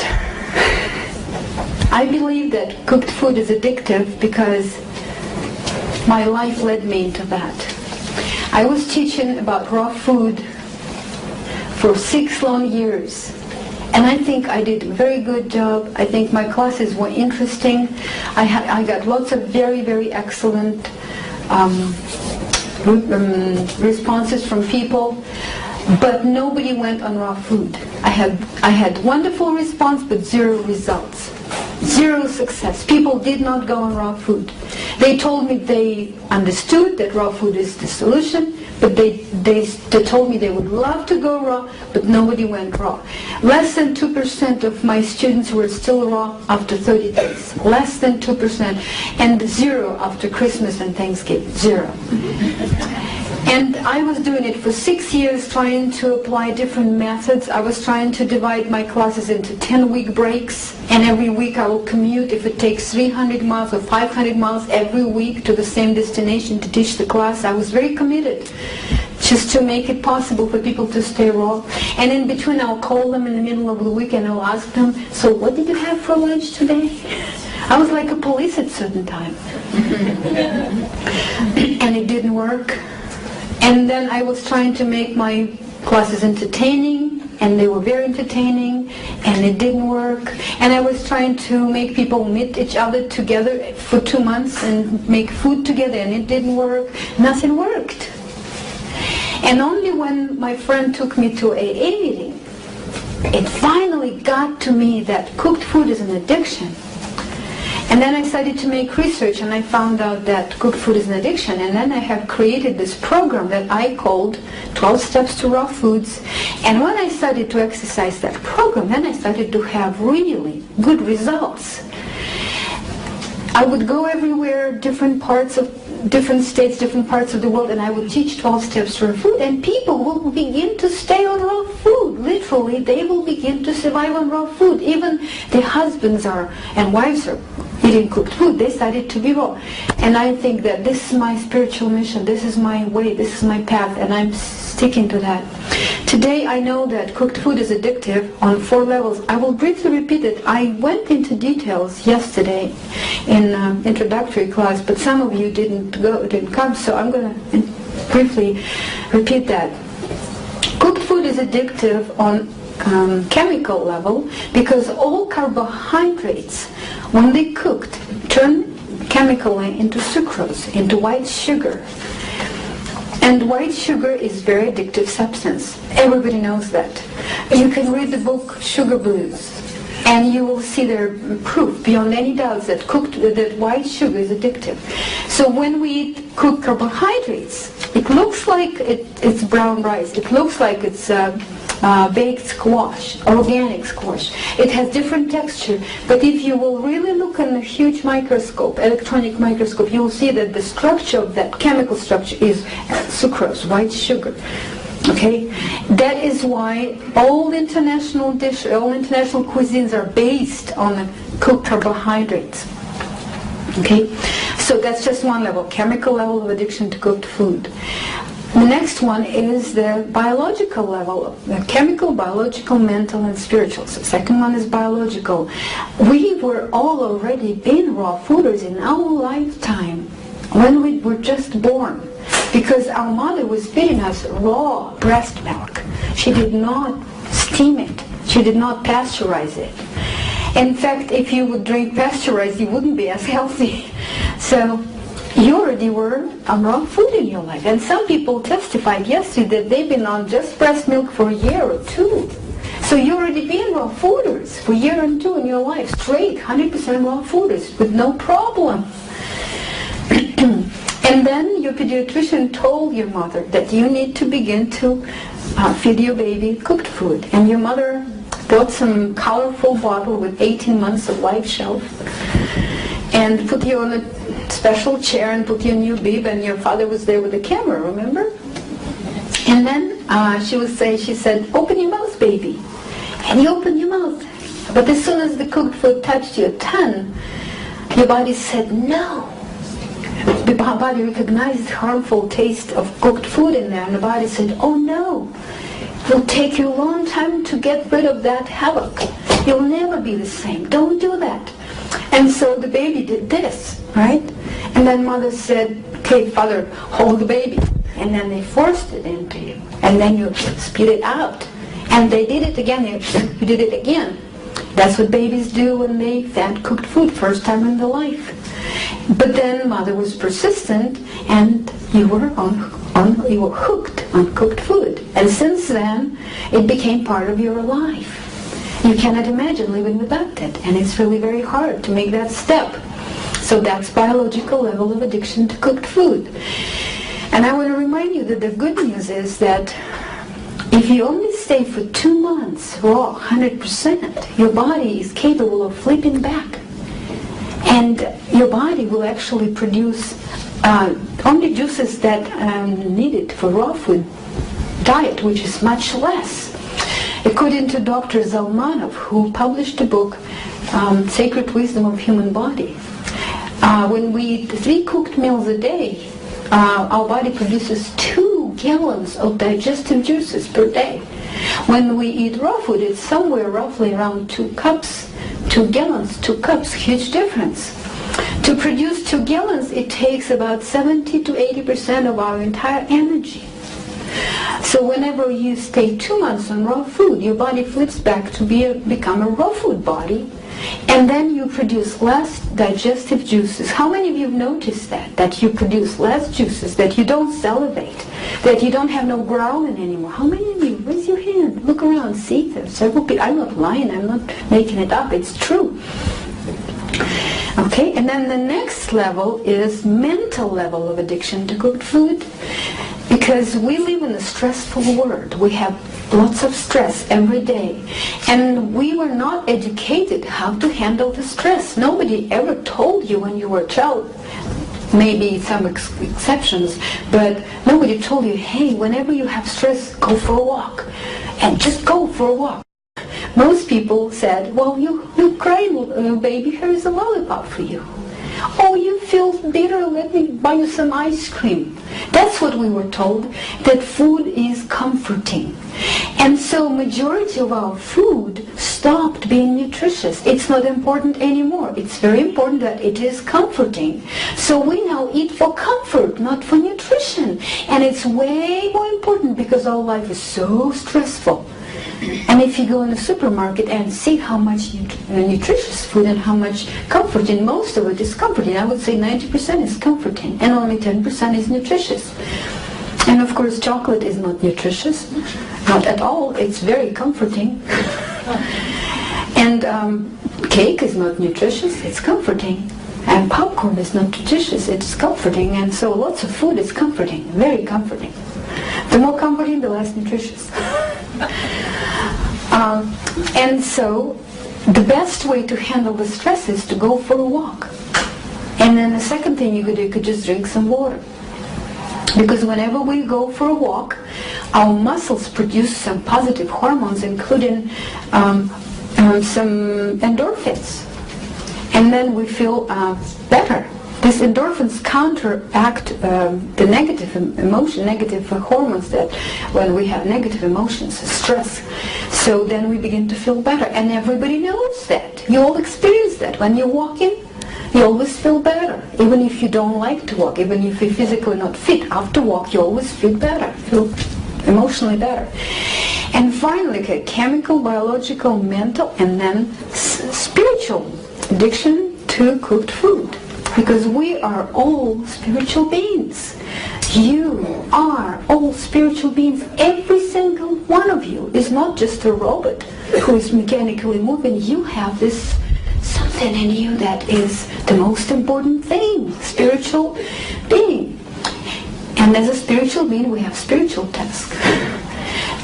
I believe that cooked food is addictive because my life led me into that. I was teaching about raw food for 6 long years, and I think I did a very good job. I think my classes were interesting. I got lots of very, very excellent responses from people, but nobody went on raw food. I had wonderful response, but 0 results. 0 success. People did not go on raw food. They told me they understood that raw food is the solution, but they told me they would love to go raw, but nobody went raw. Less than 2% of my students were still raw after 30 days. Less than 2%. And 0 after Christmas and Thanksgiving. 0. And I was doing it for 6 years, trying to apply different methods. I was trying to divide my classes into 10-week breaks, and every week I will commute, if it takes 300 miles or 500 miles every week, to the same destination to teach the class. I was very committed just to make it possible for people to stay raw. And in between I'll call them in the middle of the week and I'll ask them, so what did you have for lunch today? I was like a police at a certain time. And it didn't work. And then I was trying to make my classes entertaining, and they were very entertaining, and it didn't work. And I was trying to make people meet each other together for 2 months and make food together, and it didn't work. Nothing worked. And only when my friend took me to AA meeting, it finally got to me that cooked food is an addiction. And then I started to make research, and I found out that cooked food is an addiction. And then I have created this program that I called 12 Steps to Raw Foods. And when I started to exercise that program, then I started to have really good results. I would go everywhere, different states, different parts of the world, and I would teach 12 steps to raw food, and people will begin to stay on raw food. Literally, they will begin to survive on raw food. Even the husbands and wives are eating cooked food. They started to be raw. And I think that this is my spiritual mission, this is my way, this is my path, and I'm sticking to that. To Today I know that cooked food is addictive on 4 levels. I will briefly repeat it. I went into details yesterday in introductory class, but some of you didn't come, so I'm going to briefly repeat that. Cooked food is addictive on chemical level because all carbohydrates, when they cooked, turn chemically into sucrose, into white sugar. And white sugar is very addictive substance. Everybody knows that. You can read the book Sugar Blues, and you will see their proof beyond any doubts that white sugar is addictive. So when we eat cooked carbohydrates, it looks like it's brown rice. It looks like it's baked squash, organic squash. It has different texture, but if you will really look in a huge microscope, electronic microscope, you will see that the structure of that chemical structure is sucrose, white sugar. Okay, that is why all international cuisines are based on cooked carbohydrates. Okay, so that's just one level, chemical level of addiction to cooked food. The next one is the biological level, the chemical, biological, mental, and spiritual. So the second one is biological. We were all already been raw fooders in our lifetime when we were just born, because our mother was feeding us raw breast milk. She did not steam it. She did not pasteurize it. In fact, if you would drink pasteurized, you wouldn't be as healthy. So you already were on raw food in your life. And some people testified yesterday that they've been on just breast milk for a year or 2. So you already been raw fooders for a year and 2 in your life, straight, 100% raw fooders with no problem. And then your pediatrician told your mother that you need to begin to feed your baby cooked food. And your mother bought some colorful bottle with 18 months of life shelf and put you on a special chair and put you in your bib, and your father was there with the camera, remember? And then she said, open your mouth, baby. And you opened your mouth. But as soon as the cooked food touched your tongue, your body said no. The body recognized the harmful taste of cooked food in there, and the body said, oh no, it will take you a long time to get rid of that havoc. You'll never be the same. Don't do that. And so the baby did this, right? And then mother said, okay, father, hold the baby. And then they forced it into you. And then you spit it out. And they did it again. You did it again. That's what babies do when they fed cooked food first time in their life. But then mother was persistent, and you were hooked on cooked food. And since then, it became part of your life. You cannot imagine living without it, and it's really very hard to make that step. So that's biological level of addiction to cooked food. And I want to remind you that the good news is that if you only stay for 2 months raw, 100%, your body is capable of flipping back. And your body will actually produce only juices that are needed for raw food diet, which is much less. According to Dr. Zalmanov, who published a book, Sacred Wisdom of Human Body, when we eat 3 cooked meals a day, our body produces 2 gallons of digestive juices per day. When we eat raw food, it's somewhere roughly around 2 cups, 2 gallons, 2 cups, huge difference. To produce 2 gallons, it takes about 70 to 80% of our entire energy. So whenever you stay 2 months on raw food, your body flips back to become a raw food body, and then you produce less digestive juices. How many of you have noticed that you produce less juices, that you don't salivate, that you don't have no growling anymore? How many of you? Raise your hand. Look around. See, there's several people. I'm not lying. I'm not making it up. It's true. Okay, and then the next level is mental level of addiction to cooked food. Because we live in a stressful world. We have lots of stress every day. And we were not educated how to handle the stress. Nobody ever told you when you were a child, maybe some exceptions, but nobody told you, hey, whenever you have stress, go for a walk. And just go for a walk. Most people said, well, you cry, baby, here is a lollipop for you. Oh, you feel bitter, let me buy you some ice cream. That's what we were told, that food is comforting. And so majority of our food stopped being nutritious. It's not important anymore. It's very important that it is comforting. So we now eat for comfort, not for nutrition. And it's way more important because our life is so stressful. And if you go in the supermarket and see how much nutritious food and how much comforting, most of it is comforting. I would say 90% is comforting and only 10% is nutritious. And of course chocolate is not nutritious, not at all. It's very comforting. And cake is not nutritious, it's comforting. And popcorn is not nutritious, it's comforting. And so lots of food is comforting, very comforting. The more comforting, the less nutritious. And so the best way to handle the stress is to go for a walk. And then the second thing you could do, you could just drink some water. Because whenever we go for a walk, our muscles produce some positive hormones, including some endorphins. And then we feel better. These endorphins counteract the negative emotion, negative hormones that when we have negative emotions, stress. So then we begin to feel better. And everybody knows that. You all experience that. When you're walking, you always feel better. Even if you don't like to walk, even if you're physically not fit, after walk you always feel better, feel emotionally better. And finally, okay, chemical, biological, mental, and then spiritual addiction to cooked food. Because we are all spiritual beings. You are all spiritual beings. Every single one of you is not just a robot who is mechanically moving. You have this something in you that is the most important thing, spiritual being. And as a spiritual being, we have spiritual tasks.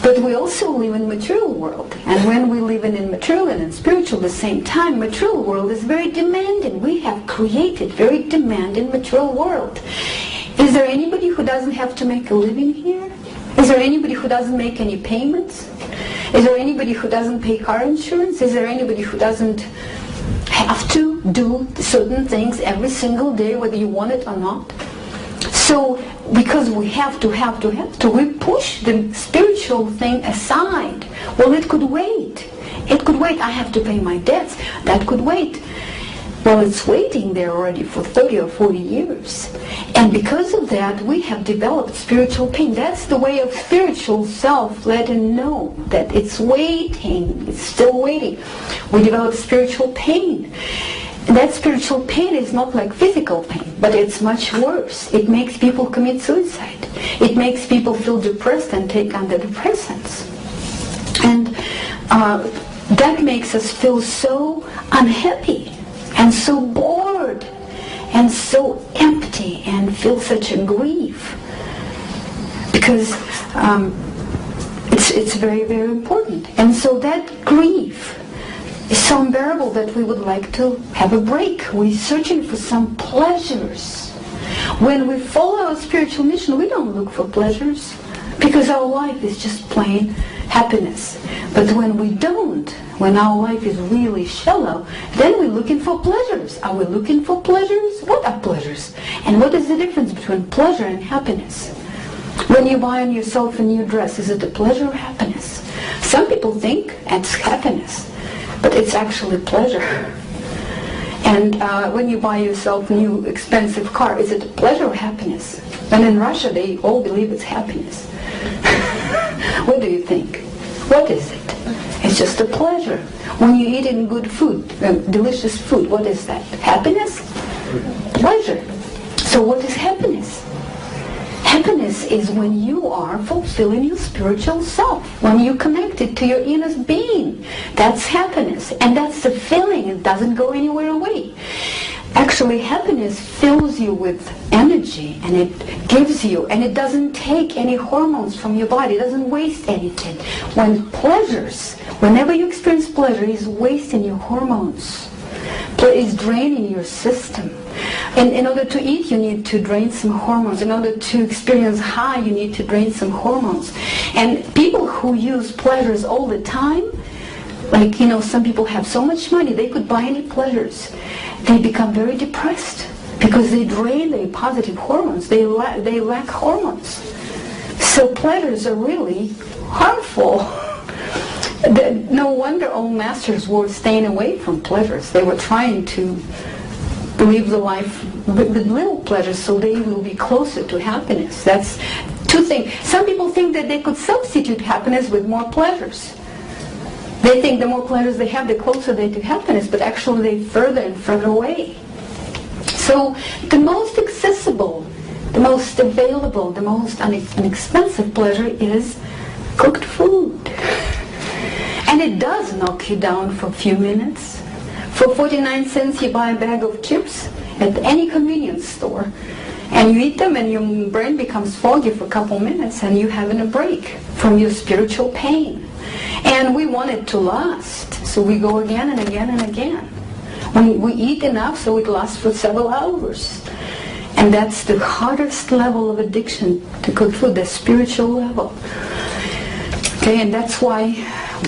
But we also live in material world. And when we live in material and in spiritual at the same time, material world is very demanding. We have created very demanding material world. Is there anybody who doesn't have to make a living here? Is there anybody who doesn't make any payments? Is there anybody who doesn't pay car insurance? Is there anybody who doesn't have to do certain things every single day, whether you want it or not? So, because we have to, we push the spiritual thing aside. Well, it could wait. It could wait. I have to pay my debts. That could wait. Well, it's waiting there already for 30 or 40 years. And because of that, we have developed spiritual pain. That's the way of spiritual self letting know that it's waiting. It's still waiting. We develop spiritual pain. And that spiritual pain is not like physical pain, but it's much worse. It makes people commit suicide. It makes people feel depressed and take antidepressants. And that makes us feel so unhappy and so bored and so empty and feel such a grief. Because it's very, very important. And so that grief is so unbearable that we would like to have a break. We're searching for some pleasures. When we follow our spiritual mission, we don't look for pleasures because our life is just plain happiness. But when we don't, when our life is really shallow, then we're looking for pleasures. Are we looking for pleasures? What are pleasures? And what is the difference between pleasure and happiness? When you buy on yourself a new dress, is it a pleasure or happiness? Some people think it's happiness, but it's actually pleasure. And when you buy yourself a new expensive car, is it a pleasure or happiness? And in Russia, they all believe it's happiness. What do you think? What is it? It's just a pleasure. When you eat in good food, delicious food, what is that? Happiness? Pleasure. So what is happiness? Happiness is when you are fulfilling your spiritual self, when you're connected to your inner being. That's happiness, and that's the feeling. It doesn't go anywhere away. Actually, happiness fills you with energy, and it gives you, and it doesn't take any hormones from your body. It doesn't waste anything. When pleasures, whenever you experience pleasure, it's wasting your hormones. It's draining your system. And in order to eat, you need to drain some hormones. In order to experience high, you need to drain some hormones. And people who use pleasures all the time, like, some people have so much money, they could buy any pleasures. They become very depressed because they drain their positive hormones. They lack hormones. So pleasures are really harmful. No wonder all masters were staying away from pleasures. They were trying to live the life with little pleasures so they will be closer to happiness. That's two things. Some people think that they could substitute happiness with more pleasures. They think the more pleasures they have, the closer they to happiness, but actually they're further and further away. So the most accessible, the most available, the most inexpensive pleasure is cooked food. And it does knock you down for a few minutes. For 49 cents you buy a bag of chips at any convenience store. And you eat them and your brain becomes foggy for a couple minutes and you're having a break from your spiritual pain. And we want it to last. So we go again and again and again. We eat enough so it lasts for several hours. And that's the hardest level of addiction to cooked food, the spiritual level. Okay, and that's why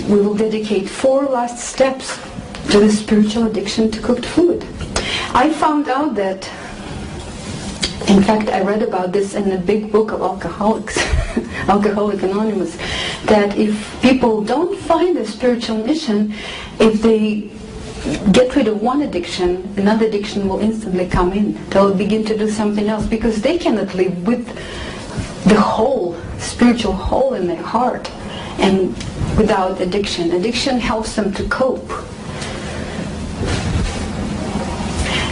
we will dedicate 4 last steps to the spiritual addiction to cooked food. I found out that, in fact, I read about this in a big book of alcoholics, Alcoholics Anonymous, that if people don't find a spiritual mission, if they get rid of one addiction, another addiction will instantly come in. They'll begin to do something else because they cannot live with the whole, spiritual hole in their heart and without addiction. Addiction helps them to cope.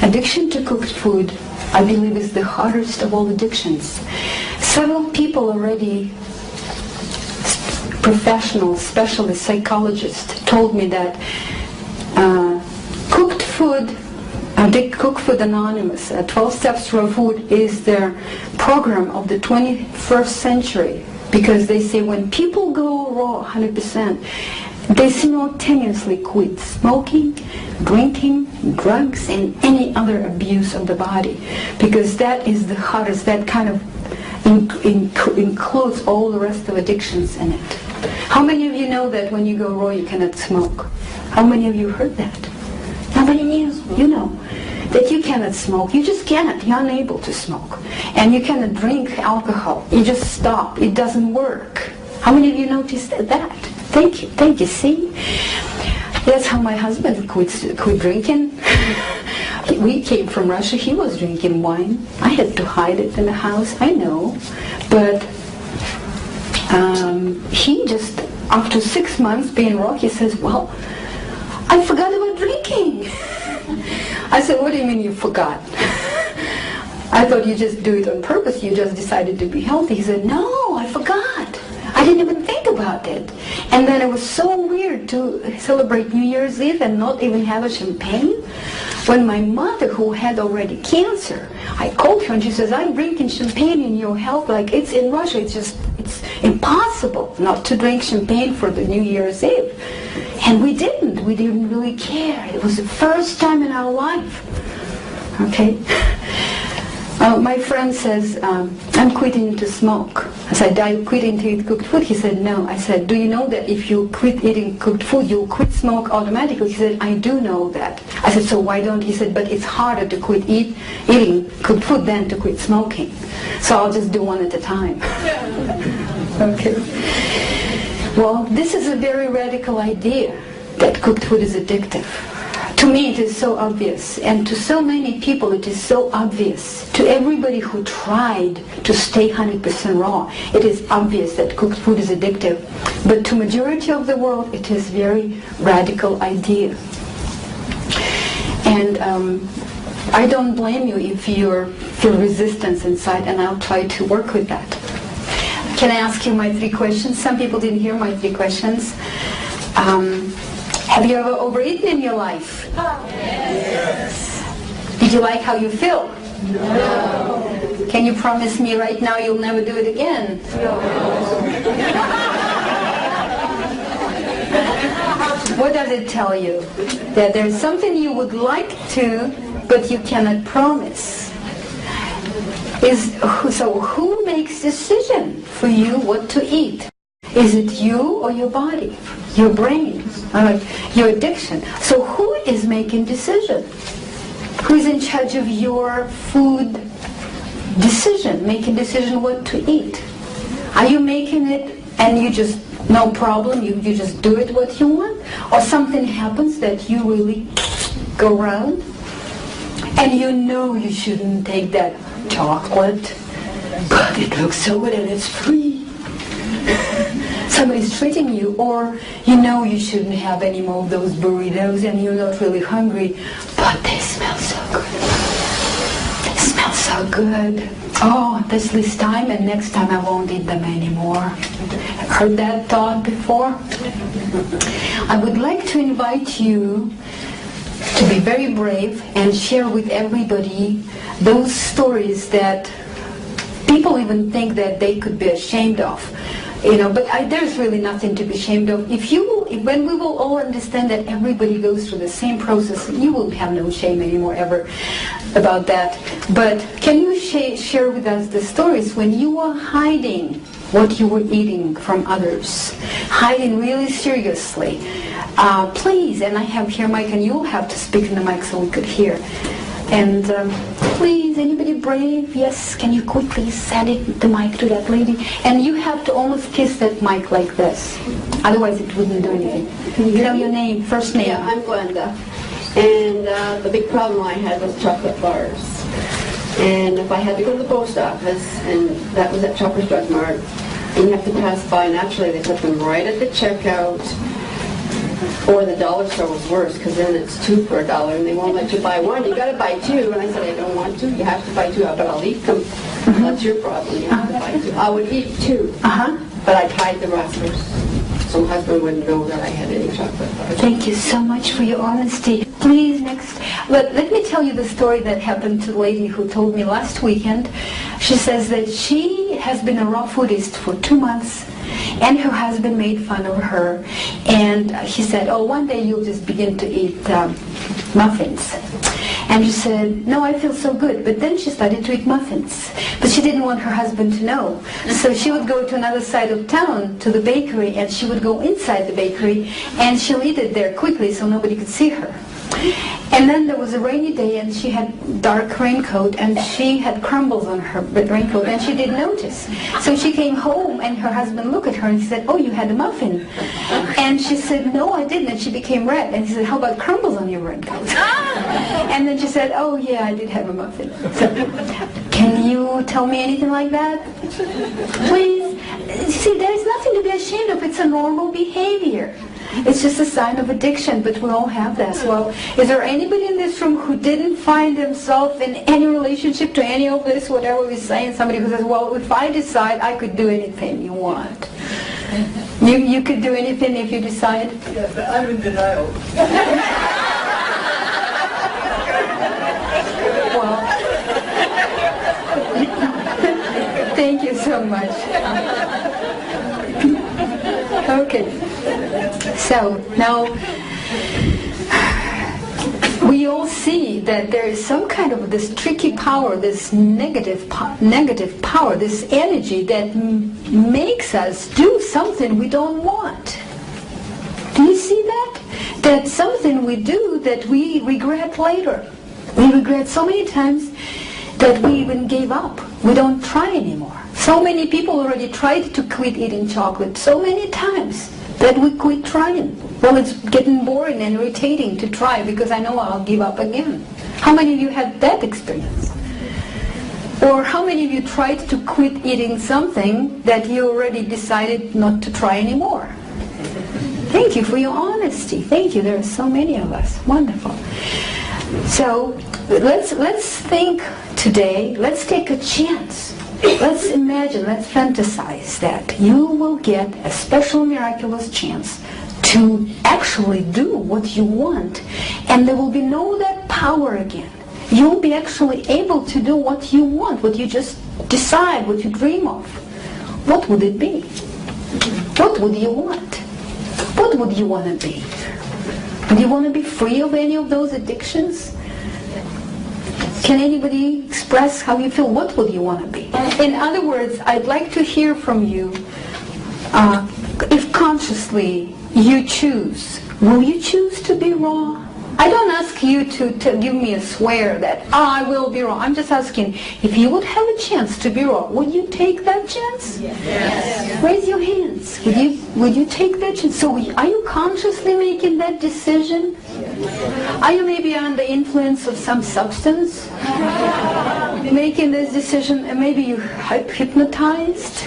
Addiction to cooked food, I believe, is the hardest of all addictions. Several people already, professionals, specialists, psychologists, told me that cooked food, Cook Food Anonymous, 12 Steps to Raw Food is their program of the 21st century, because they say when people go raw 100%, they simultaneously quit smoking, drinking, drugs, and any other abuse of the body, because that is the hardest. That kind of includes all the rest of addictions in it. How many of you know that when you go raw you cannot smoke? How many of you heard that? Nobody knew. You know that you cannot smoke. You just cannot. You're unable to smoke. And you cannot drink alcohol. You just stop. It doesn't work. How many of you noticed that? Thank you. Thank you. See? That's how my husband quit drinking. We came from Russia. He was drinking wine. I had to hide it in the house. I know. But he just, after 6 months being raw, he says, well, I forgot about drinking. I said, what do you mean you forgot? I thought you just do it on purpose. You just decided to be healthy. He said, no, I forgot. I didn't even think about it. And then it was so weird to celebrate New Year's Eve and not even have a champagne. When my mother, who had already cancer, I called her and she says, I'm drinking champagne in your health. Like, it's in Russia. It's impossible not to drink champagne for the New Year's Eve. And we didn't. We didn't really care. It was the first time in our life. Okay? My friend says, I'm quitting to smoke. I said, are you quitting to eat cooked food? He said, no. I said, do you know that if you quit eating cooked food, you'll quit smoke automatically? He said, I do know that. I said, so why don't? He said, but it's harder to quit eating cooked food than to quit smoking. So I'll just do one at a time. Okay. Well, this is a very radical idea that cooked food is addictive. To me it is so obvious, and to so many people it is so obvious. To everybody who tried to stay 100% raw, it is obvious that cooked food is addictive. But to majority of the world it is very radical idea. And I don't blame you if you feel resistance inside, and I'll try to work with that. Can I ask you my 3 questions? Some people didn't hear my 3 questions. Have you ever overeaten in your life? Yes. Did you like how you feel? No. Can you promise me right now you'll never do it again? No. What does it tell you? That there's something you would like to, but you cannot promise. So who makes decision for you what to eat? Is it you or your body, your brain, your addiction? So who is making decision? Who is in charge of your food decision, making decision what to eat? Are you making it and you just no problem, you just do it what you want, or something happens that you really go around and you know you shouldn't take that chocolate, but it looks so good and it's free. Somebody's treating you, or you know you shouldn't have any more of those burritos and you're not really hungry, but they smell so good. They smell so good. Oh, this time and next time I won't eat them anymore. Heard that thought before? I would like to invite you to be very brave and share with everybody those stories that people even think that they could be ashamed of. But there's really nothing to be ashamed of. When we will all understand that everybody goes through the same process, you will have no shame anymore ever about that. But can you share with us the stories when you were hiding what you were eating from others, hiding really seriously? Please, and I have here mic, and you'll have to speak in the mic so we could hear. And please, anybody brave? Yes, can you quickly send the mic to that lady? And you have to almost kiss that mic like this. Otherwise it wouldn't do anything. Can you tell your name, first name? Yeah, I'm Glenda. And the big problem I had was chocolate bars. And if I had to go to the post office, and that was at Shoppers Drug Mart, and you have to pass by, naturally they put them right at the checkout. Or the dollar store was worse, because then it's 2 for $1 and they won't let you buy one. You got to buy 2. And I said, I don't want 2. You have to buy 2, but I'll eat them. That's your problem. You have to buy 2. I would eat 2, but I'd hide the wrappers, so my husband wouldn't know that I had any chocolate bars. Thank you so much for your honesty. Please, next. But let me tell you the story that happened to the lady who told me last weekend. She says that she has been a raw foodist for 2 months, and her husband made fun of her. And she said, oh, one day you'll just begin to eat muffins. And she said, no, I feel so good. But then she started to eat muffins. But she didn't want her husband to know. So she would go to another side of town, to the bakery, and she would go inside the bakery, and she'll eat it there quickly so nobody could see her. And then there was a rainy day, and she had dark raincoat, and she had crumbles on her raincoat, and she didn't notice. So she came home, and her husband looked at her, and he said, oh, you had a muffin. And she said, no, I didn't, and she became red. And he said, how about crumbles on your raincoat? And then she said, oh, yeah, I did have a muffin. So, can you tell me anything like that? Please? See, there's nothing to be ashamed of. It's a normal behavior. It's just a sign of addiction, but we all have that. Well, is there anybody in this room who didn't find himself in any relationship to any of this, whatever we're saying? Somebody who says, well, if I decide, I could do anything you want. You could do anything if you decide? Yeah, but I'm in denial. Well, thank you so much. Okay. So now we all see that there is some kind of this tricky power, this negative power, this energy that makes us do something we don't want. Do you see that? That's something we do that we regret later. We regret so many times that we even gave up. We don't try anymore. So many people already tried to quit eating chocolate so many times that we quit trying. Well, it's getting boring and irritating to try because I know I'll give up again. How many of you had that experience? Or how many of you tried to quit eating something that you already decided not to try anymore? Thank you for your honesty. Thank you. There are so many of us. Wonderful. So let's think today. Let's take a chance. Let's imagine, let's fantasize that you will get a special miraculous chance to actually do what you want, and there will be no that power again. You'll be actually able to do what you want, what you just decide, what you dream of. What would it be? What would you want? What would you want to be? Would you want to be free of any of those addictions? Can anybody express how you feel? What would you want to be? In other words, I'd like to hear from you. If consciously you choose, will you choose to be raw? I don't ask you to give me a swear that I will be raw. I'm just asking, if you would have a chance to be raw, would you take that chance? Yes. Raise your hands. Would you take that chance? So are you consciously making that decision? Are you maybe under influence of some substance? Making this decision, and maybe you hypnotized?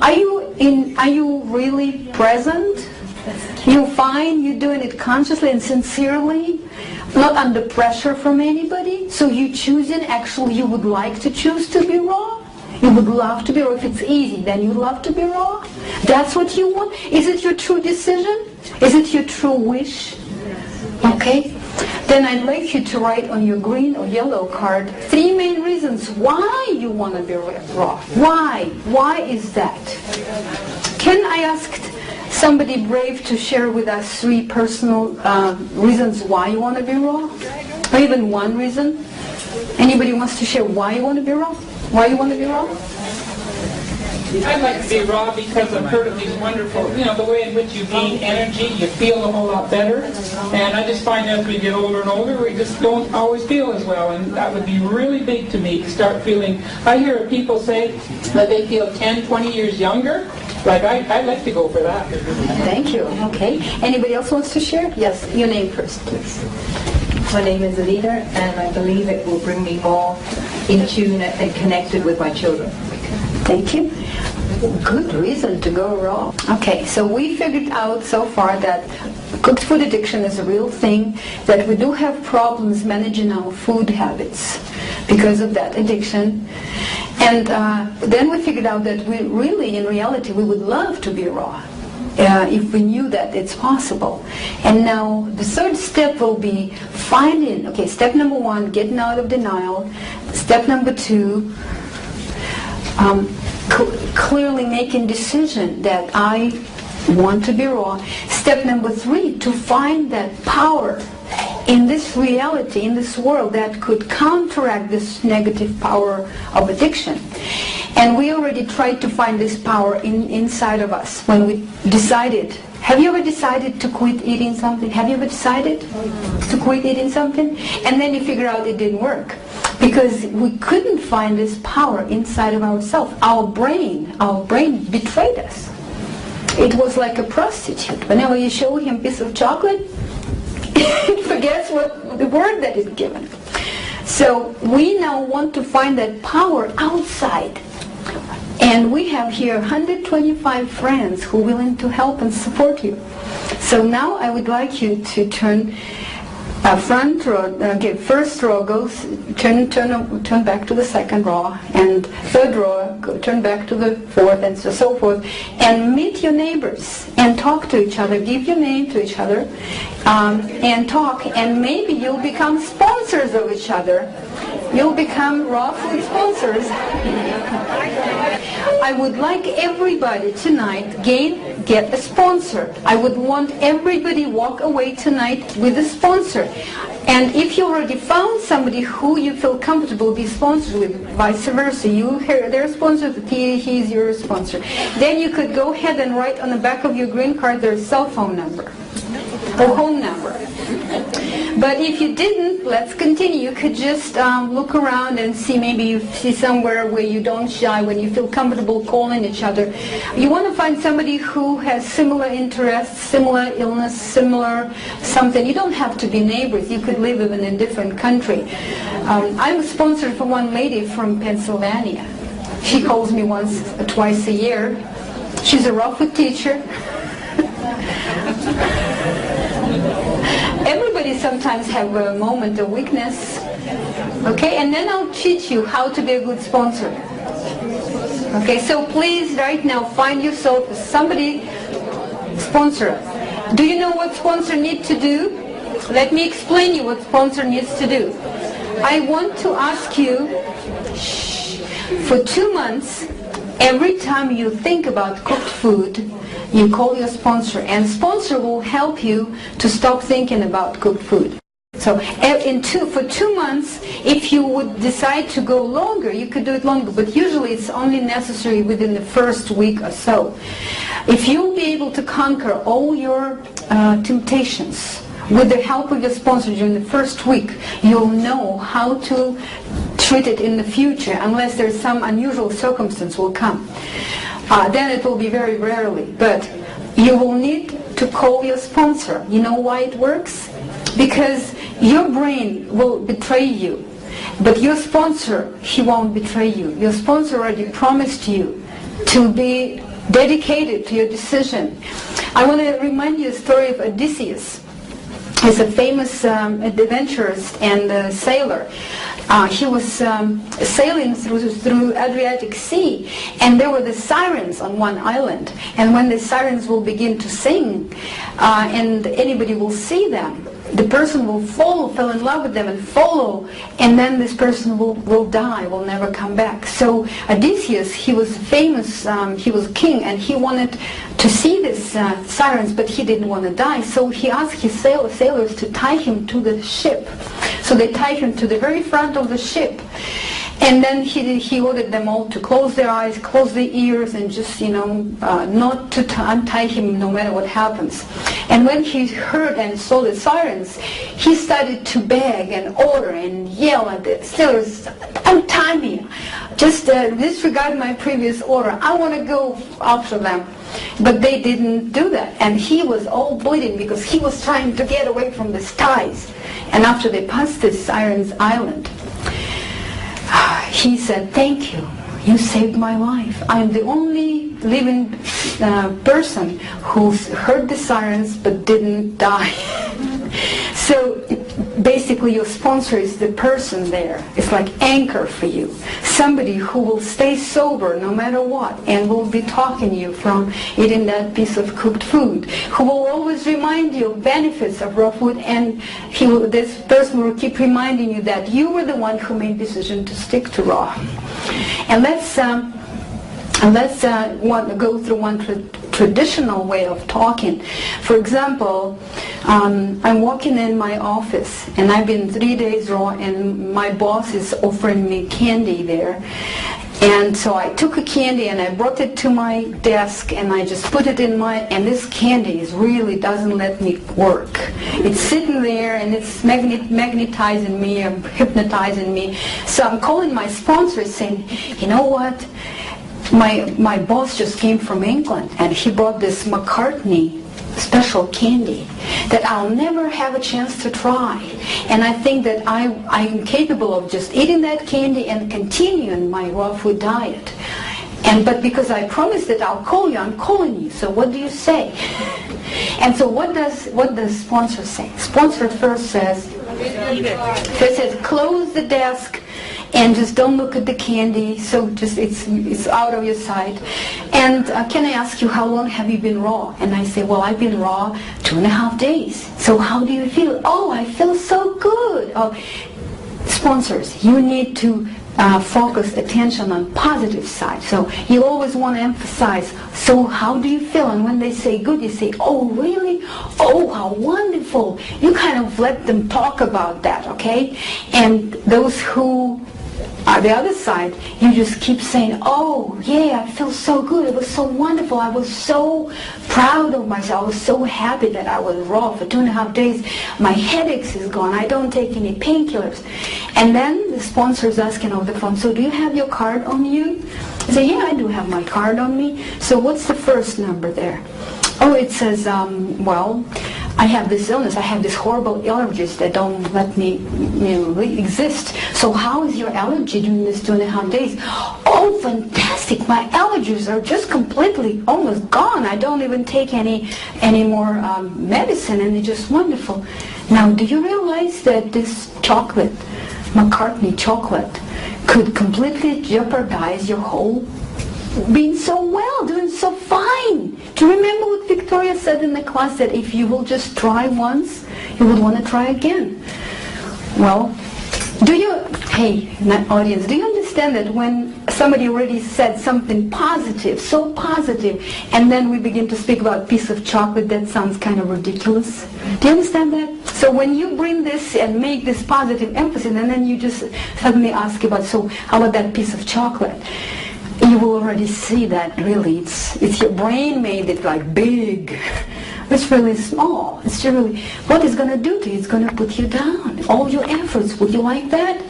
Are you really present? You find you're doing it consciously and sincerely, not under pressure from anybody? So you choosing, actually you would like to choose to be raw? You would love to be raw. If it's easy, then you love to be raw? That's what you want? Is it your true decision? Is it your true wish? Okay? Then I'd like you to write on your green or yellow card 3 main reasons why you want to be raw. Why? Why is that? Can I ask somebody brave to share with us 3 personal reasons why you want to be raw? Or even 1 reason? Anybody wants to share why you want to be raw? Why you want to be raw? I'd like to be raw because I've heard of these wonderful, the way in which you gain energy, you feel a whole lot better. And I just find as we get older and older, we just don't always feel as well. And that would be really big to me, to start feeling. I hear people say that they feel 10, 20 years younger. Like, I'd like to go for that. Thank you. Okay. Anybody else wants to share? Yes, your name first, please. My name is Alida, and I believe it will bring me more in tune and connected with my children. Thank you. Good reason to go raw. Okay, so we figured out so far that cooked food addiction is a real thing, that we do have problems managing our food habits because of that addiction. And then we figured out that we really, in reality, we would love to be raw. If we knew that it's possible. And now the 3rd step will be finding, okay, step number 1, getting out of denial. Step number 2, clearly making decision that I want to be raw. Step number 3, to find that power in this reality, in this world, that could counteract this negative power of addiction. And we already tried to find this power inside of us when we decided. Have you ever decided to quit eating something? Have you ever decided to quit eating something? And then you figure out it didn't work. Because we couldn't find this power inside of ourselves. Our brain betrayed us. It was like a prostitute. Whenever you show him a piece of chocolate, it forgets what the word that is given. So we now want to find that power outside. And we have here 125 friends who are willing to help and support you. So now I would like you to turn front row, first row goes, turn back to the 2nd row, and 3rd row, turn back to the 4th, and so forth, and meet your neighbors, and talk to each other, give your name to each other, and talk, and maybe you'll become sponsors of each other. You'll become raw food sponsors. I would like everybody tonight get a sponsor. I would want everybody walk away tonight with a sponsor. And if you already found somebody who you feel comfortable be sponsored with, vice versa, they're sponsored, he's your sponsor. Then you could go ahead and write on the back of your green card their cell phone number or home number. But if you didn't, let's continue. You could just look around and see, maybe you see somewhere where you don't shy, when you feel comfortable calling each other. You want to find somebody who has similar interests, similar illness, similar something. You don't have to be neighbors. You could live even in a different country. I'm sponsored for one lady from Pennsylvania. She calls me twice a year. She's a raw food teacher. Everybody sometimes have a moment of weakness. Okay, and then I'll teach you how to be a good sponsor. Okay, so please right now find yourself somebody sponsor. Do you know what sponsor needs to do? Let me explain you what sponsor needs to do. I want to ask you, for 2 months, every time you think about cooked food, you call your sponsor, and sponsor will help you to stop thinking about cooked food. So for 2 months, if you would decide to go longer, you could do it longer, but usually it's only necessary within the first week or so. If you'll be able to conquer all your temptations with the help of your sponsor during the first week, you'll know how to treat it in the future, unless there's some unusual circumstance will come. Then it will be very rarely. But you will need to call your sponsor. You know why it works? Because your brain will betray you. But your sponsor, he won't betray you. Your sponsor already promised you to be dedicated to your decision. I want to remind you a story of Odysseus. He's a famous adventurist and sailor. He was sailing through Adriatic Sea, and there were the sirens on one island. And when the sirens will begin to sing, and anybody will see them, the person will fall in love with them and follow, and then this person will die, will never come back. So Odysseus, he was famous, he was king, and he wanted to see these sirens, but he didn't want to die. So he asked his sailors to tie him to the ship. So they tied him to the very front of the ship. And then he ordered them all to close their eyes, close their ears, and just, not to untie him no matter what happens. And when he heard and saw the sirens, he started to beg and order and yell at the sailors, "Untie me! Just disregard my previous order. I want to go after them." But they didn't do that. And he was all bleeding because he was trying to get away from these ties. And after they passed this Sirens Island, he said, "Thank you. You saved my life. I am the only living person who's heard the sirens but didn't die." So basically your sponsor is the person there. It's like anchor for you. Somebody who will stay sober no matter what and will be talking you from eating that piece of cooked food, who will always remind you of benefits of raw food, and this person will keep reminding you that you were the one who made the decision to stick to raw. And let's go through one traditional way of talking. For example, I'm walking in my office, and I've been 3 days raw, and my boss is offering me candy there. And so I took a candy and I brought it to my desk, and I just put it in and this candy really doesn't let me work. It's sitting there and it's magnetizing me, hypnotizing me. So I'm calling my sponsor saying, "You know what? My boss just came from England, and he brought this McCartney special candy that I'll never have a chance to try. And I think that I'm capable of just eating that candy and continuing my raw food diet. But because I promised that I'll call you, I'm calling you. So what do you say?" And so what does sponsor say? Sponsor first says, "Close the desk and just don't look at the candy, so just it's out of your sight. And can I ask you, how long have you been raw?" And I say, "Well, I've been raw 2.5 days. So how do you feel?" "Oh, I feel so good." Oh, sponsors, you need to focus attention on positive side. So you always want to emphasize, "So how do you feel?" And when they say good, you say, "Oh, really? Oh, how wonderful." You kind of let them talk about that, okay? And those who are the other side, you just keep saying, "Oh, yeah, I feel so good. It was so wonderful. I was so proud of myself. I was so happy that I was raw for 2.5 days. My headaches is gone. I don't take any painkillers." And then the sponsor is asking over the phone, "So do you have your card on you?" I say, "Yeah, I do have my card on me." "So what's the first number there?" "Oh, it says, well, I have this illness. I have these horrible allergies that don't let me exist. So how is your allergy during this 2.5 days?" "Oh, fantastic. My allergies are just completely almost gone. I don't even take any more medicine, and it's just wonderful." Now, do you realize that this chocolate, McCartney chocolate, could completely jeopardize your whole being so well, doing so fine? Do you remember what Viktoria said in the class, that if you will just try once, you would want to try again? Well, audience, do you understand that when somebody already said something positive, so positive, and then we begin to speak about a piece of chocolate, that sounds kind of ridiculous? Do you understand that? So when you bring this and make this positive emphasis, and then you just suddenly ask about, "So how about that piece of chocolate?" You will already see that really it's your brain made it like big, It's really small. It's really, what it's going to do to you? It's going to put you down. All your efforts, would you like that?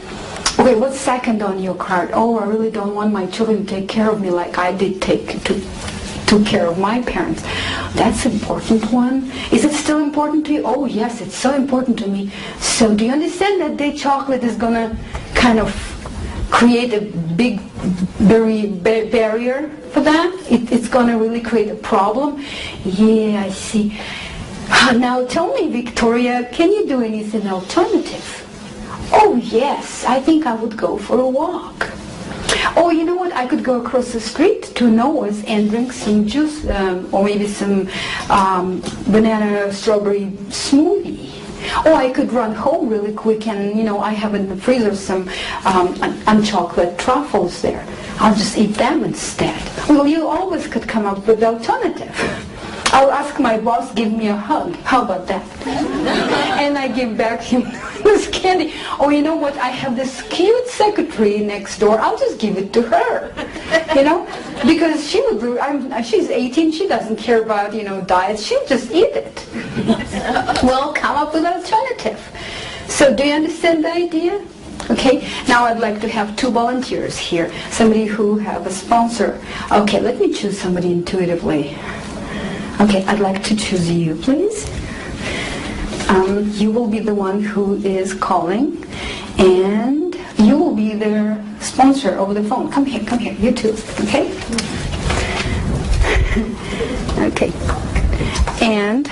Okay, what's second on your card? Oh, I really don't want my children to take care of me like I did took care of my parents. That's an important one. Is it still important to you? Oh, yes, it's so important to me. So do you understand that day chocolate is going to kind of create a big barrier for that? It's going to really create a problem? Yeah, I see. Now tell me, Victoria, can you do anything alternative? Oh, yes, I think I would go for a walk. Oh, you know what? I could go across the street to Noah's and drink some juice, or maybe some banana strawberry smoothie. Or I could run home really quick and, I have in the freezer some unchocolate truffles there. I'll just eat them instead. Well, you always could come up with alternative. I'll ask my boss to give me a hug. How about that? And I give back him this candy. Oh, you know what? I have this cute secretary next door. I'll just give it to her. Because she's 18. She doesn't care about, diets. She'll just eat it. Well, come up with an alternative. So do you understand the idea? Okay, now I'd like to have 2 volunteers here. Somebody who have a sponsor. Okay, let me choose somebody intuitively. Okay, I'd like to choose you, please. You will be the one who is calling, and you will be their sponsor over the phone. Come here, you too, okay? Okay. And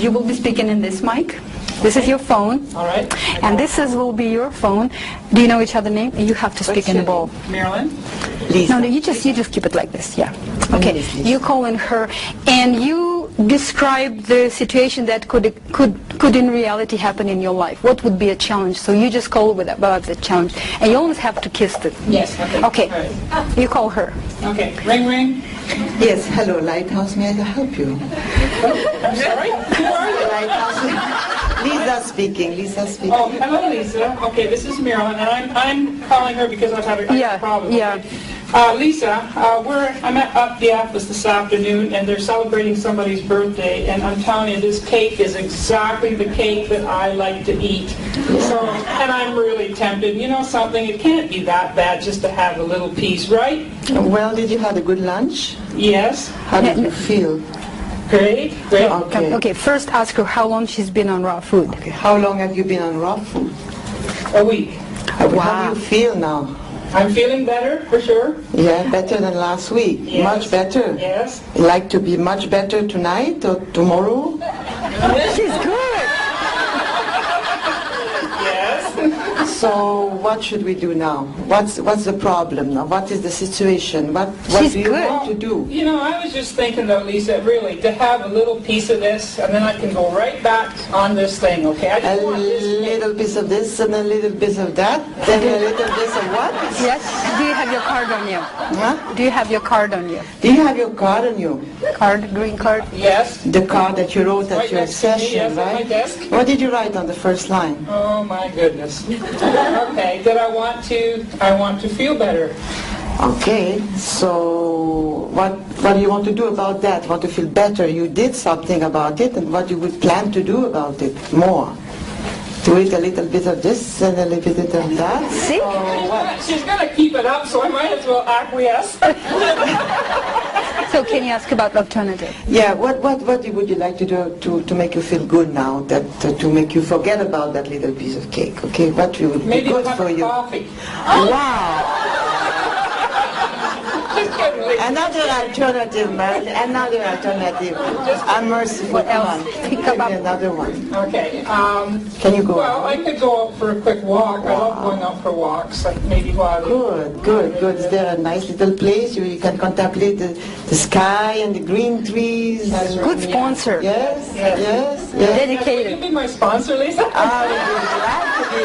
you will be speaking in this mic. This is your phone. All right. And will be your phone. Do you know each other's name? You have to speak in the bowl. Marilyn? Lisa. No, you just keep it like this, yeah. Okay, you call in her, and you describe the situation that could in reality happen in your life. What would be a challenge? So you just call about the challenge, and you always have to kiss it. Yes, okay. Okay, right. You call her. Okay, ring, ring. Yes, hello, Lighthouse. May I help you? I'm sorry? Who are you? Lighthouse. Lisa speaking. Oh, hello, Lisa. Okay, this is Marilyn, and I'm calling her because I've had a problem. Yeah. Lisa, I'm up the office this afternoon, and they're celebrating somebody's birthday, and I'm telling you, this cake is exactly the cake that I like to eat. So, and I'm really tempted. You know something? It can't be that bad just to have a little piece, right? Well, did you have a good lunch? Yes. How did you feel? Great. Okay, first ask her how long she's been on raw food. Okay, how long have you been on raw food? A week. Wow. How do you feel now? I'm feeling better, for sure. Yeah, better than last week. Yes. Much better. Yes. Like to be much better tonight or tomorrow? She's good. Yes. So what should we do now? What's the problem now? What is the situation? What do you want to do? You know, I was just thinking though, Lisa, really, to have a little piece of this, and then I can go right back on this thing, okay? I just want this little piece of this and a little piece of that, then a little piece of what? Yes. Do you have your card on you? Huh? Do you have your card on you? Do you have your card on you? Green card? Yes. The card that you wrote at Right your next to me, session, yes, on my right? desk. What did you write on the first line? Oh my goodness. Okay, that I want to feel better. Okay, so what do you want to do about that? Want to feel better? You did something about it, and what you would plan to do about it more? To eat a little bit of this and a little bit of that? See? She's going to keep it up, so I might as well acquiesce. So can you ask about alternative? Yeah, what would you like to do to make you feel good now, that to make you forget about that little piece of cake? Okay, what would be good for you? Coffee. Wow! Just kidding, Lisa. Another alternative, man. Another alternative. I'm merciful. What Come else? on. Pick Give me up. another one. Okay. Can you go Well, on? I could go out for a quick walk. I love going out for walks, like maybe while... Good. Is there a nice little place where you can contemplate the sky and the green trees? Good sponsor. Yes. Will Dedicated. you be my sponsor, Lisa? I would be glad to be.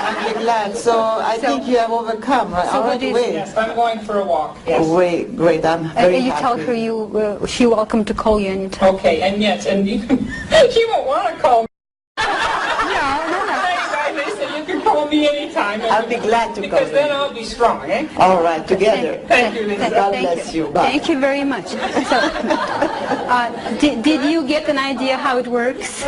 I'd be glad. So I think you have overcome, right? So All what right, is- wait. Yes, I'm going for a walk. Yes. Great. I'm very You tell happy. her she's welcome to call you anytime. Okay, and yes, and you, she won't want to call me. No. Thanks, Lisa. You can call me be any time. I'll be glad to come. Because then I'll be strong, eh? All right, together. Thank you, Lisa. God bless you. Bye. Thank you very much. So, did you get an idea how it works?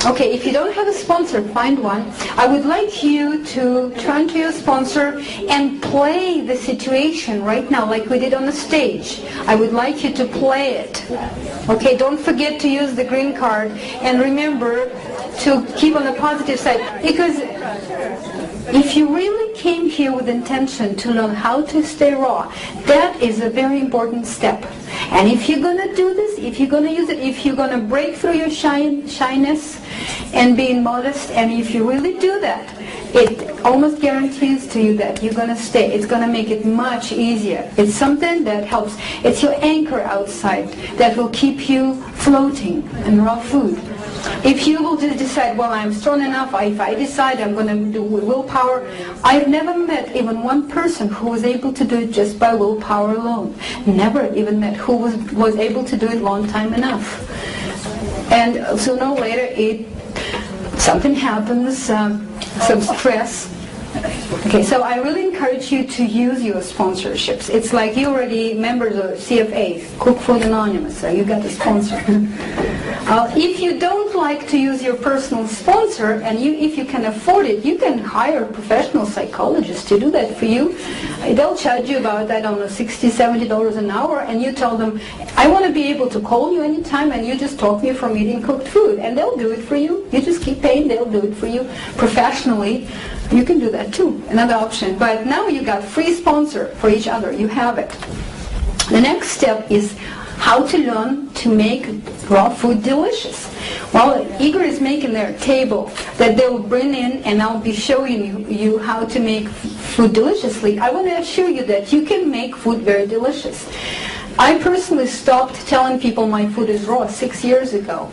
Okay, if you don't have a sponsor, find one. I would like you to turn to your sponsor and play the situation right now, like we did on the stage. I would like you to play it. Okay, don't forget to use the green card, and remember to keep on the positive side, because if you really came here with intention to learn how to stay raw, that is a very important step. And if you're going to do this, if you're going to use it, if you're going to break through your shyness and being modest, and if you really do that, it almost guarantees to you that you're going to stay. It's going to make it much easier. It's something that helps. It's your anchor outside that will keep you floating in raw food. If you will just decide, well, I'm strong enough, if I decide I'm going to do willpower, I've never met even one person who was able to do it just by willpower alone. Never even met who was able to do it long time enough. And sooner or later, something happens, some stress. Okay, so I really encourage you to use your sponsorships. It's like you already members of CFA, Cook Food Anonymous, so you got a sponsor. If you don't like to use your personal sponsor, and if you can afford it, you can hire a professional psychologist to do that for you. They'll charge you about, I don't know, $60, $70 an hour, and you tell them, I want to be able to call you anytime, and you just stop me from eating cooked food, and they'll do it for you. You just keep paying, they'll do it for you professionally. You can do that too, another option. But now you got free sponsor for each other. You have it. The next step is how to learn to make raw food delicious. Well, Igor is making their table that they will bring in, and I'll be showing you how to make food deliciously. I want to assure you that you can make food very delicious. I personally stopped telling people my food is raw 6 years ago.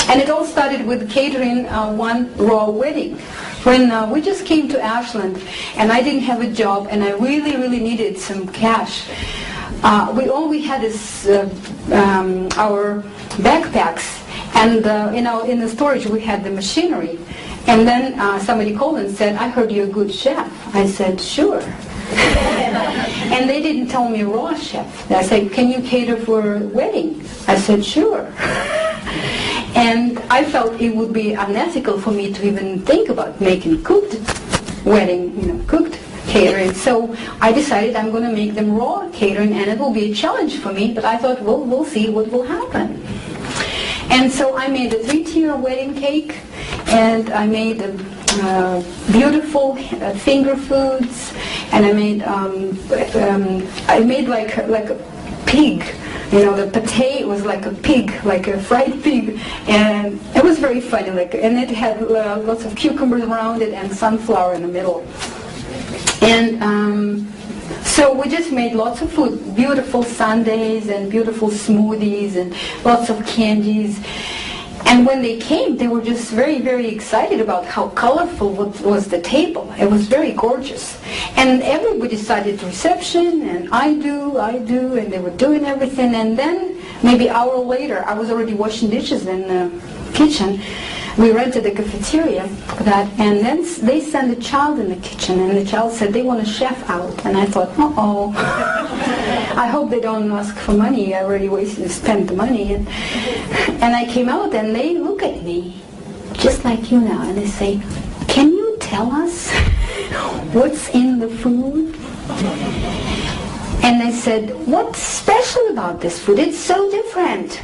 And it all started with catering one raw wedding. When we just came to Ashland, and I didn't have a job, and I really, really needed some cash. All we had is our backpacks, and in the storage we had the machinery. And then somebody called and said, I heard you're a good chef. I said, sure. And they didn't tell me raw chef. They said, can you cater for a wedding? I said, sure. And I felt it would be unethical for me to even think about making cooked wedding, cooked catering. So I decided I'm going to make them raw catering, and it will be a challenge for me, but I thought, well, we'll see what will happen. And so I made a 3-tier wedding cake, and I made beautiful finger foods, and I made like a pig. The pate was like a pig, like a fried pig, and it was very funny. And it had lots of cucumbers around it and sunflower in the middle. And so we just made lots of food, beautiful sundaes and beautiful smoothies and lots of candies. And when they came, they were just very, very excited about how colorful was the table. It was very gorgeous. And everybody started the reception, and I do, and they were doing everything. And then maybe an hour later, I was already washing dishes in the kitchen. We rented a cafeteria for that, and then they sent a child in the kitchen, and the child said they want a chef out. And I thought, uh-oh. I hope they don't ask for money. I already spent the money. And I came out, and they look at me, just like you now, and they say, can you tell us what's in the food? And they said, what's special about this food? It's so different.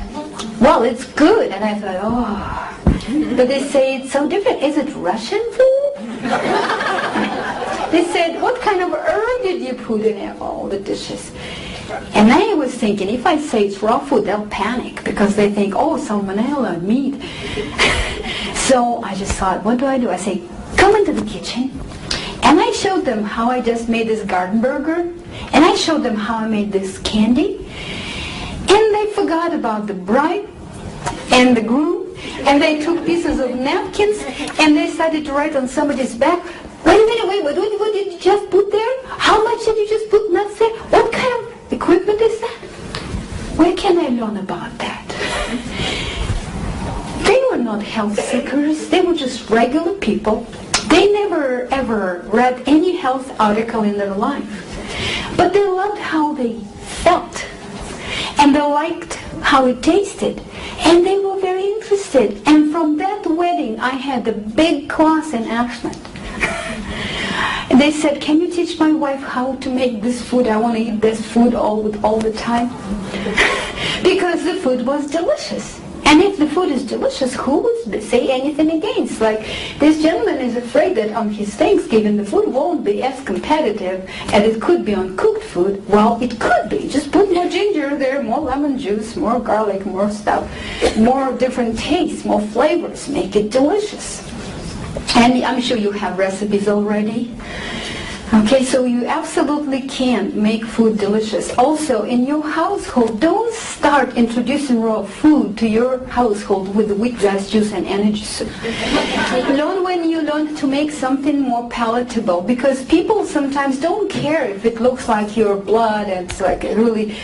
Well, it's good. And I thought, oh. But they say it's so different. Is it Russian food? They said, what kind of herb did you put in all the dishes? And I was thinking, if I say it's raw food, they'll panic because they think, oh, salmonella, meat. So I just thought, what do? I say, come into the kitchen. And I showed them how I just made this garden burger. And I showed them how I made this candy. And they forgot about the bride and the groom. And they took pieces of napkins and they started to write on somebody's back, wait a minute, what did you just put there? How much did you just put nuts there? What kind of equipment is that? Where can I learn about that? They were not health seekers. They were just regular people. They never ever read any health article in their life. But they loved how they felt. And they liked how it tasted. And they were very interested. And from that wedding, I had a big class in Ashland. And they said, can you teach my wife how to make this food? I want to eat this food all the time. Because the food was delicious. And if the food is delicious, who would say anything against? Like, this gentleman is afraid that on his Thanksgiving the food won't be as competitive as it could be on cooked food. Well, it could be. Just put more ginger there, more lemon juice, more garlic, more stuff, more different tastes, more flavors. Make it delicious. And I'm sure you have recipes already. Okay, so you absolutely can make food delicious. Also, in your household, don't start introducing raw food to your household with wheatgrass juice and energy soup. Learn when you learn to make something more palatable, because people sometimes don't care if it looks like your blood and it's like really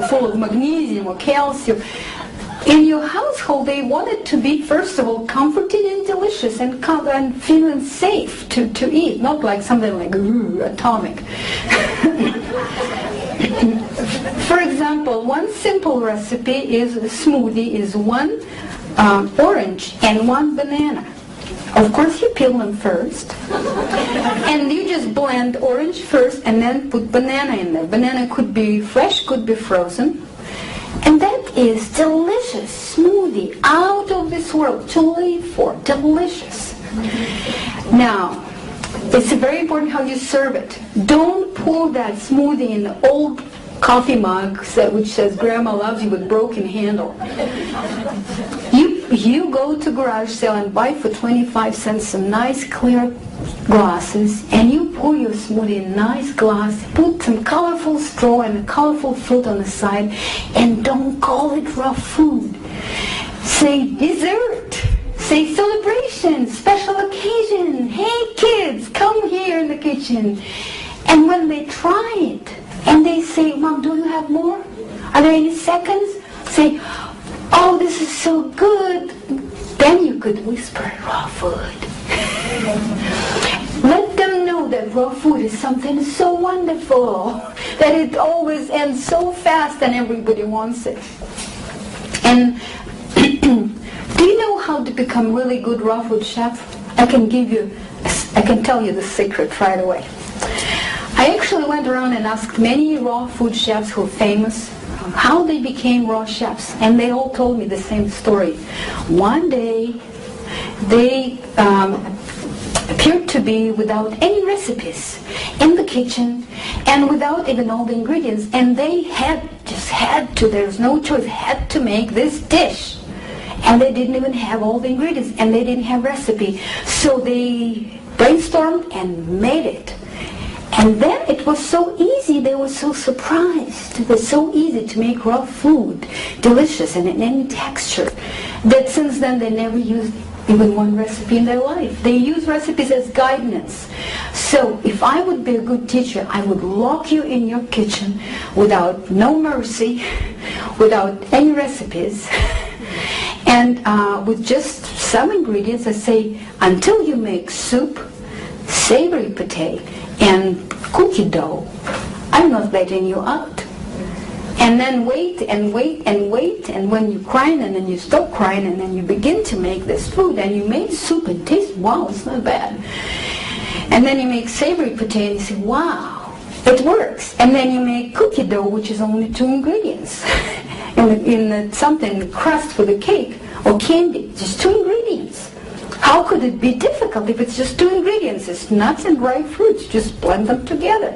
full of magnesium or calcium. In your household, they want it to be, first of all, comforting and delicious and feeling safe to eat, not like something like atomic. For example, one simple recipe is a smoothie is 1 orange and 1 banana. Of course, you peel them first, and you just blend orange first and then put banana in there. Banana could be fresh, could be frozen. And that is delicious smoothie, out of this world, to live for, delicious. Now, it's very important how you serve it. Don't pour that smoothie in the old coffee mug which says Grandma loves you with broken handle. You go to garage sale and buy for 25 cents some nice clear glasses, and you pour your smoothie in a nice glass, put some colorful straw and a colorful fruit on the side, and don't call it raw food. Say dessert, say celebration, special occasion. Hey kids, come here in the kitchen. And when they try it, and they say, Mom, do you have more? Are there any seconds? Say, oh, this is so good. Then you could whisper raw food. Let them know that raw food is something so wonderful, that it always ends so fast and everybody wants it. And do you know how to become really good raw food chef? I can tell you the secret right away. I actually went around and asked many raw food chefs who are famous how they became raw chefs, and they all told me the same story. One day, they appeared to be without any recipes in the kitchen and without even all the ingredients, and they had to, there's no choice, had to make this dish. And they didn't even have all the ingredients, and they didn't have recipe. So they brainstormed and made it. And then it was so easy, they were so surprised. It was so easy to make raw food, delicious and in any texture, that since then they never used even one recipe in their life. They use recipes as guidance. So if I would be a good teacher, I would lock you in your kitchen without no mercy, without any recipes, and with just some ingredients. I say, until you make soup, savory potato, and cookie dough, I'm not letting you out. And then wait and wait and wait, and when you're crying, and then you stop crying, and then you begin to make this food, and you make soup and taste, wow, it's not bad. And then you make savory potato, and you say, wow, it works. And then you make cookie dough, which is only 2 ingredients. in something, crust for the cake, or candy, just 2 ingredients. How could it be difficult if it's just 2 ingredients? It's nuts and dried fruits. Just blend them together.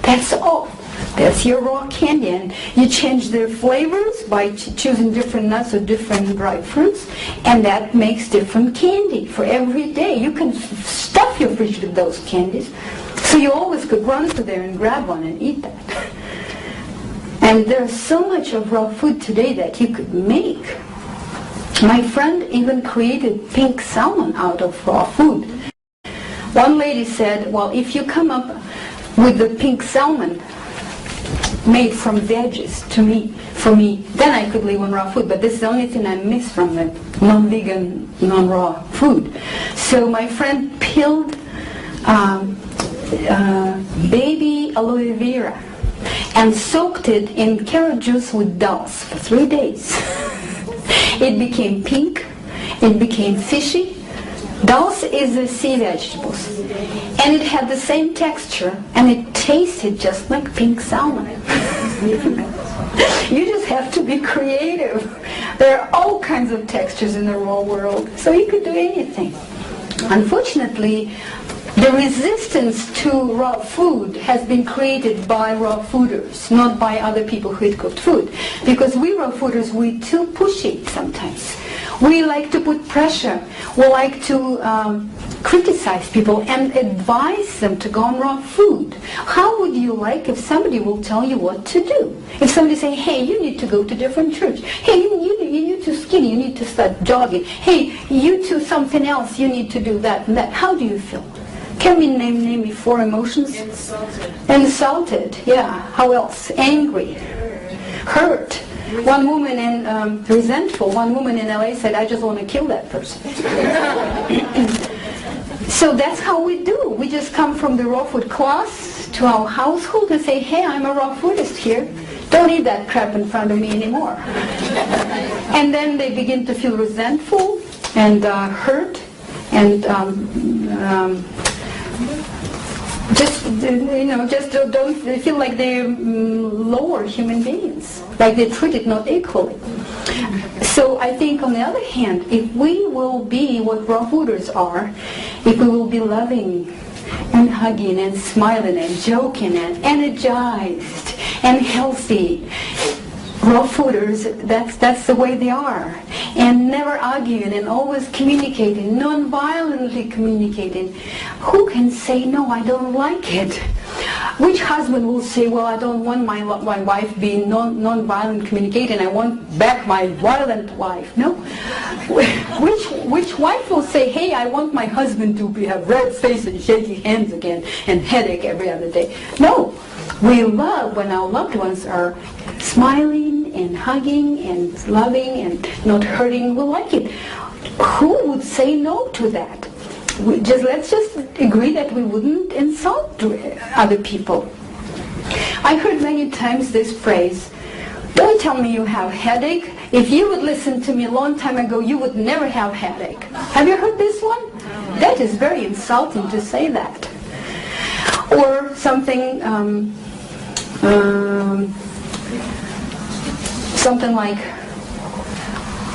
That's all. That's your raw candy. And you change their flavors by choosing different nuts or different dried fruits, and that makes different candy for every day. You can stuff your fridge with those candies, so you always could run to there and grab one and eat that. And there's so much of raw food today that you could make. My friend even created pink salmon out of raw food. One lady said, well, if you come up with the pink salmon, made from veggies for me, then I could live on raw food. But this is the only thing I miss from the non-vegan, non-raw food. So my friend peeled baby aloe vera and soaked it in carrot juice with dulse for 3 days. It became pink, it became fishy. Dulse is a sea vegetables, and it had the same texture, and it tasted just like pink salmon. You just have to be creative. There are all kinds of textures in the raw world, so you could do anything. Unfortunately, the resistance to raw food has been created by raw fooders, not by other people who eat cooked food. Because we raw fooders, we're too pushy sometimes. We like to put pressure. We like to criticize people and advise them to go on raw food. How would you like if somebody will tell you what to do? If somebody say, hey, you need to go to different church. Hey, you need to skinny, you need to start jogging. Hey, you to something else, you need to do that and that. How do you feel? Can we name me 4 emotions? Insulted. Insulted, yeah. How else? Angry. Hurt. One woman in resentful. One woman in LA said, I just want to kill that person. So that's how we do. We just come from the raw food class to our household and say, hey, I'm a raw foodist here. Don't eat that crap in front of me anymore. And then they begin to feel resentful and hurt and just don't they feel like they're lower human beings, like they're treated not equally. So I think on the other hand, if we will be what raw fooders are, if we will be loving and hugging and smiling and joking and energized and healthy, raw fooders, that's the way they are. And never arguing and always communicating, non-violently communicating. Who can say, no, I don't like it? Which husband will say, well, I don't want my wife being non-violent communicating, I want back my violent wife? No. Which wife will say, hey, I want my husband to have red face and shaky hands again and headache every other day? No. We love when our loved ones are smiling and hugging and loving and not hurting. We like it. Who would say no to that? Let's just agree that we wouldn't insult other people. I heard many times this phrase, don't tell me you have headache. If you would listen to me a long time ago, you would never have headache. Have you heard this one? That is very insulting to say that. Or something something like,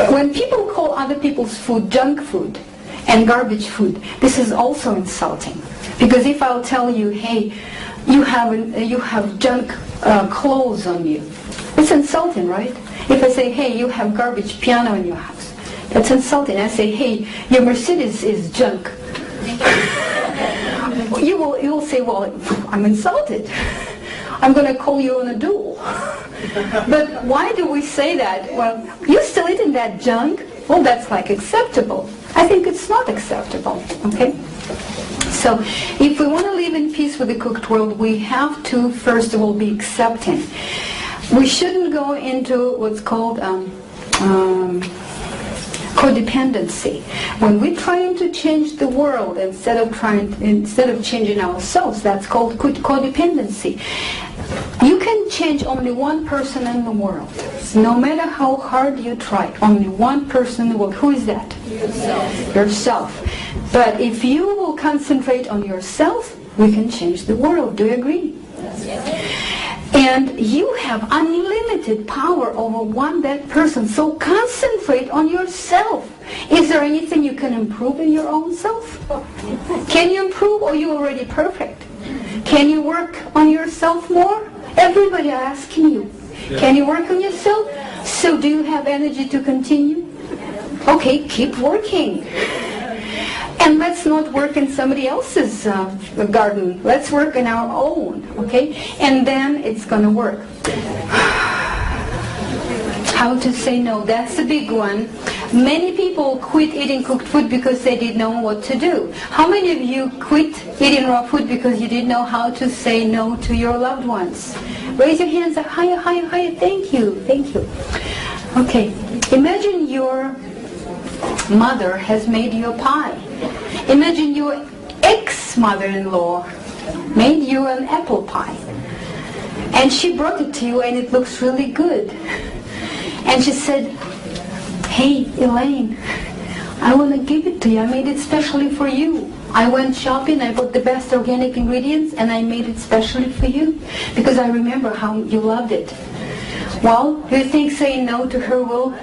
when people call other people's food junk food and garbage food, this is also insulting. Because if I'll tell you, hey, you have junk clothes on you, it's insulting, right? If I say, hey, you have garbage piano in your house, that's insulting. I say, hey, your Mercedes is junk. You will say, well, I'm insulted. I'm going to call you on a duel. But why do we say that? Well, you're still eating that junk? Well, that's like acceptable. I think it's not acceptable, okay? So if we want to live in peace with the cooked world, we have to, first of all, be accepting. We shouldn't go into what's called codependency. When we're trying to change the world instead of changing ourselves, that's called codependency. You can change only one person in the world. No matter how hard you try, only one person in the world. Who is that? Yourself. But if you will concentrate on yourself, we can change the world. Do you agree? And you have unlimited power over that person. So concentrate on yourself. Is there anything you can improve in your own self? Can you improve, or are you already perfect? Can you work on yourself more? Everybody are asking you. Can you work on yourself? So do you have energy to continue? Okay, keep working. And let's not work in somebody else's garden. Let's work in our own, okay? And then it's going to work. How to say no, that's a big one. Many people quit eating cooked food because they didn't know what to do. How many of you quit eating raw food because you didn't know how to say no to your loved ones? Raise your hands up higher, higher, higher. Thank you, thank you. Okay, imagine your mother has made you a pie. Imagine your ex-mother-in-law made you an apple pie. And she brought it to you and it looks really good. And she said, "Hey, Elaine, I want to give it to you. I made it specially for you. I went shopping, I bought the best organic ingredients, and I made it specially for you because I remember how you loved it." Well, do you think saying no to her will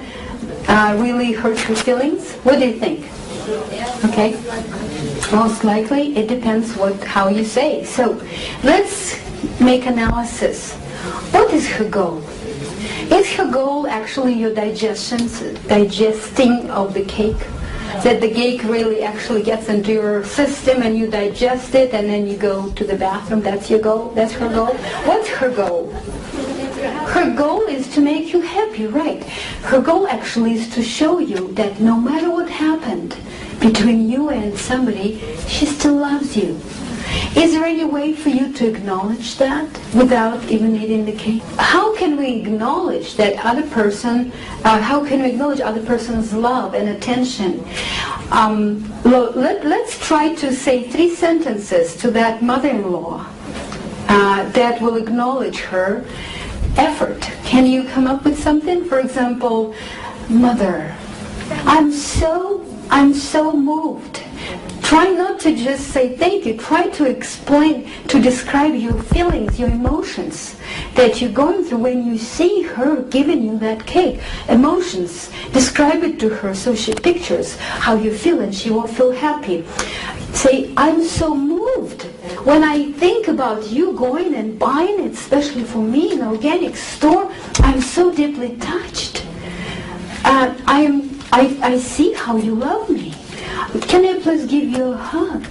really hurt her feelings? What do you think? Okay. Most likely, it depends how you say. So, let's make analysis. What is her goal? Is her goal actually your digesting of the cake? That the cake really actually gets into your system and you digest it and then you go to the bathroom? That's your goal? That's her goal? What's her goal? Her goal is to make you happy, right? Her goal actually is to show you that no matter what happened between you and somebody, she still loves you. Is there any way for you to acknowledge that without even eating the cake? How can we acknowledge that other person, how can we acknowledge other person's love and attention? Let's try to say 3 sentences to that mother-in-law that will acknowledge her effort. Can you come up with something? For example, "Mother, I'm so moved." Try not to just say thank you. Try to explain, to describe your feelings, your emotions that you're going through when you see her giving you that cake. Emotions. Describe it to her so she pictures how you feel and she will feel happy. Say, "I'm so moved when I think about you going and buying it, especially for me in an organic store. I'm so deeply touched. I see how you love me. Can I please give you a hug?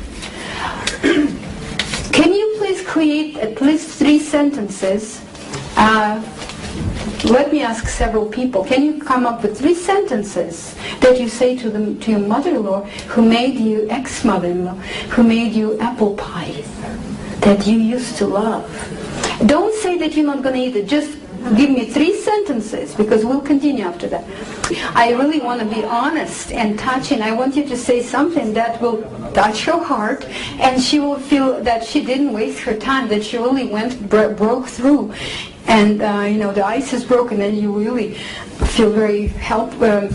Can you please create at least 3 sentences? Let me ask several people. Can you come up with 3 sentences that you say to your mother-in-law who made you, ex-mother-in-law, who made you apple pie that you used to love? Don't say that you're not going to eat it. Just give me 3 sentences because we'll continue after that. I really want to be honest and touching. I want you to say something that will touch her heart and she will feel that she didn't waste her time, that she really broke through. And the ice is broken and you really feel very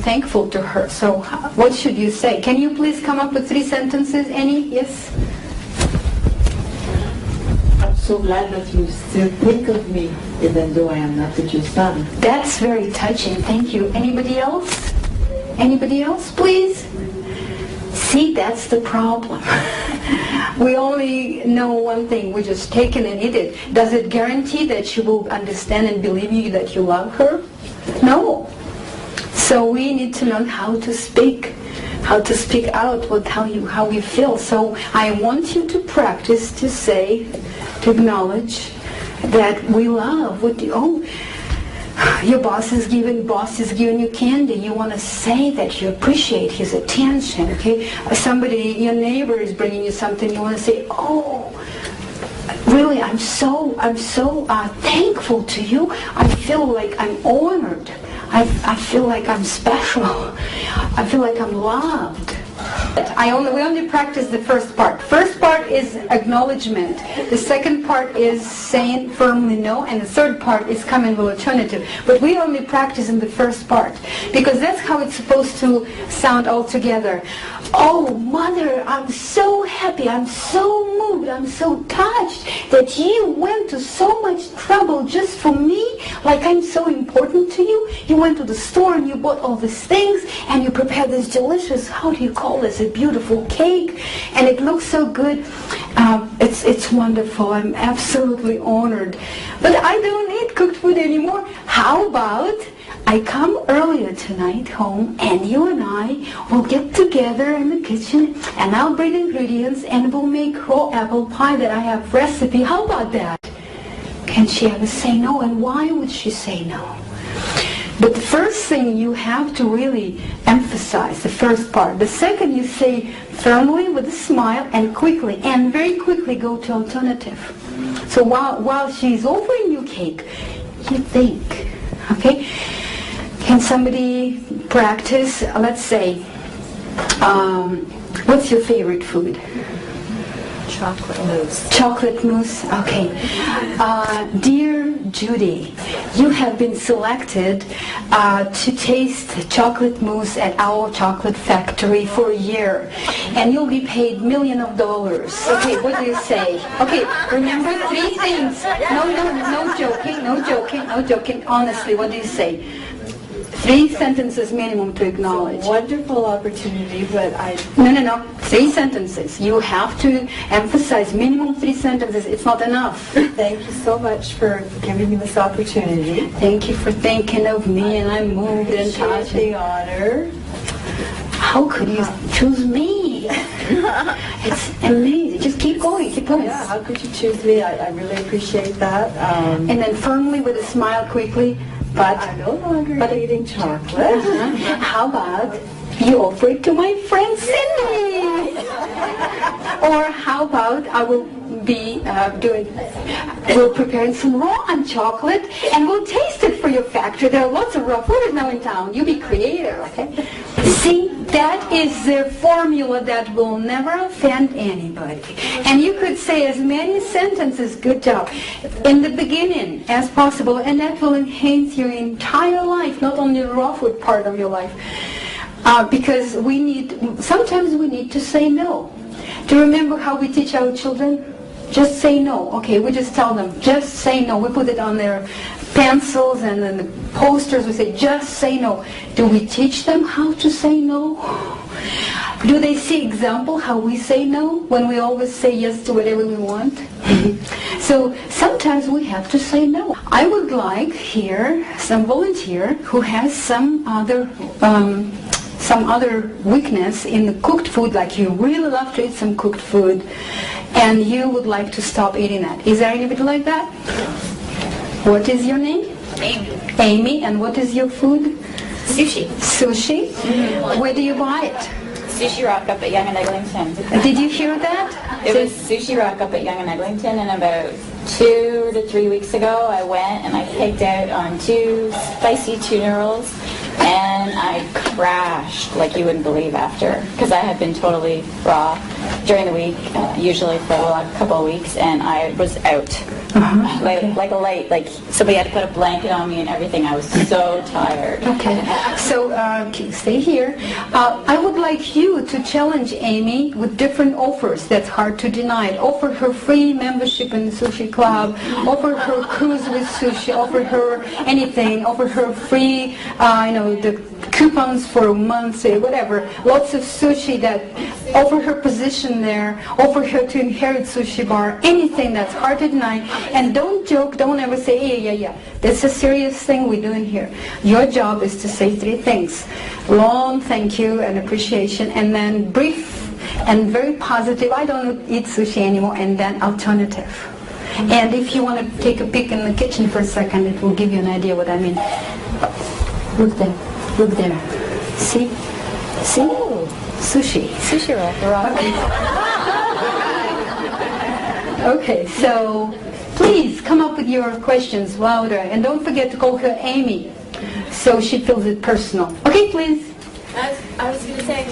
thankful to her. So what should you say? Can you please come up with 3 sentences? Any? Yes? I'm so glad that you still think of me, even though I am not with your son. That's very touching. Thank you. Anybody else? Anybody else, please? See, that's the problem. We only know one thing. We just take it and eat it. Does it guarantee that she will understand and believe you that you love her? No. So we need to learn how to speak out how we feel. So I want you to practice to say, to acknowledge that we love what your boss is giving you candy. You want to say that you appreciate his attention, okay? Your neighbor is bringing you something. You want to say, "Oh, really, I'm so thankful to you. I feel like I'm honored. I feel like I'm special. I feel like I'm loved." We only practice the first part. First part is acknowledgement. The second part is saying firmly no, and the third part is coming with alternative. But we only practice in the first part because that's how it's supposed to sound all together. "Oh, Mother, I'm so happy. I'm so moved. I'm so touched that you went to so much trouble just for me. Like I'm so important to you. You went to the store and you bought all these things and you prepared this delicious, how do you call this, a beautiful cake, and it looks so good. It's wonderful. I'm absolutely honored. But I don't eat cooked food anymore. How about I come earlier tonight home and you and I will get together in the kitchen and I'll bring ingredients and we'll make raw apple pie that I have recipe. How about that?" Can she ever say no? And why would she say no? But the first thing you have to really emphasize, the first part. The second you say firmly with a smile and quickly, and very quickly go to alternative. So while she's offering you cake, you think, okay? Can somebody practice, let's say, what's your favorite food? Chocolate mousse. Chocolate mousse, okay. Dear Judy, you have been selected to taste chocolate mousse at our chocolate factory for a year, and you'll be paid millions of dollars. Okay, what do you say? Okay, remember 3 things. No joking. Honestly, what do you say? 3 sentences minimum to acknowledge. Wonderful opportunity, but I... No. 3 sentences. You have to emphasize minimum 3 sentences. It's not enough. Thank you so much for giving me this opportunity. Thank you for thinking of me, and I'm moved and touched. The honor. How could you choose me? It's amazing. Just keep going. Yeah, how could you choose me? I really appreciate that. And then firmly with a smile quickly. But I'm no longer eating chocolate. How about you offer it to my friend Cindy? Or how about I will be we're preparing some raw chocolate and we'll taste it for your factory. There are lots of raw food now in town. You be creative, okay? See, that is their formula that will never offend anybody. And you could say as many sentences, good job, in the beginning as possible, and that will enhance your entire life, not only the raw food part of your life. Because sometimes we need to say no. Do you remember how we teach our children? Just say no. Okay, we just tell them, just say no. We put it on their pencils and then the posters. We say, just say no. Do we teach them how to say no? Do they see example how we say no when we always say yes to whatever we want? So sometimes we have to say no. I would like here some volunteer who has some other weakness in the cooked food, like you really love to eat some cooked food and you would like to stop eating that. Is there anybody like that? What is your name? Amy. Amy, and what is your food? Sushi. Sushi? Mm-hmm. Where do you buy it? Sushi Rock up at Yonge and Eglinton. Did you hear that? It was Sushi Rock up at Yonge and Eglinton, and about 2 to 3 weeks ago I went and I picked out on 2 spicy tuna rolls, and I crashed like you wouldn't believe after, because I had been totally raw during the week, usually for a couple of weeks, and I was out. Like a light, like somebody had to put a blanket on me and everything. I was so tired. Okay, so stay here. I would like you to challenge Amy with different offers that's hard to deny. Offer her free membership in the sushi club, offer her cruise with sushi, offer her anything, offer her free, the coupons for a month, say whatever, lots of sushi, that offer her position there, offer her to inherit sushi bar, anything that's hard to deny. And don't joke, don't ever say, yeah. That's a serious thing we're doing here. Your job is to say 3 things. Long thank you and appreciation, and then brief and very positive, I don't eat sushi anymore, and then alternative. And if you want to take a peek in the kitchen for a second, it will give you an idea what I mean. Look there. See? Ooh. Sushi. Sushi roll. Okay, so please come up with your questions louder, and don't forget to call her Amy, so she feels it personal. Okay, please. I was going to say,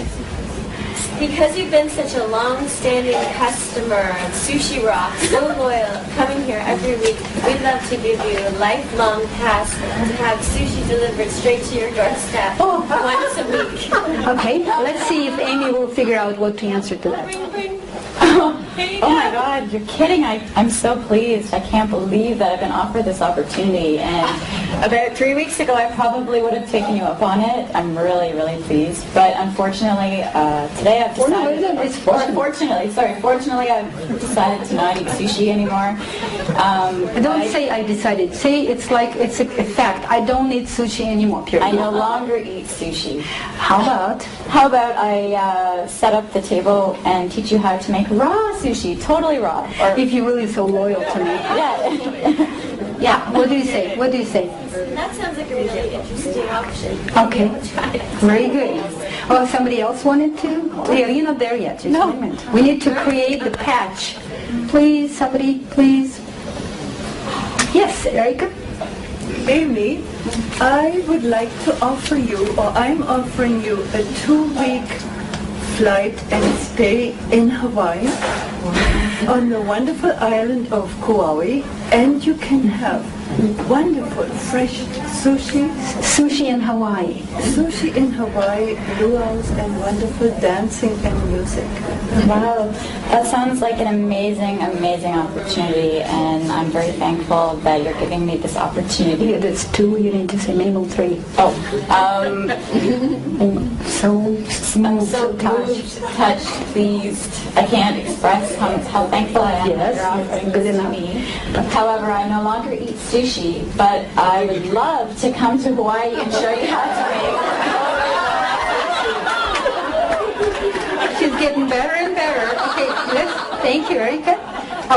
because you've been such a long-standing customer of Sushi Rock, so loyal, coming here every week, we'd love to give you a lifelong pass to have sushi delivered straight to your doorstep once a week. Okay, let's see if Amy will figure out what to answer to that. Oh my God, you're kidding. I'm so pleased. I can't believe that I've been offered this opportunity. And about 3 weeks ago, I probably would have taken you up on it. I'm really, really pleased. But unfortunately, today I've decided... Fortunately, I've decided to not eat sushi anymore. Don't say I decided. Say it's like it's a fact. I don't eat sushi anymore, period. I no longer eat sushi. How about I set up the table and teach you how to make raw sushi, totally raw. Or if you're really so loyal to me. Yeah. Yeah, what do you say? What do you say? That sounds like a really interesting option. Okay, very good. Oh, somebody else wanted to? Yeah, you're not there yet. Just a moment. We need to create the patch. Please, somebody, please. Yes, Erica? Amy, I would like to offer you, or I'm offering you, a 2-week flight and stay in Hawaii on the wonderful island of Kauai, and you can have wonderful fresh sushi. Sushi in Hawaii. Sushi in Hawaii, luau's, and wonderful dancing and music. Wow, that sounds like an amazing, amazing opportunity, and I'm very thankful that you're giving me this opportunity. Yeah, that's 2. You need to say minimum 3. Oh, so smooth, I'm so touched, pleased. I can't express how thankful I am that you're offering good this to enough. me. However, I no longer eat sushi, but I would love to come to Hawaii and show you how to make. She's getting better and better. Okay, thank you, Erica.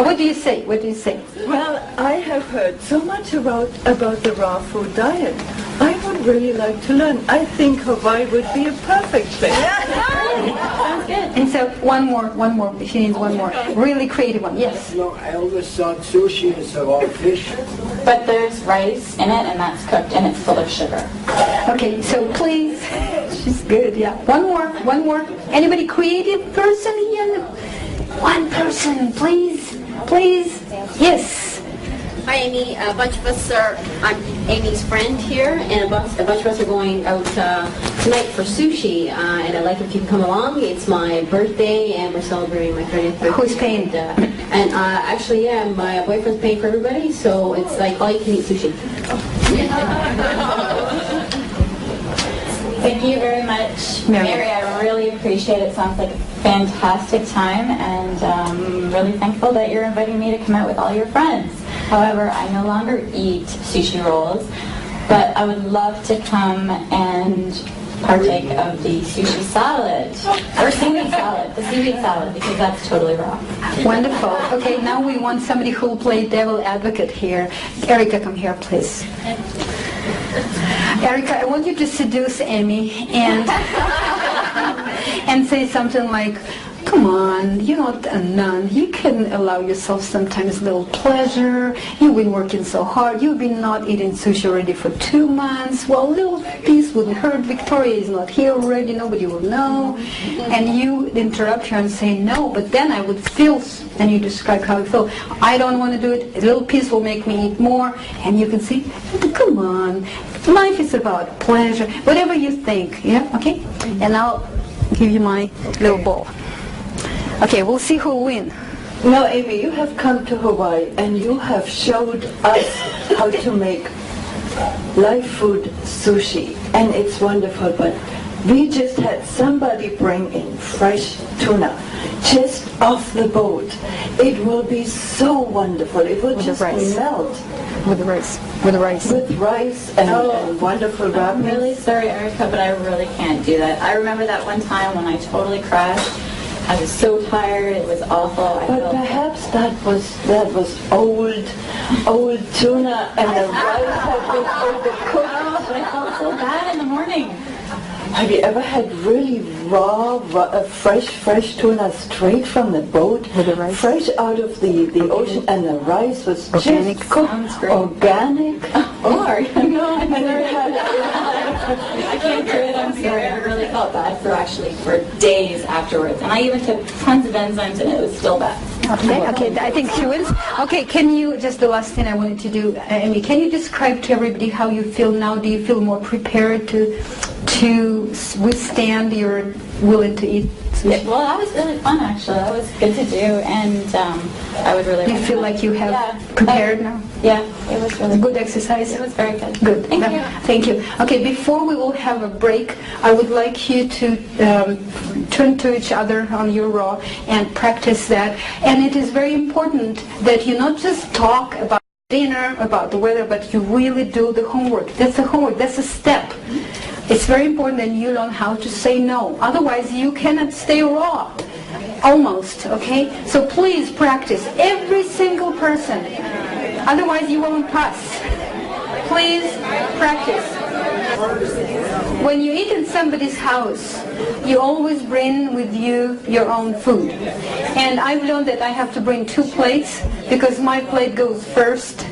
What do you say? What do you say? Well, I have heard so much about the raw food diet. I would really like to learn. I think Hawaii would be a perfect place. Sounds good. And so one more. She needs one more. Really creative one. Yes. Your eldest son, sushi is about fish. But there's rice in it, and that's cooked, and it's full of sugar. Okay, so please. She's good, yeah. One more. Anybody creative person here? One person, please. Yes. Hi, Amy. A bunch of us I'm Amy's friend here, and a bunch of us are going out tonight for sushi, and I'd like if you can come along. It's my birthday, and we're celebrating my 30th birthday. Who's paying? And actually, yeah, my boyfriend's paying for everybody, so it's like all you can eat sushi. Thank you very much, Mary. I really appreciate it. Sounds like a fantastic time, and really thankful that you're inviting me to come out with all your friends. However, I no longer eat sushi rolls, but I would love to come and partake of the sushi salad, or seaweed salad, the seaweed salad, because that's totally raw. Wonderful. Okay, now we want somebody who will play devil advocate here. Erica, come here, please. Erica, I want you to seduce Amy and say something like, come on, you're not a nun. You can allow yourself sometimes a little pleasure. You've been working so hard. You've been not eating sushi already for 2 months. Well, a little piece wouldn't hurt. Victoria is not here already. Nobody will know. And you interrupt her and say, no, but then I would feel, and you describe how you feel. I don't want to do it. A little piece will make me eat more. And you can say, come on. Life is about pleasure. Whatever you think. Yeah, okay? And I'll give you my little bowl. Okay, we'll see who'll win. Now, Amy, you have come to Hawaii and you have showed us how to make live food sushi, and it's wonderful, but we just had somebody bring in fresh tuna just off the boat. It will be so wonderful. It will just melt. With rice. With rice and wonderful ramen. I'm really sorry, Erica, but I really can't do that. I remember that one time when I totally crashed. I was so tired. It was awful. But perhaps that was old tuna, and the rice had been overcooked. But I felt so bad in the morning. Have you ever had really raw fresh tuna straight from the boat? With the rice? Fresh out of the ocean, and the rice was Organic. just cooked. Organic. Or, no, I'm sorry. I can't do it. I'm sorry. I really felt bad for days afterwards. And I even took tons of enzymes, and it was still bad. Okay, I think she wins. Okay, can you, just the last thing I wanted to do, Amy, can you describe to everybody how you feel now? Do you feel more prepared to withstand your willing to eat sushi? Well, that was really fun, actually. That was good to do, and I would really... You feel like you have prepared now? Yeah, it was really good exercise? It was very good. Good. Thank you. Thank you. Okay, before we will have a break, I would like you to turn to each other on your raw and practice that. And it is very important that you not just talk about dinner, about the weather, but you really do the homework. That's the homework. That's a step. It's very important that you learn how to say no. Otherwise, you cannot stay raw. Almost, okay? So please practice. Every single person. Otherwise you won't pass. Please practice. When you eat in somebody's house, you always bring with you your own food. And I've learned that I have to bring 2 plates because my plate goes first.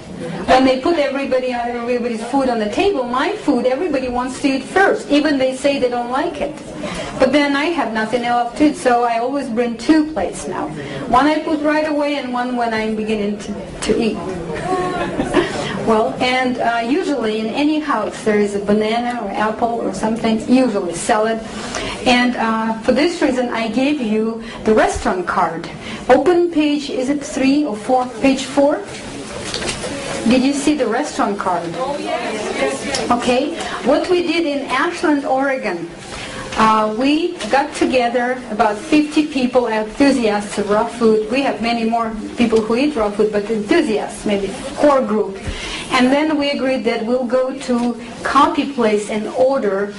When they put everybody's food on the table, my food, everybody wants to eat first. Even they say they don't like it. But then I have nothing else to eat, so I always bring 2 plates now. One I put right away and one when I'm beginning to eat. Well, and usually in any house there is a banana or apple or something, usually salad. And for this reason I gave you the restaurant card. Open page, is it 3 or 4? Page 4? Did you see the restaurant card? Oh, yes. Okay. What we did in Ashland, Oregon, we got together, about 50 people, enthusiasts of raw food. We have many more people who eat raw food, but enthusiasts, maybe core group. And then we agreed that we'll go to copy place and order,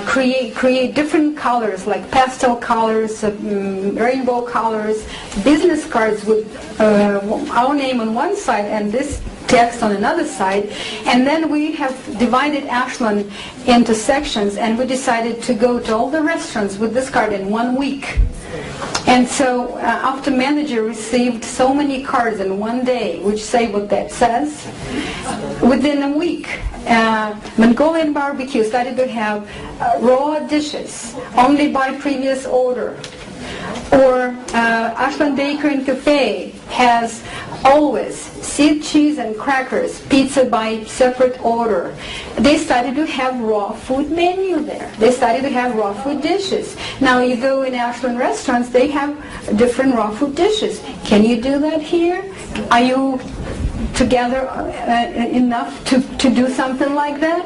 create different colors, like pastel colors, rainbow colors, business cards with our name on one side and this text on another side. And then we have divided Ashland into sections, and we decided to go to all the restaurants with this card in 1 week. And so after manager received so many cards in 1 day, which say what that says, within a week, Mongolian barbecue started to have raw dishes only by previous order. Or Ashland Bakery and Cafe has always seed cheese and crackers, pizza by separate order. They started to have raw food menu there. They started to have raw food dishes. Now you go in Ashland restaurants, they have different raw food dishes. Can you do that here? Are you together enough to do something like that?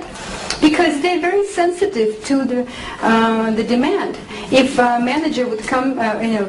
Because they're very sensitive to the demand. If a manager would come,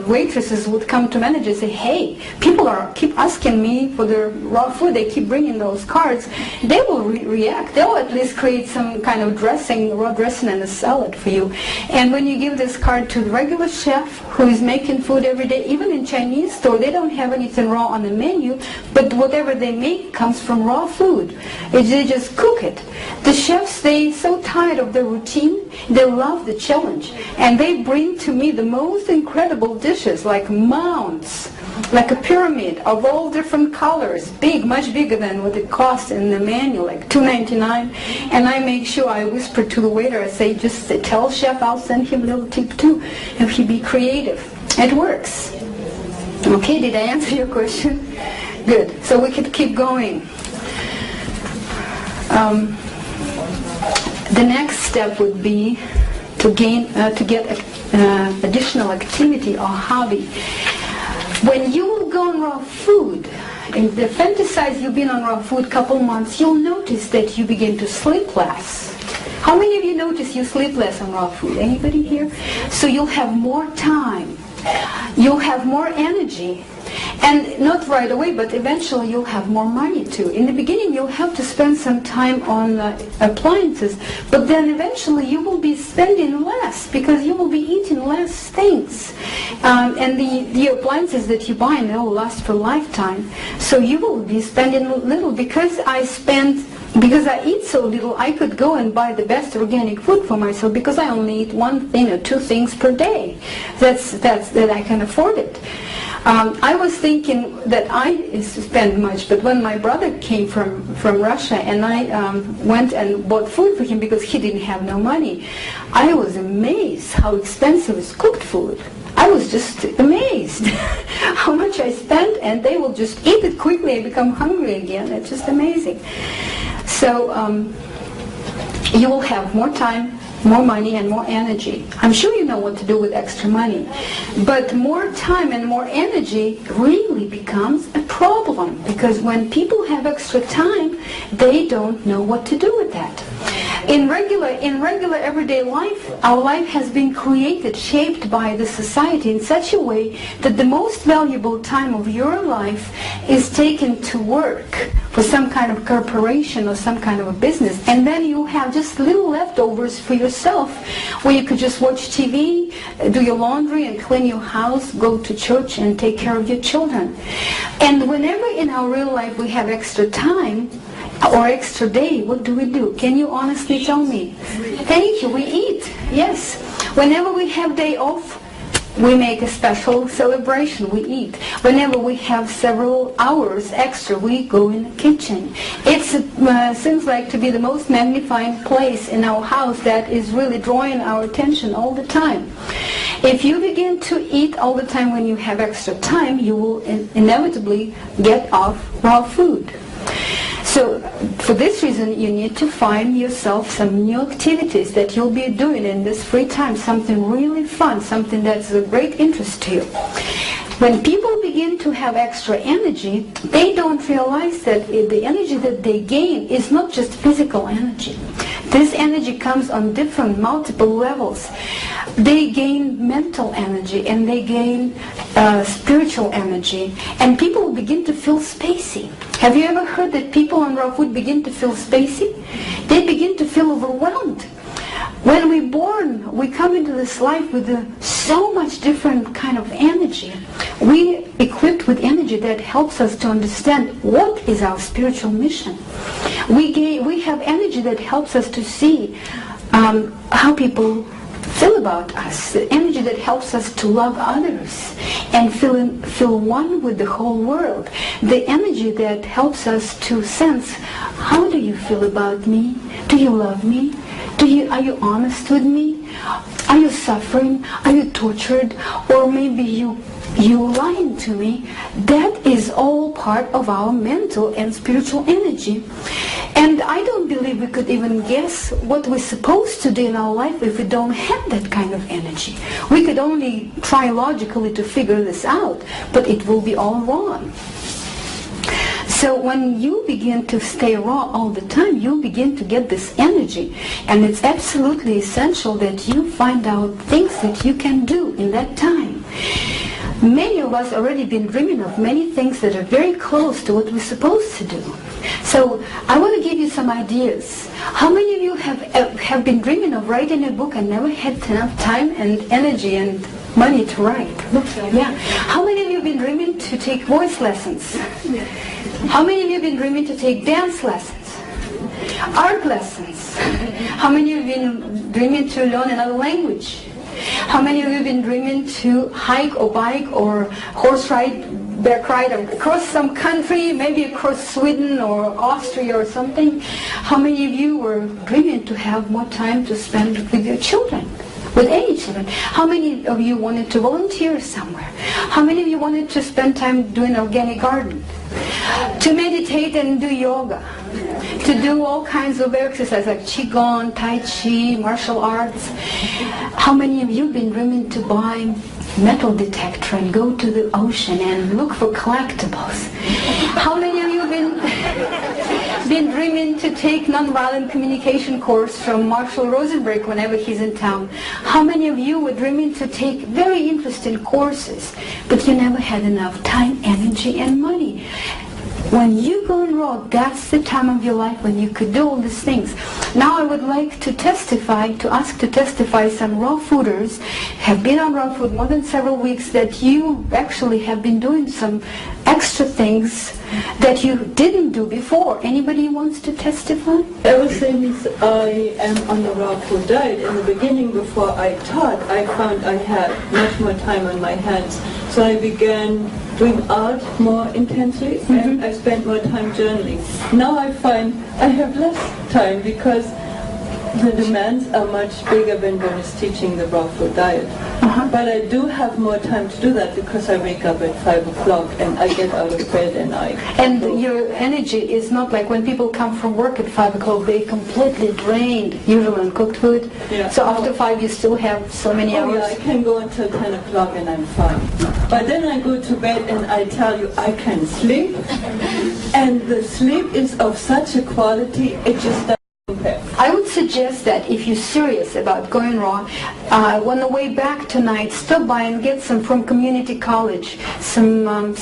waitresses would come to manager and say, hey, people keep asking me for the raw food, they keep bringing those cards, they will react. They'll at least create some kind of dressing, raw dressing and a salad for you. And when you give this card to the regular chef who is making food every day, even in Chinese store, they don't have anything raw on the menu, but whatever they make comes from raw food. They just cook it. The chefs, they're so tired of their routine, they love the challenge. And they bring to me the most incredible dishes, like mounds, like a pyramid of all different colors, big, much bigger than what it costs in the menu, like $2.99. And I make sure I whisper to the waiter, I say, just tell chef I'll send him a little tip too, if he be creative. It works. Okay, did I answer your question? Good. So we could keep going. The next step would be to get additional activity or hobby. When you will go on raw food, in the fantasize you've been on raw food a couple months, you'll notice that you begin to sleep less. How many of you notice you sleep less on raw food? Anybody here? So you'll have more time. You'll have more energy. And not right away, but eventually you'll have more money too. In the beginning you'll have to spend some time on appliances, but then eventually you will be spending less because you will be eating less things. And the appliances that you buy, they will last for a lifetime. So you will be spending little. Because I eat so little, I could go and buy the best organic food for myself because I only eat 1 thing or 2 things per day. That I can afford it. I was thinking that I spend much, but when my brother came from Russia and I went and bought food for him because he didn't have no money, I was amazed how expensive is cooked food. I was just amazed how much I spent, and they will just eat it quickly and become hungry again. It's just amazing. So you will have more time, more money, and more energy. I'm sure you know what to do with extra money. But more time and more energy really becomes a problem, because when people have extra time, they don't know what to do with that. In regular everyday life, our life has been created, shaped by the society in such a way that the most valuable time of your life is taken to work for some kind of corporation or some kind of a business, and then you have just little leftovers for yourself, where you could just watch TV, do your laundry and clean your house, go to church and take care of your children. And whenever in our real life we have extra time or extra day, what do? Can you honestly tell me? Thank you, we eat. Yes. Whenever we have day off, we make a special celebration, we eat. Whenever we have several hours extra, we go in the kitchen. It seems like to be the most magnifying place in our house that is really drawing our attention all the time. If you begin to eat all the time when you have extra time, you will inevitably get off raw food. So for this reason, you need to find yourself some new activities that you'll be doing in this free time, something really fun, something that's of great interest to you. When people begin to have extra energy, they don't realize that the energy that they gain is not just physical energy. This energy comes on different, multiple levels. They gain mental energy and they gain spiritual energy, and people begin to feel spacey. Have you ever heard that people on raw food begin to feel spacey? They begin to feel overwhelmed. When we're born, we come into this life with so much different kind of energy. We equipped with energy that helps us to understand what is our spiritual mission. We have energy that helps us to see how people feel about us, the energy that helps us to love others and feel one with the whole world, the energy that helps us to sense, how do you feel about me? Do you love me? Are you honest with me? Are you suffering? Are you tortured? Or maybe you lying to me? That is all part of our mental and spiritual energy. And I don't believe we could even guess what we're supposed to do in our life if we don't have that kind of energy. We could only try logically to figure this out, but it will be all wrong. So when you begin to stay raw all the time, you begin to get this energy. And it's absolutely essential that you find out things that you can do in that time. Many of us already been dreaming of many things that are very close to what we're supposed to do. So I want to give you some ideas. How many of you have been dreaming of writing a book and never had enough time and energy and money to write? Yeah. How many of you have been dreaming to take voice lessons? How many of you have been dreaming to take dance lessons? Art lessons? How many of you have been dreaming to learn another language? How many of you have been dreaming to hike or bike or horse ride, back ride across some country, maybe across Sweden or Austria or something? How many of you were dreaming to have more time to spend with your children? With any children? How many of you wanted to volunteer somewhere? How many of you wanted to spend time doing organic garden? To meditate and do yoga? To do all kinds of exercise like Qigong, Tai Chi, martial arts? How many of you have been dreaming to buy metal detector and go to the ocean and look for collectibles? How many of you have been dreaming to take nonviolent communication course from Marshall Rosenberg whenever he's in town? How many of you were dreaming to take very interesting courses, but you never had enough time, energy, and money? When you go on raw, that's the time of your life when you could do all these things. Now I would like to ask to testify some raw fooders have been on raw food more than several weeks, that you actually have been doing some extra things that you didn't do before. Anybody wants to testify? Ever since I am on the raw food diet, in the beginning before I taught, I found I had much more time on my hands. So I began doing art more intensely, and I spent more time journaling. Now I find I have less time because the demands are much bigger than when it's teaching the raw food diet. But I do have more time to do that because I wake up at 5 o'clock and I get out of bed and I... And your energy is not like when people come from work at 5 o'clock, they're completely drained, usually on cooked food. Yeah. So after 5 you still have so many hours? Yeah, I can go until 10 o'clock and I'm fine. But then I go to bed and I tell you I can sleep, and the sleep is of such a quality, it just doesn't compare. I would suggest that if you're serious about going raw, on the way back tonight, stop by and get some from community college, some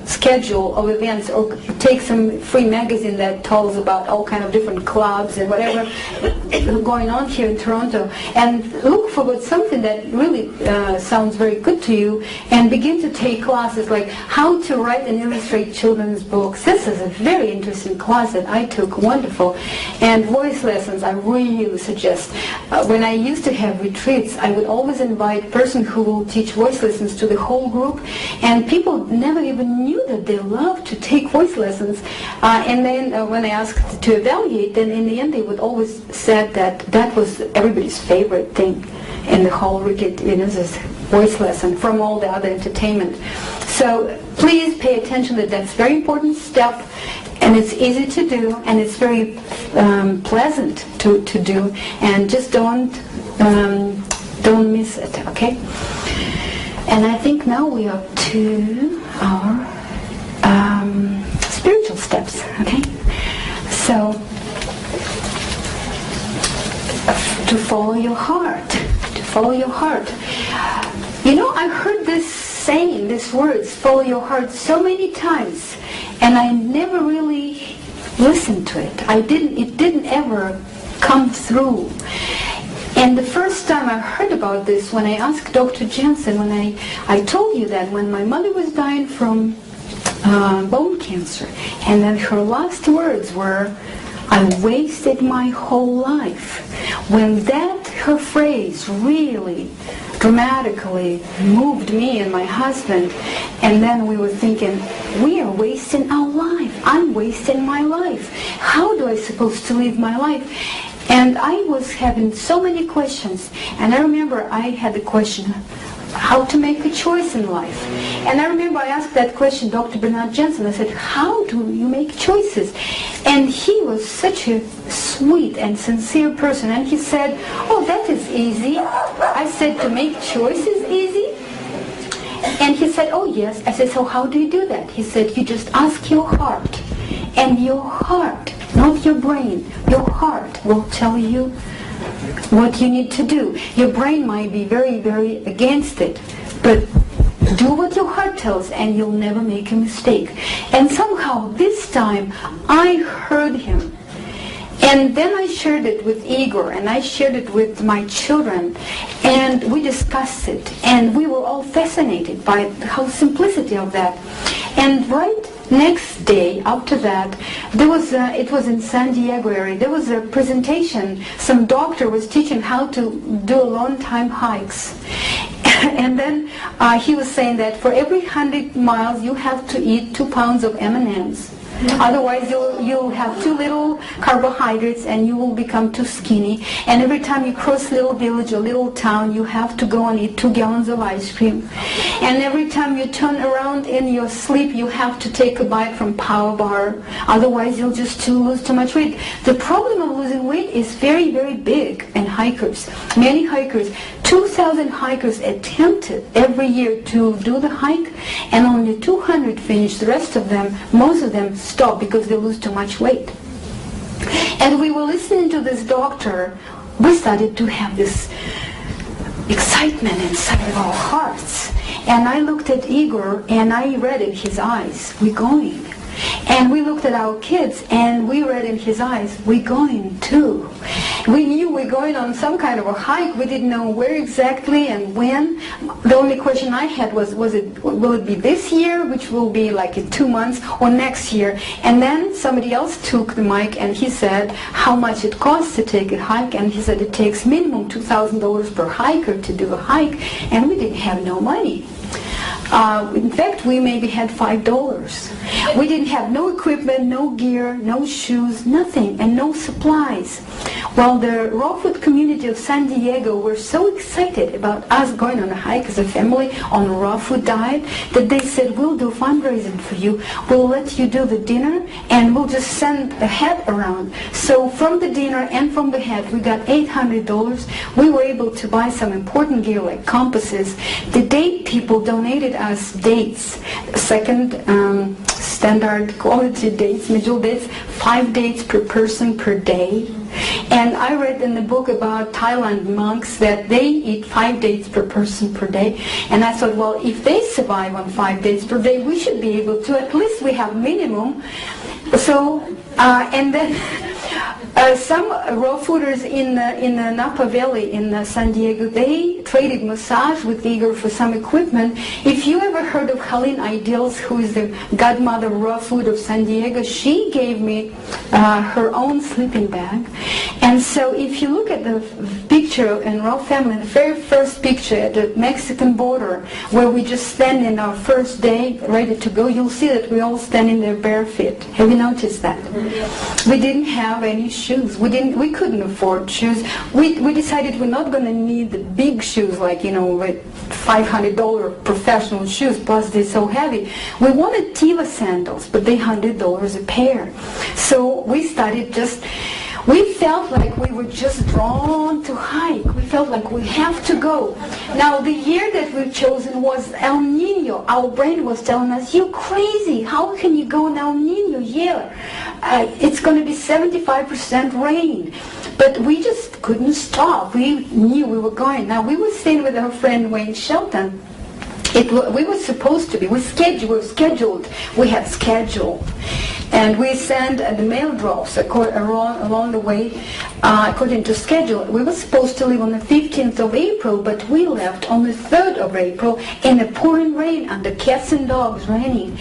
schedule of events, or take some free magazine that tells about all kind of different clubs and whatever going on here in Toronto, and look for something that really sounds very good to you, and begin to take classes like how to write and illustrate children's books. This is a very interesting class that I took, wonderful. And voice lessons, I really suggest. When I used to have retreats, I would always invite a person who will teach voice lessons to the whole group, and people never even knew that they loved to take voice lessons. And then when I asked to evaluate, then in the end they would always said that that was everybody's favorite thing in the whole retreat, this voice lesson from all the other entertainment. So please pay attention that that's a very important step, and it's easy to do, and it's very pleasant to do, and just don't miss it, okay? And I think now we are to our spiritual steps, okay? So, to follow your heart, You know, I heard this saying, these words, follow your heart, so many times, and I never really listened to it. It didn't ever come through. And the first time I heard about this, when I asked Dr. Jensen, when I told you that when my mother was dying from bone cancer, and then her last words were, I wasted my whole life. When her phrase really dramatically moved me and my husband, and then we were thinking, we are wasting our life. I'm wasting my life. How do I supposed to live my life? And I was having so many questions, and I remember I had the question, how to make a choice in life. And I remember I asked that question Dr. Bernard Jensen. I said, how do you make choices? And he was such a sweet and sincere person, and he said, oh, that is easy. I said, to make choices easy? And he said, oh yes. I said, so how do you do that? He said, you just ask your heart, and your heart, not your brain, your heart will tell you what you need to do. Your brain might be very, very against it, but do what your heart tells and you'll never make a mistake. And somehow this time I heard him. And then I shared it with Igor, and I shared it with my children, and we discussed it, and we were all fascinated by how simplicity of that. And right next day after that, it was in San Diego area, there was a presentation. Some doctor was teaching how to do long time hikes. And then he was saying that for every 100 miles you have to eat 2 pounds of M&Ms. Otherwise you'll have too little carbohydrates and you will become too skinny. And every time you cross a little village or little town, you have to go and eat 2 gallons of ice cream. And every time you turn around in your sleep, you have to take a bite from Power Bar. Otherwise you'll just lose too much weight. The problem of losing weight is very, very big in hikers. Many hikers, 2,000 hikers attempted every year to do the hike, and only 200 finished. The rest of them, most of them, stop because they lose too much weight. And we were listening to this doctor. We started to have this excitement inside of our hearts. And I looked at Igor and I read in his eyes, we're going. And we looked at our kids and we read in his eyes, we're going too. We knew we're going on some kind of a hike. We didn't know where exactly and when. The only question I had was will it be this year, which will be like in 2 months, or next year? And then somebody else took the mic and he said how much it costs to take a hike, and he said it takes minimum $2,000 per hiker to do a hike, and we didn't have no money. In fact, we maybe had $5. We didn't have no equipment, no gear, no shoes, nothing, and no supplies. Well, the raw food community of San Diego were so excited about us going on a hike as a family on a raw food diet that they said, we'll do fundraising for you. We'll let you do the dinner, and we'll just send the head around. So from the dinner and from the head, we got $800. We were able to buy some important gear like compasses. The date people donated us dates, second standard quality dates, middle dates, 5 dates per person per day. And I read in the book about Thailand monks that they eat 5 dates per person per day. And I thought, well, if they survive on 5 days per day, we should be able to. At least we have minimum. So, and then some raw fooders in the Napa Valley in San Diego, they traded massage with Igor for some equipment. If you ever heard of Helene Ideals, who is the godmother of raw food of San Diego, she gave me her own sleeping bag. And so if you look at the picture in Raw Family, the very first picture at the Mexican border, where we just stand in our first day ready to go, you'll see that we all standing there bare feet. Have you noticed that? We didn't have any shoes. We couldn't afford shoes. We decided we're not going to need the big shoes like, with $500 professional shoes, plus they're so heavy. We wanted Tiva sandals, but they're $100 a pair. So we started we felt like we were just drawn to hike. We felt like we have to go. Now, the year that we've chosen was El Nino. Our brain was telling us, you're crazy. How can you go in El Nino year? It's going to be 75% rain. But we just couldn't stop. We knew we were going. Now, we were staying with our friend Wayne Shelton. We were supposed to be. We scheduled. We had scheduled. And we sent the mail drops along the way according to schedule. We were supposed to leave on the 15th of April, but we left on the 3rd of April in the pouring rain under cats and dogs raining.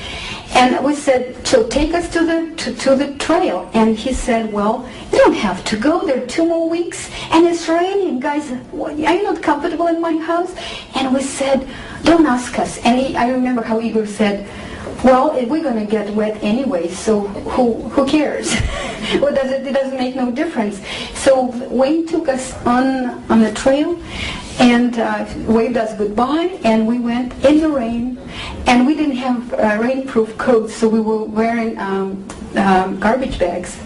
And we said, so take us to the trail. And he said, well, you don't have to go. There are 2 more weeks. And it's raining. Guys, are you not comfortable in my house? And we said, don't ask us. And I remember how Igor said, well, we're going to get wet anyway, so who cares? Well, it doesn't make no difference. So Wayne took us on the trail and waved us goodbye, and we went in the rain, and we didn't have rainproof coats, so we were wearing garbage bags,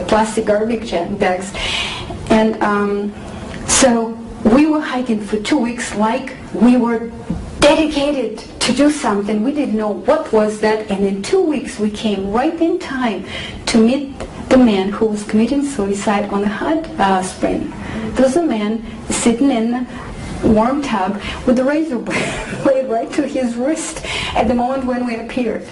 plastic garbage bags. And so we were hiking for 2 weeks like we were dedicated to do something. We didn't know what was that, and in 2 weeks we came right in time to meet the man who was committing suicide on the hot spring. There was a man sitting in a warm tub with a razor blade right to his wrist at the moment when we appeared.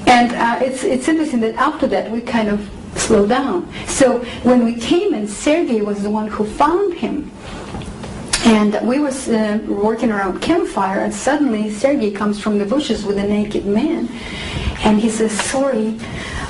And it's interesting that after that we kind of slowed down. So when we came in, Sergei was the one who found him. And we were working around campfire, and suddenly Sergei comes from the bushes with a naked man. And he says, sorry,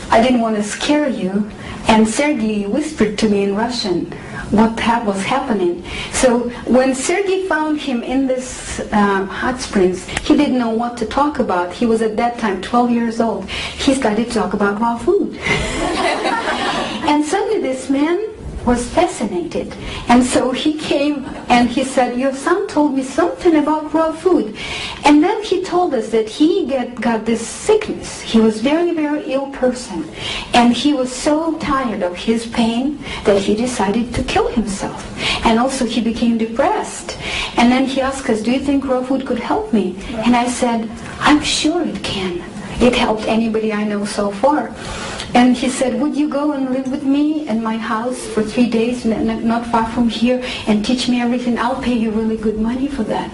I didn't want to scare you. And Sergei whispered to me in Russian what was happening. So when Sergei found him in this hot springs, he didn't know what to talk about. He was at that time 12 years old. He started to talk about raw food. And suddenly this man was fascinated. And so he came and he said, your son told me something about raw food. And then he told us that he got this sickness. He was very, very ill person. And he was so tired of his pain that he decided to kill himself. And also he became depressed. And then he asked us, do you think raw food could help me? And I said, I'm sure it can. It helped anybody I know so far. And he said, would you go and live with me in my house for 3 days, not far from here, and teach me everything? I'll pay you really good money for that.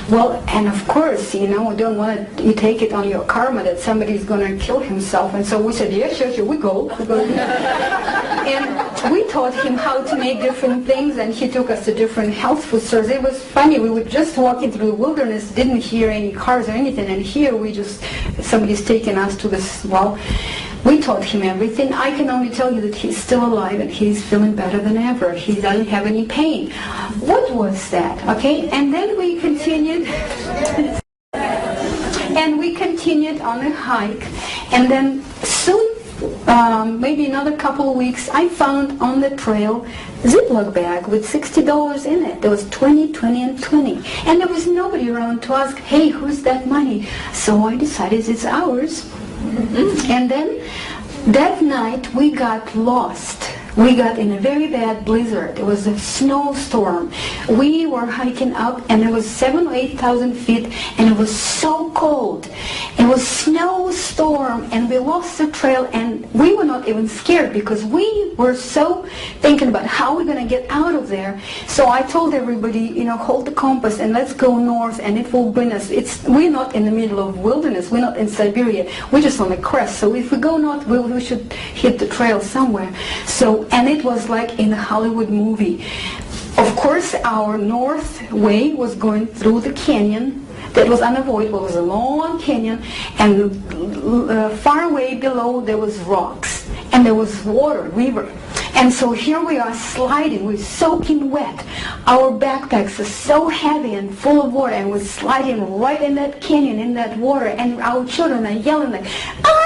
Well, and of course, we don't want you take it on your karma that somebody's going to kill himself. And so we said, yeah, sure, we go. And we taught him how to make different things, and he took us to different health food stores. It was funny. We were just walking through the wilderness, didn't hear any cars or anything, and here somebody's taking us to this, we taught him everything. I can only tell you that he's still alive and he's feeling better than ever. He doesn't have any pain. What was that? Okay, and then we continued. And we continued on a hike. And then soon, maybe another couple of weeks, I found on the trail a Ziploc bag with $60 in it. There was 20, 20, and 20. And there was nobody around to ask, hey, who's that money? So I decided it's ours. And then that night we got lost. we got in a very bad blizzard. It was a snowstorm. We were hiking up, and it was 7,000 or 8,000 feet, and it was so cold. It was snowstorm, and we lost the trail, and we were not even scared because we were so thinking about how we're going to get out of there. So I told everybody, you know, hold the compass and let's go north, and it will bring us. We're not in the middle of wilderness. We're not in Siberia. We're just on the crest. So if we go north, we should hit the trail somewhere. So, and it was like in a Hollywood movie. Of course, our north way was going through the canyon. That was unavoidable. It was a long canyon, and far away below there was rocks, and there was water, river. And so here we are sliding, we're soaking wet. Our backpacks are so heavy and full of water, and we're sliding right in that canyon, in that water, and our children are yelling like, ah!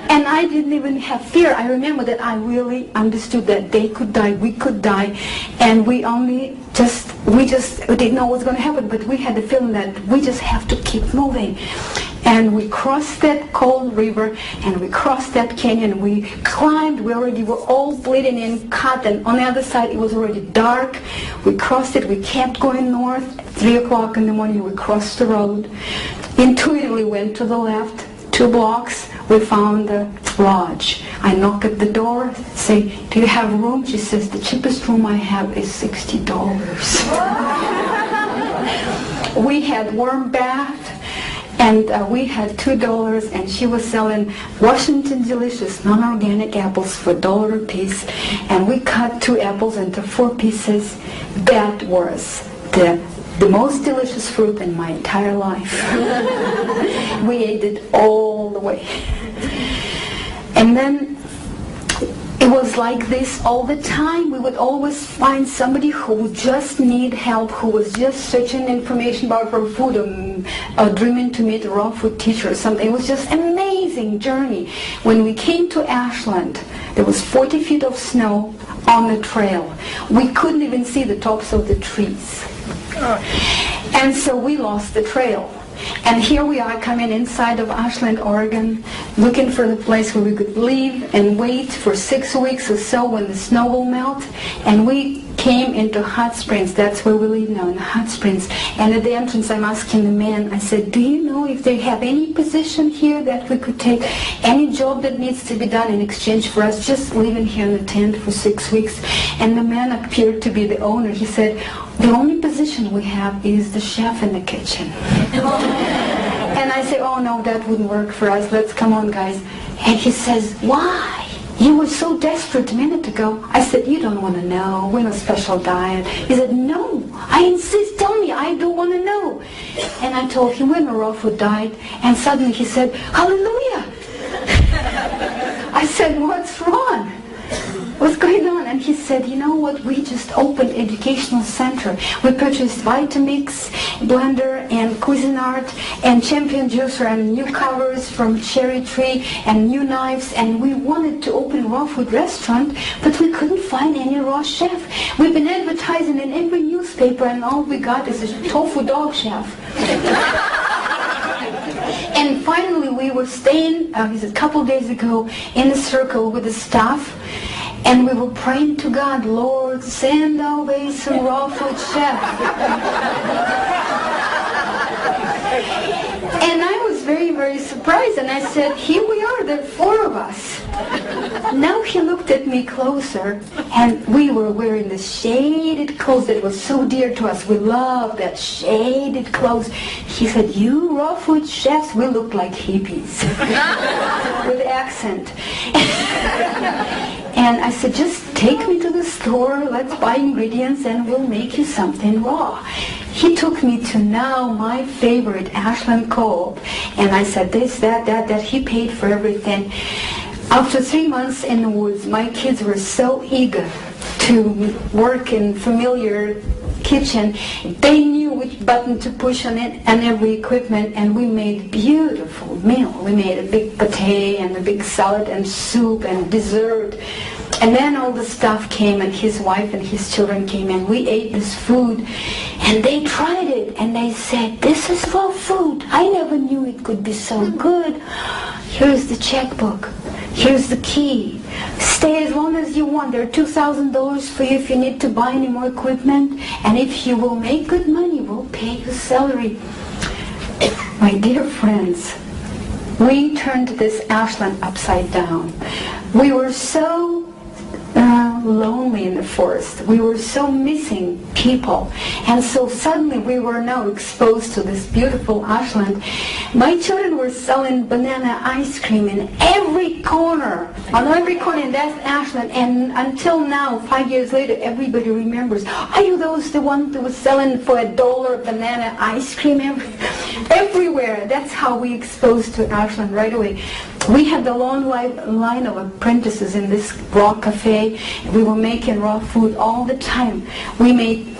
And I didn't even have fear. I remember that I really understood that they could die, we could die, and we just didn't know what's going to happen, but we had the feeling that we just have to keep moving. And we crossed that cold river, and we crossed that canyon. We climbed. We already were all bleeding and cut, and on the other side it was already dark. We crossed it. We kept going north. 3 o'clock in the morning we crossed the road. Intuitively went to the left. 2 blocks, we found a lodge. I knock at the door, say, do you have a room? She says, the cheapest room I have is $60. We had warm bath, and we had $2, and she was selling Washington Delicious non-organic apples for $1 a piece, and we cut 2 apples into 4 pieces. That was the most delicious fruit in my entire life. We ate it all the way. And then it was like this all the time. We would always find somebody who would just need help, who was just searching information about raw food, or dreaming to meet a raw food teacher or something. It was just an amazing journey. When we came to Ashland, there was 40 feet of snow on the trail. We couldn't even see the tops of the trees. And so we lost the trail. And here we are coming inside of Ashland, Oregon, looking for the place where we could leave and wait for 6 weeks or so when the snow will melt. And we came into Hot Springs. That's where we live now, in Hot Springs. And at the entrance, I'm asking the man, I said, do you know if they have any position here that we could take, any job that needs to be done in exchange for us just living here in the tent for 6 weeks? And the man appeared to be the owner. He said, the only position we have is the chef in the kitchen. And I said, oh no, that wouldn't work for us. Let's come on, guys. And he says, why? You were so desperate a minute ago. I said, you don't want to know. We're on a special diet. He said, no, I insist. Tell me, I don't want to know. And I told him we're on a raw food diet. And suddenly he said, hallelujah. I said, what's wrong? What's going on? And he said, you know what, we just opened educational center. We purchased Vitamix, blender, and Cuisinart, and Champion juicer, and new covers from Cherry Tree, and new knives, and we wanted to open a raw food restaurant, but we couldn't find any raw chef. We've been advertising in every newspaper, and all we got is a tofu dog chef. And finally we were staying, a couple days ago, in a circle with the staff, and we were praying to God, Lord, send our way some raw food chef. And I was very, very surprised, and I said, here we are, there are 4 of us. Now he looked at me closer, and we were wearing the shaded clothes that was so dear to us. We loved that shaded clothes. He said, you raw food chefs, we look like hippies. With accent. And I said, just take me to the store, let's buy ingredients, and we'll make you something raw. He took me to now my favorite Ashland Co-op, and I said this, that. He paid for everything. After 3 months in the woods, my kids were so eager to work in familiar kitchen. They knew which button to push on it and every equipment, and we made beautiful meal. We made a big pate and a big salad and soup and dessert. And then all the staff came, and his wife and his children came, and we ate this food, and they tried it, and they said, this is raw food. I never knew it could be so good. Here's the checkbook. Here's the key. Stay as long as you want. There are $2,000 for you if you need to buy any more equipment. And if you will make good money, we'll pay you salary. My dear friends, we turned this ashland upside down. We were so lonely in the forest. We were so missing people. And so suddenly we were now exposed to this beautiful ashland. My children were selling banana ice cream in every corner, on every corner in that ashland. And until now, 5 years later, everybody remembers, are you the one that was selling for $1 banana ice cream everywhere? That's how we exposed to ashland right away. We had the long line of apprentices in this raw cafe. We were making raw food all the time. We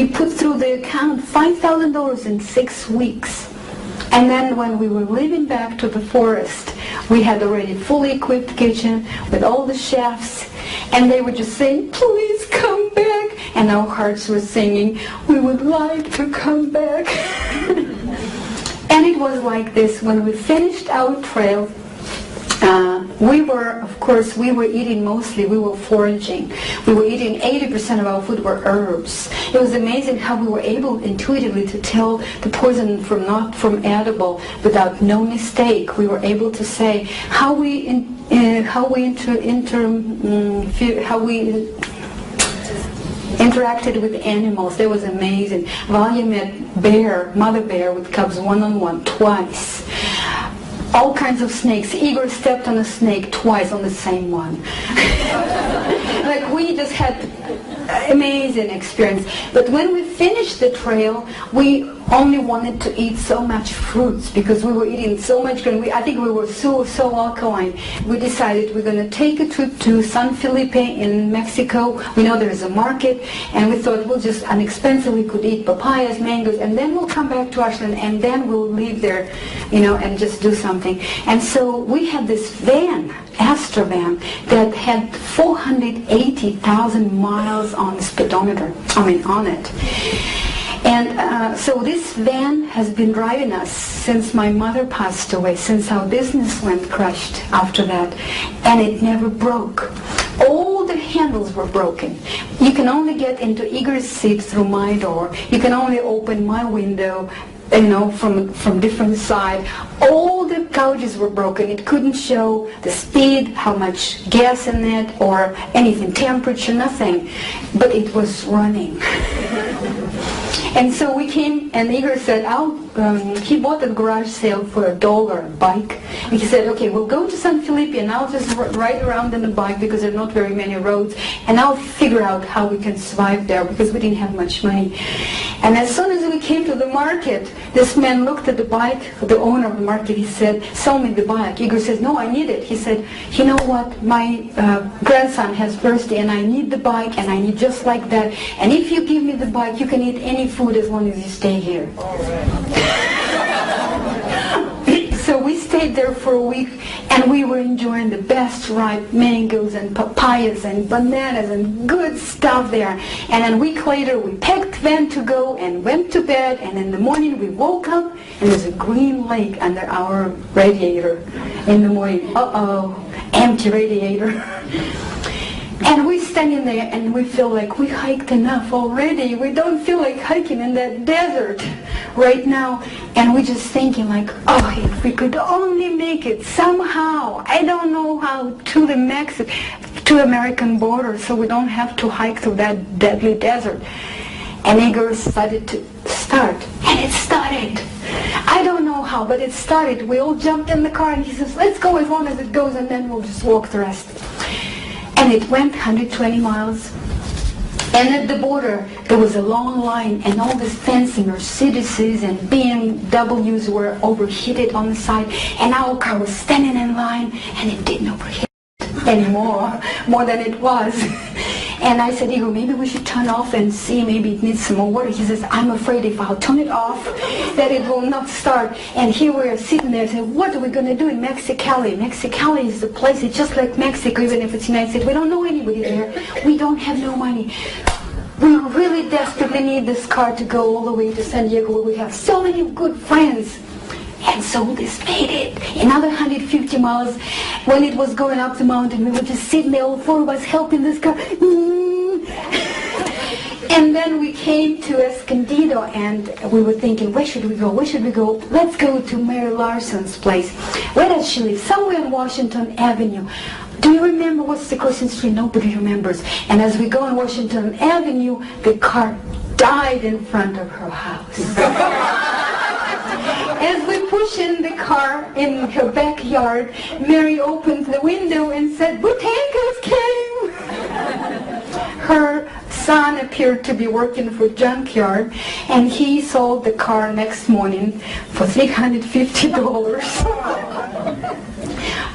put through the account $5,000 in 6 weeks. And then when we were leaving back to the forest, we had already fully equipped kitchen with all the chefs, and they were just saying, please come back. And our hearts were singing, we would like to come back. And it was like this. When we finished our trail, we were eating mostly, we were foraging. We were eating 80% of our food were herbs. It was amazing how we were able intuitively to tell the poison from not from edible without no mistake. We were able to say how we interacted with animals. That was amazing. Valia met mother bear with cubs one-on-one twice. All kinds of snakes. Igor stepped on a snake twice on the same one. Like, we just had amazing experience. But when we finished the trail, we only wanted to eat so much fruits because we were eating so much grain. I think we were so alkaline. We decided we're going to take a trip to San Felipe in Mexico. We know there is a market, and we thought we'll just inexpensively could eat papayas, mangoes, and then we'll come back to Ashland, and then we'll leave there, and just do something. And so we had this van, Astra van, that had 480,000 miles on the speedometer, on it. And so this van has been driving us since my mother passed away, since our business went crushed after that, and it never broke. All the handles were broken. You can only get into Igor's seat through my door. You can only open my window, from different side. All the gauges were broken. It couldn't show the speed, how much gas in it, or anything, temperature, nothing. But it was running. And so we came, and Igor said, he bought a garage sale for $1 a bike. And he said, okay, we'll go to San Felipe, and I'll just ride around on the bike because there are not very many roads, and I'll figure out how we can survive there because we didn't have much money. And as soon as we came to the market, this man looked at the bike, the owner of the market, he said, sell me the bike. Igor says, no, I need it. He said, you know what, my grandson has birthday, and I need the bike, and I need just like that. And if you give me the bike, you can eat any food as long as you stay here. So we stayed there for a week, and we were enjoying the best ripe mangoes and papayas and bananas and good stuff there. And a week later, we packed the van to go and went to bed, and in the morning we woke up, and there's a green lake under our radiator. In the morning, empty radiator. And we're standing there, and we feel like we hiked enough already. We don't feel like hiking in that desert right now. And we're just thinking like, if we could only make it somehow, I don't know how, to the American border, so we don't have to hike through that deadly desert. And Igor decided to start, and it started. I don't know how, but it started. We all jumped in the car, and he says, let's go as long as it goes, and then we'll just walk the rest. And it went 120 miles. And at the border, there was a long line, and all this fancy Mercedes and BMWs were overheated on the side, and our car was standing in line, and it didn't overheat anymore, more than it was. And I said, Igor, maybe we should turn off and see, maybe it needs some more water. He says, I'm afraid if I'll turn it off, that it will not start. And here we are sitting there saying, what are we going to do in Mexicali? Mexicali is the place, it's just like Mexico, even if it's United States. We don't know anybody there. We don't have no money. we really desperately need this car to go all the way to San Diego where we have so many good friends. And so this made it. Another 150 miles. When it was going up the mountain, we were just sitting there, all four of us helping this car. And then we came to Escondido, and we were thinking, where should we go? Where should we go? Let's go to Mary Larson's place. Where does she live? Somewhere on Washington Avenue. Do you remember what's the crossing street? Nobody remembers. And as we go on Washington Avenue, the car died in front of her house. As we push in the car in her backyard, Mary opened the window and said, "Boutenkos came!" Her son appeared to be working for junkyard, and he sold the car next morning for $350.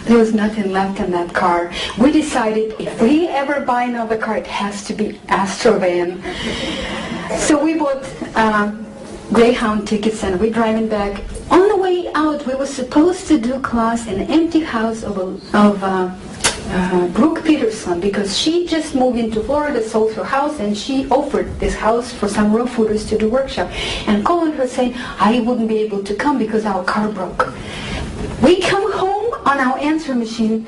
There was nothing left in that car. We decided if we ever buy another car, it has to be Astrovan. So we bought Greyhound tickets, and we're driving back. On the way out, we were supposed to do class in an empty house of Brooke Peterson, because she just moved into Florida, sold her house, and she offered this house for some raw fooders to do workshop. And calling her saying, I wouldn't be able to come because our car broke. We come home on our answer machine.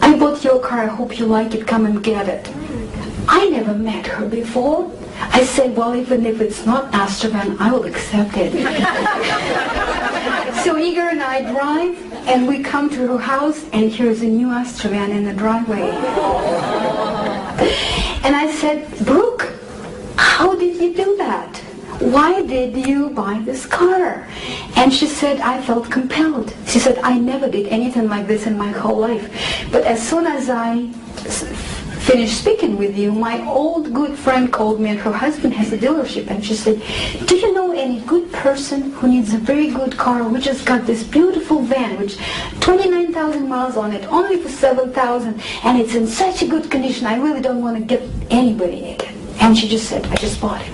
I bought your car, I hope you like it, come and get it. I never met her before. I said, well, even if it's not Astrovan, I will accept it. So Igor and I drive, and we come to her house, and here's a new Astrovan in the driveway. And I said, Brooke, how did you do that? Why did you buy this car? And she said, I felt compelled. She said, I never did anything like this in my whole life. But as soon as I finished speaking with you, my old good friend called me, and her husband has a dealership, and she said, do you know any good person who needs a very good car? We just got this beautiful van, which 29,000 miles on it, only for 7,000, and it's in such a good condition, I really don't want to get anybody in it. And she just said, I just bought it.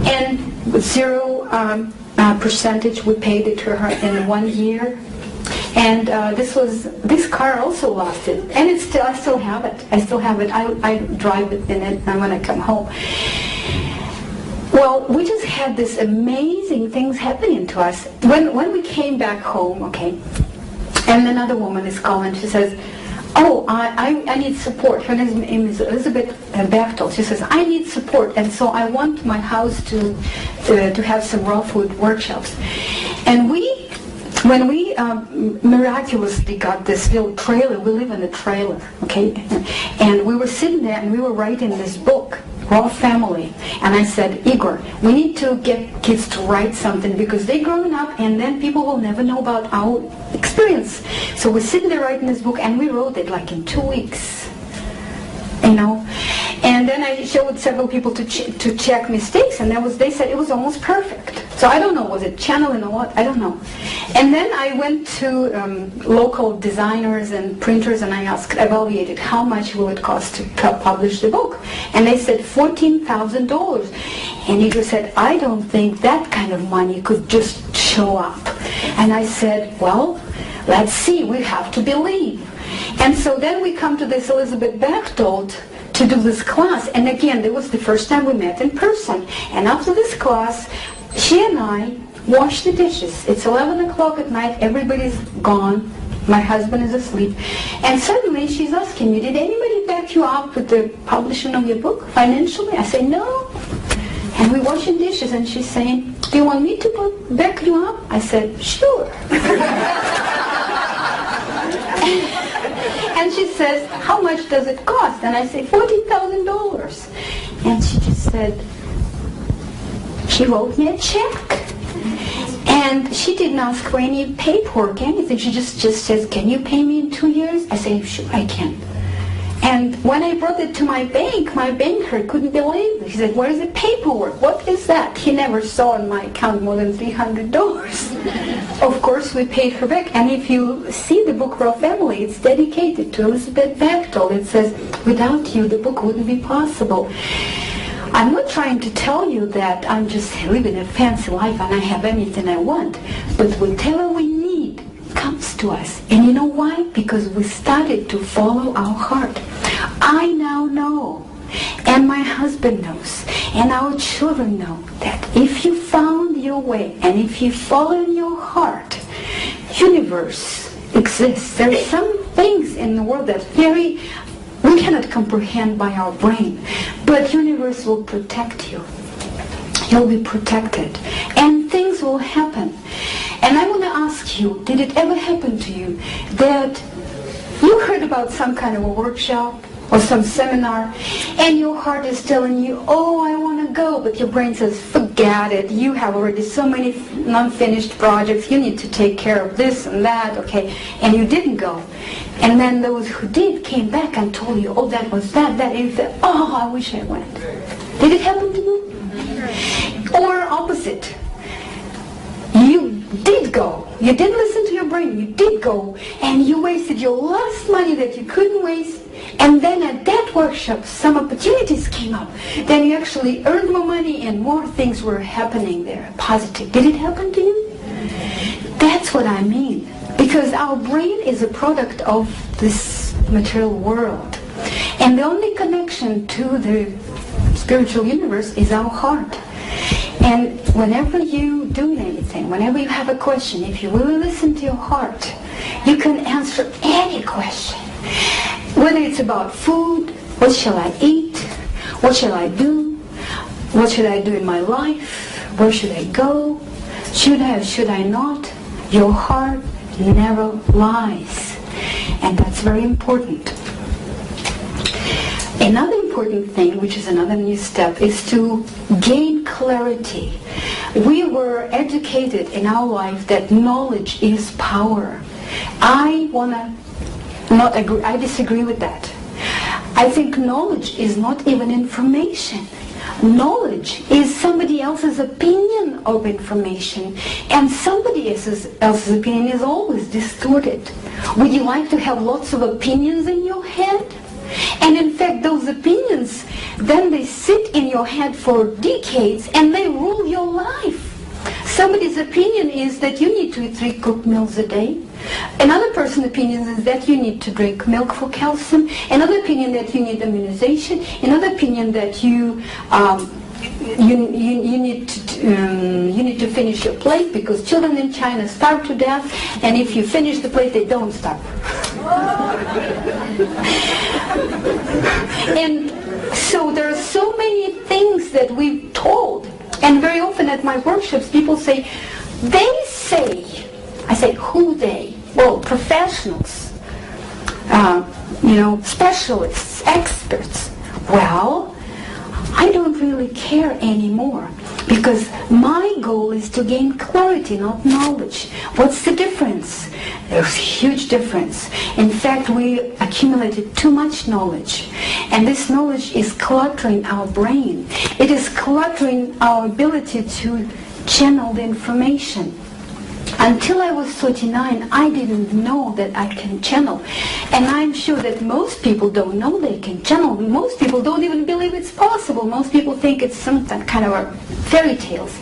And with 0% we paid it to her in 1 year. And this car also lasted, and I still have it. I drive it in it when I come home. Well, we just had this amazing things happening to us when we came back home. Okay, and another woman is calling. She says, "Oh, I need support." Her name is Elizabeth Bechtel. She says, "I need support, and so I want my house to have some raw food workshops." And when we miraculously got this little trailer, we live in a trailer, okay? And we were sitting there and we were writing this book, Raw Family. And I said, Igor, we need to get kids to write something because they're growing up and then people will never know about our experience. So we're sitting there writing this book, and we wrote it like in 2 weeks, you know? And then I showed several people to check mistakes, and they said it was almost perfect. So I don't know, was it channeling or what? I don't know. And then I went to local designers and printers, and I evaluated how much will it cost to publish the book. And they said $14,000. And Igor said, I don't think that kind of money could just show up. And I said, well, let's see, we have to believe. And so then we come to this Elizabeth Bechtel to do this class, and again, it was the first time we met in person. And after this class, she and I washed the dishes. It's 11 o'clock at night, everybody's gone, my husband is asleep, and suddenly she's asking me, did anybody back you up with the publishing of your book financially? I say, no. And we washing dishes, and she's saying, do you want me to back you up? I said, sure. And she says, how much does it cost? And I say, $40,000. And she just said, she wrote me a check. And she didn't ask for any paperwork, anything. She just says, can you pay me in 2 years? I say, sure, I can. And when I brought it to my banker couldn't believe it. He said, where is the paperwork? What is that? He never saw in my account more than $300. Of course, we paid her back. And if you see the book Raw Family, it's dedicated to Elizabeth Bechtel. It says, without you, the book wouldn't be possible. I'm not trying to tell you that I'm just living a fancy life and I have anything I want. But whatever we need comes to us. And you know why? Because we started to follow our heart. I now know and my husband knows, and our children know that if you found your way and if you follow in your heart, universe exists. There are some things in the world that we cannot comprehend by our brain, but universe will protect you. You'll be protected, and things will happen. And I want to ask you, did it ever happen to you that you heard about some kind of a workshop or some seminar, and your heart is telling you, oh, I want to go, but your brain says, forget it, you have already so many non-finished projects, you need to take care of this and that, okay, and you didn't go. And then those who did came back and told you, oh, that was that, and you said, oh, I wish I went. Did it happen to you? Or opposite. You did go. You didn't listen to your brain. You did go, and you wasted your last money that you couldn't waste. And then at that workshop, some opportunities came up. Then you actually earned more money, and more things were happening there. Positive. Did it happen to you? That's what I mean. Because our brain is a product of this material world, and the only connection to the spiritual universe is our heart. And whenever you do anything, whenever you have a question, if you really listen to your heart, you can answer any question. Whether it's about food, what shall I eat, what shall I do, what should I do in my life, where should I go, should I not, your heart never lies. And that's very important. Another important thing, which is another new step, is to gain clarity. We were educated in our life that knowledge is power. I disagree with that. I think knowledge is not even information. Knowledge is somebody else's opinion of information, and somebody else's opinion is always distorted. Would you like to have lots of opinions in your head? And in fact, those opinions, then they sit in your head for decades and they rule your life. Somebody's opinion is that you need to eat 3 cooked meals a day. Another person's opinion is that you need to drink milk for calcium. Another opinion that you need immunization. Another opinion that you need to finish your plate because children in China starve to death, and if you finish the plate, they don't starve. And so there are so many things that we've told, and very often at my workshops, people say, they say. I say, who they? Well, professionals, specialists, experts. Well, I don't really care anymore, because my goal is to gain clarity, not knowledge. What's the difference? There's a huge difference. In fact, we accumulated too much knowledge, and this knowledge is cluttering our brain. It is cluttering our ability to channel the information. Until I was 39, I didn't know that I can channel. And I'm sure that most people don't know they can channel. Most people don't even believe it's possible. Most people think it's some kind of a fairy tales.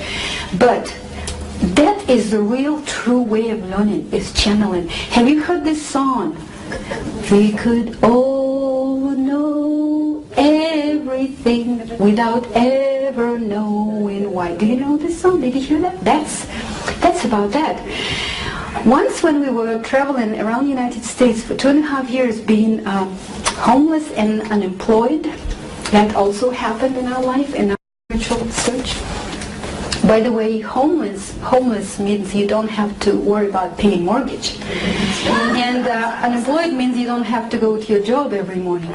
But that is the real true way of learning, is channeling. Have you heard this song? We could all know everything without ever knowing why. Do you know this song? Did you hear that? That's about that. Once when we were traveling around the United States for 2.5 years, being homeless and unemployed, that also happened in our life, in our spiritual search. By the way, homeless means you don't have to worry about paying mortgage. And unemployed means you don't have to go to your job every morning.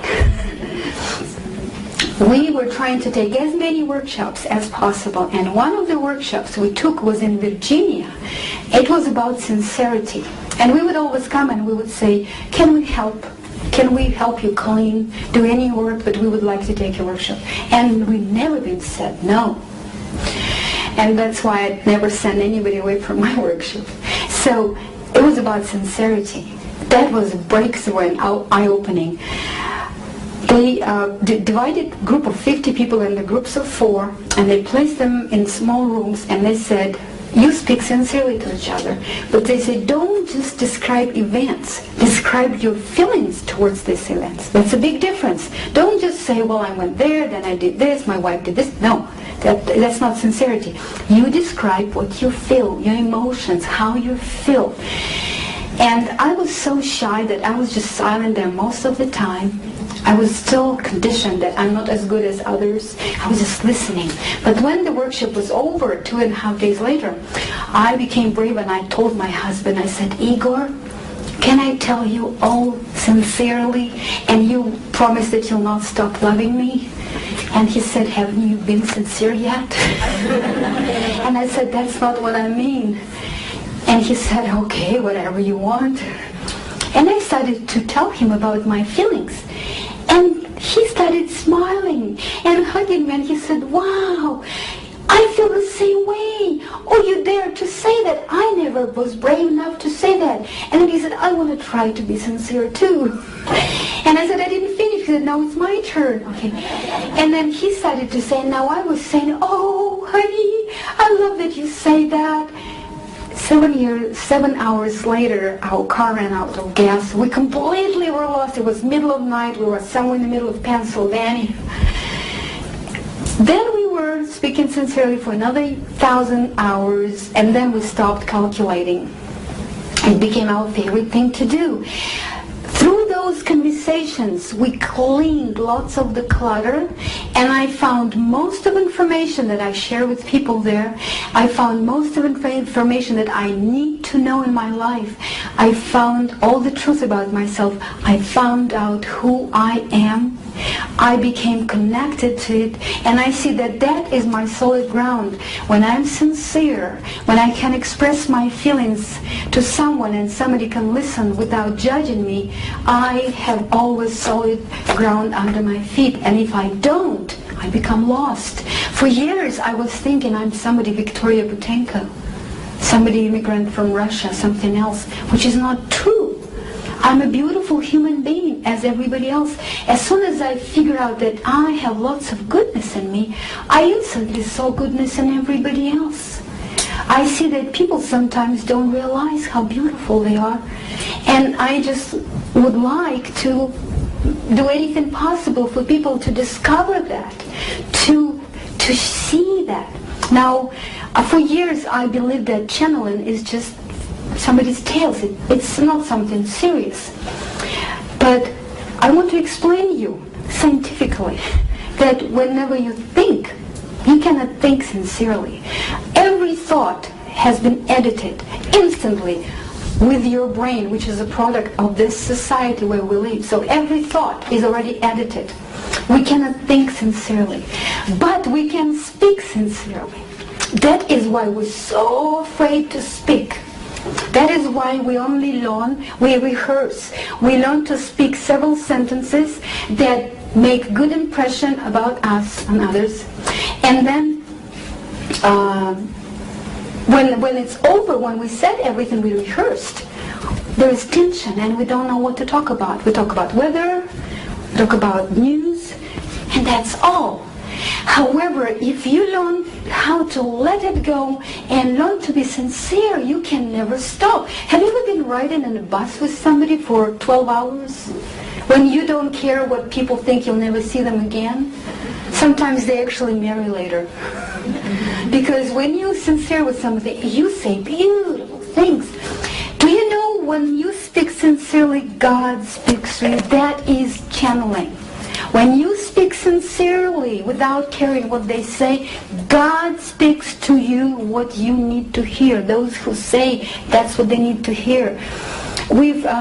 We were trying to take as many workshops as possible, and one of the workshops we took was in Virginia. It was about sincerity. And we would always come and we would say, can we help? Can we help you clean, do any work, but we would like to take your workshop. And we never been said no. And that's why I never send anybody away from my workshop. So it was about sincerity. That was a breakthrough and eye-opening. They divided a group of 50 people into groups of 4, and they placed them in small rooms, and they said, you speak sincerely to each other. But they say, don't just describe events. Describe your feelings towards these events. That's a big difference. Don't just say, well, I went there, then I did this, my wife did this. No, that's not sincerity. You describe what you feel, your emotions, how you feel. And I was so shy that I was just silent there most of the time. I was still conditioned that I'm not as good as others. I was just listening. But when the workshop was over, 2.5 days later, I became brave and I told my husband, I said, Igor, can I tell you all sincerely, and you promise that you'll not stop loving me? And he said, haven't you been sincere yet? And I said, that's not what I mean. And he said, okay, whatever you want. And I started to tell him about my feelings. And he started smiling and hugging me, and he said, wow, I feel the same way. Oh, you dare to say that. I never was brave enough to say that. And then he said, I want to try to be sincere too. And I said, I didn't finish. He said, now it's my turn. Okay. And then he started to say, now I was saying, oh, honey, I love that you say that. 7 hours later, our car ran out of gas. We completely were lost. It was middle of night. We were somewhere in the middle of Pennsylvania. Then we were speaking sincerely for another 1,000 hours, and then we stopped calculating. It became our favorite thing to do. Through those conversations, we cleaned lots of the clutter, and I found most of information that I share with people there. I found most of information that I need to know in my life. I found all the truth about myself. I found out who I am. I became connected to it, and I see that that is my solid ground. When I'm sincere, when I can express my feelings to someone and somebody can listen without judging me, I have always solid ground under my feet. And if I don't, I become lost. For years I was thinking I'm somebody, Viktoria Boutenko, somebody immigrant from Russia, something else, which is not true. I'm a beautiful human being as everybody else. As soon as I figure out that I have lots of goodness in me, I instantly saw goodness in everybody else. I see that people sometimes don't realize how beautiful they are, and I just would like to do anything possible for people to discover that, to see that. Now, for years I believed that channeling is just somebody's tales. It's not something serious. But I want to explain you scientifically that whenever you think, you cannot think sincerely. Every thought has been edited instantly with your brain, which is a product of this society where we live. So every thought is already edited. We cannot think sincerely, but we can speak sincerely. That is why we're so afraid to speak. That is why we only learn, we rehearse. We learn to speak several sentences that make good impression about us and others. And then when it's over, when we said everything we rehearsed, there is tension and we don't know what to talk about. We talk about weather, we talk about news, and that's all. However, if you learn how to let it go and learn to be sincere, you can never stop. Have you ever been riding in a bus with somebody for 12 hours? When you don't care what people think, you'll never see them again? Sometimes they actually marry later. Because when you're sincere with somebody, you say beautiful things. Do you know when you speak sincerely, God speaks to you? That is channeling. When you speak sincerely without caring what they say, God speaks to you what you need to hear. Those who say that's what they need to hear.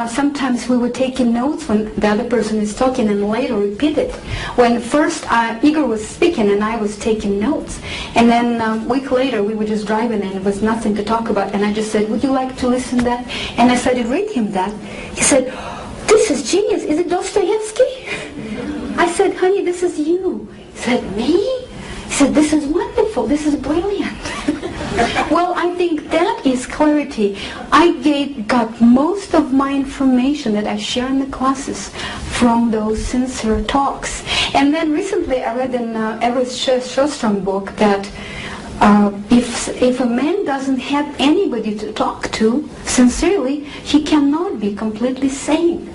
Sometimes we were taking notes when the other person is talking and later repeat it. When first Igor was speaking and I was taking notes, and then a week later we were just driving and it was nothing to talk about, and I just said, would you like to listen to that? And I started reading him that. He said, this is genius. Is it Dostoevsky? I said, honey, this is you. He said, me? He said, this is wonderful. This is brilliant. Well, I think that is clarity. I got most of my information that I share in the classes from those sincere talks. And then recently I read in Everett Shostrom book that if if a man doesn't have anybody to talk to, sincerely, he cannot be completely sane.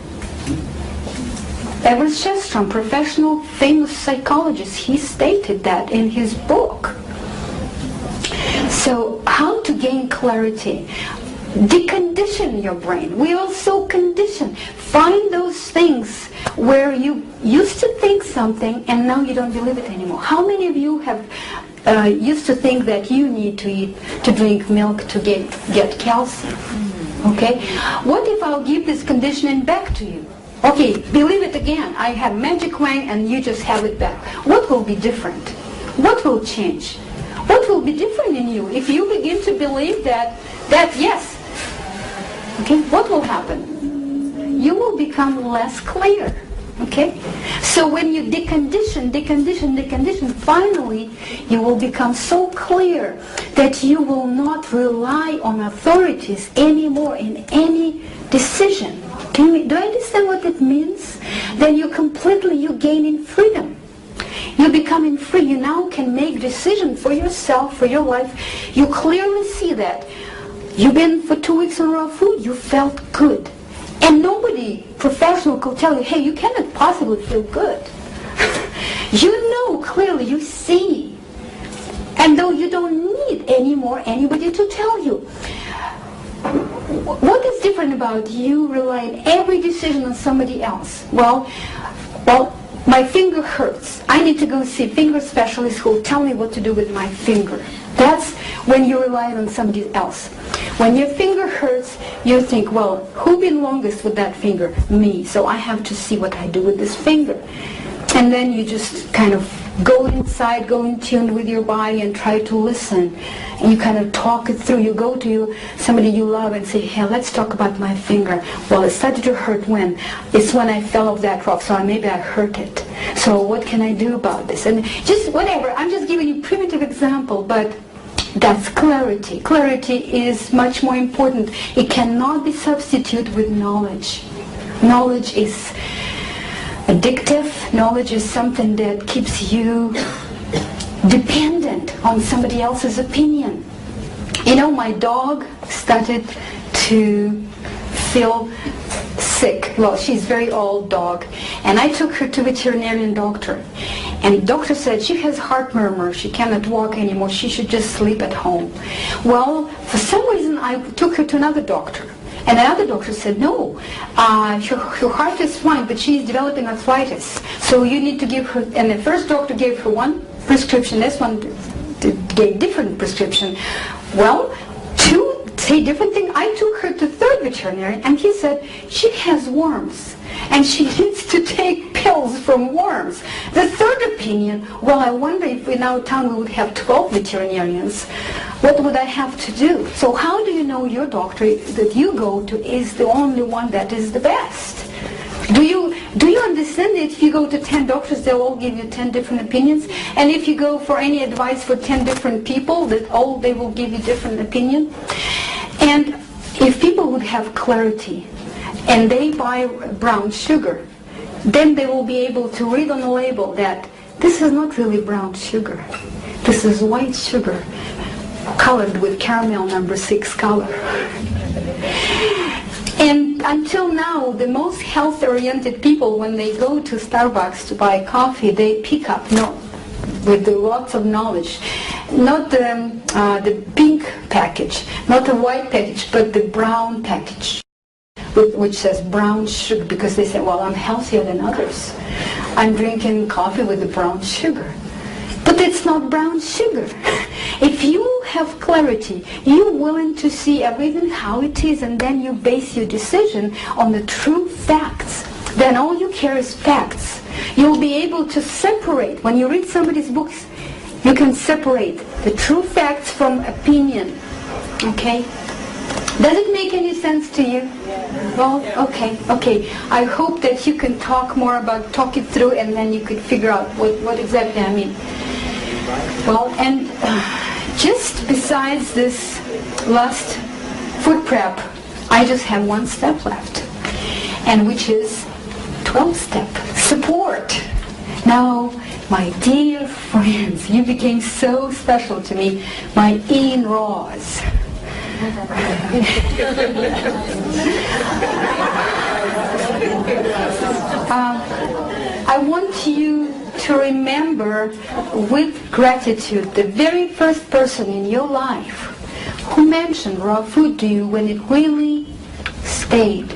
Everett Shestrom, professional, famous psychologist, he stated that in his book. So, how to gain clarity? Decondition your brain. We are so conditioned. Find those things where you used to think something and now you don't believe it anymore. How many of you have used to think that you need to drink milk to get calcium? Okay? What if I'll give this conditioning back to you? Okay, believe it again. I have magic wang and you just have it back. What will be different? What will change? What will be different in you if you begin to believe that yes? Okay, what will happen? You will become less clear. Okay? So when you decondition, finally you will become so clear that you will not rely on authorities anymore in any decision. Do you understand what it means? Then you gain in freedom. You're becoming free. You now can make decisions for yourself, for your life. You clearly see that. You've been for 2 weeks on raw food, you felt good. And nobody professional could tell you, hey, you cannot possibly feel good. You know clearly, you see. And though you don't need anymore anybody to tell you. What is different about you relying every decision on somebody else? Well, my finger hurts. I need to go see a finger specialist who will tell me what to do with my finger. That's when you rely on somebody else. When your finger hurts, you think, well, who been longest with that finger? Me. So I have to see what I do with this finger. And then you just kind of go inside, go in tune with your body and try to listen. And you kind of talk it through. You go to somebody you love and say, hey, let's talk about my finger. Well, it started to hurt when? It's when I fell off that rock, so maybe I hurt it. So what can I do about this? And just whatever. I'm just giving you a primitive example, but that's clarity. Clarity is much more important. It cannot be substituted with knowledge. Knowledge is addictive. Knowledge is something that keeps you dependent on somebody else's opinion. You know, my dog started to feel sick. Well, she's a very old dog. And I took her to a veterinarian doctor. And the doctor said she has heart murmur. She cannot walk anymore. She should just sleep at home. Well, for some reason, I took her to another doctor. And the other doctor said, no, her heart is fine, but she's developing arthritis. So you need to give her, and the first doctor gave her one prescription, this one gave different prescription. Well, two say different thing. I took her to third veterinarian, and he said, she has worms, and she needs to take pills from worms. The third opinion, well, I wonder if in our town we would have 12 veterinarians. What would I have to do? So how do you know your doctor that you go to is the only one that is the best? Do you understand that if you go to 10 doctors, they'll all give you 10 different opinions? And if you go for any advice for 10 different people, that they will give you different opinion? And if people would have clarity, and they buy brown sugar, then they will be able to read on the label that this is not really brown sugar. This is white sugar, colored with caramel number 6 color. And until now, the most health-oriented people, when they go to Starbucks to buy coffee, they pick up, with lots of knowledge, not the pink package, not the white package, but the brown package, which says brown sugar, because they say, well, I'm healthier than others. I'm drinking coffee with the brown sugar. But it's not brown sugar. If you have clarity, you're willing to see everything how it is, and then you base your decision on the true facts. Then all you care is facts. You'll be able to separate. When you read somebody's books, you can separate the true facts from opinion. Okay? Does it make any sense to you? Well, okay. I hope that you can talk it through, and then you could figure out what exactly I mean. Well, and just besides this last food prep, I just have one step left, and which is 12-step support. Now, my dear friends, you became so special to me, my in-laws. I want you to remember with gratitude the very first person in your life who mentioned raw food to you when it really stayed.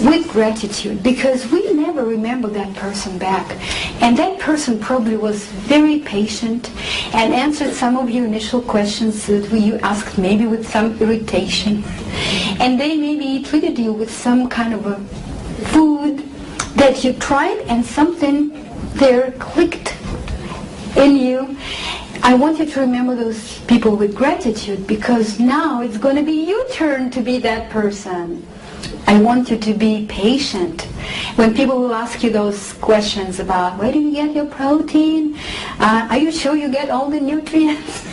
With gratitude, because we never remember that person back. And that person probably was very patient and answered some of your initial questions that you asked, maybe with some irritation. And they maybe treated you with some kind of a food that you tried and something there clicked in you. I want you to remember those people with gratitude, because now it's going to be your turn to be that person. I want you to be patient. When people will ask you those questions about where do you get your protein? Are you sure you get all the nutrients?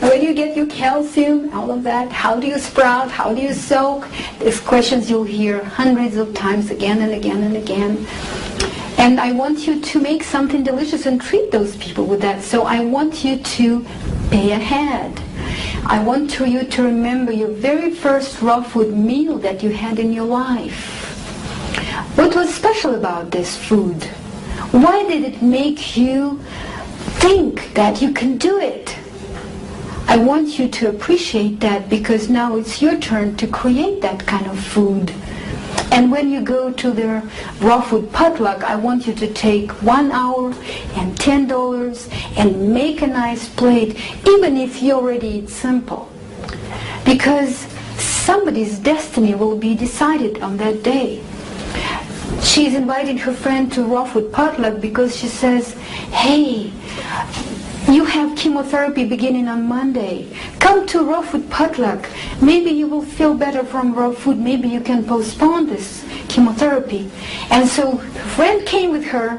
Where do you get your calcium? All of that. How do you sprout? How do you soak? These questions you'll hear hundreds of times again and again and again. And I want you to make something delicious and treat those people with that. So I want you to pay ahead. I want you to remember your very first raw food meal that you had in your life. What was special about this food? Why did it make you think that you can do it? I want you to appreciate that, because now it's your turn to create that kind of food. And when you go to the raw food potluck, I want you to take 1 hour and $10 and make a nice plate, even if you already eat simple. Because somebody's destiny will be decided on that day. She's inviting her friend to raw food potluck because she says, hey, you have chemotherapy beginning on Monday. Come to raw food potluck. Maybe you will feel better from raw food. Maybe you can postpone this chemotherapy. And so her friend came with her,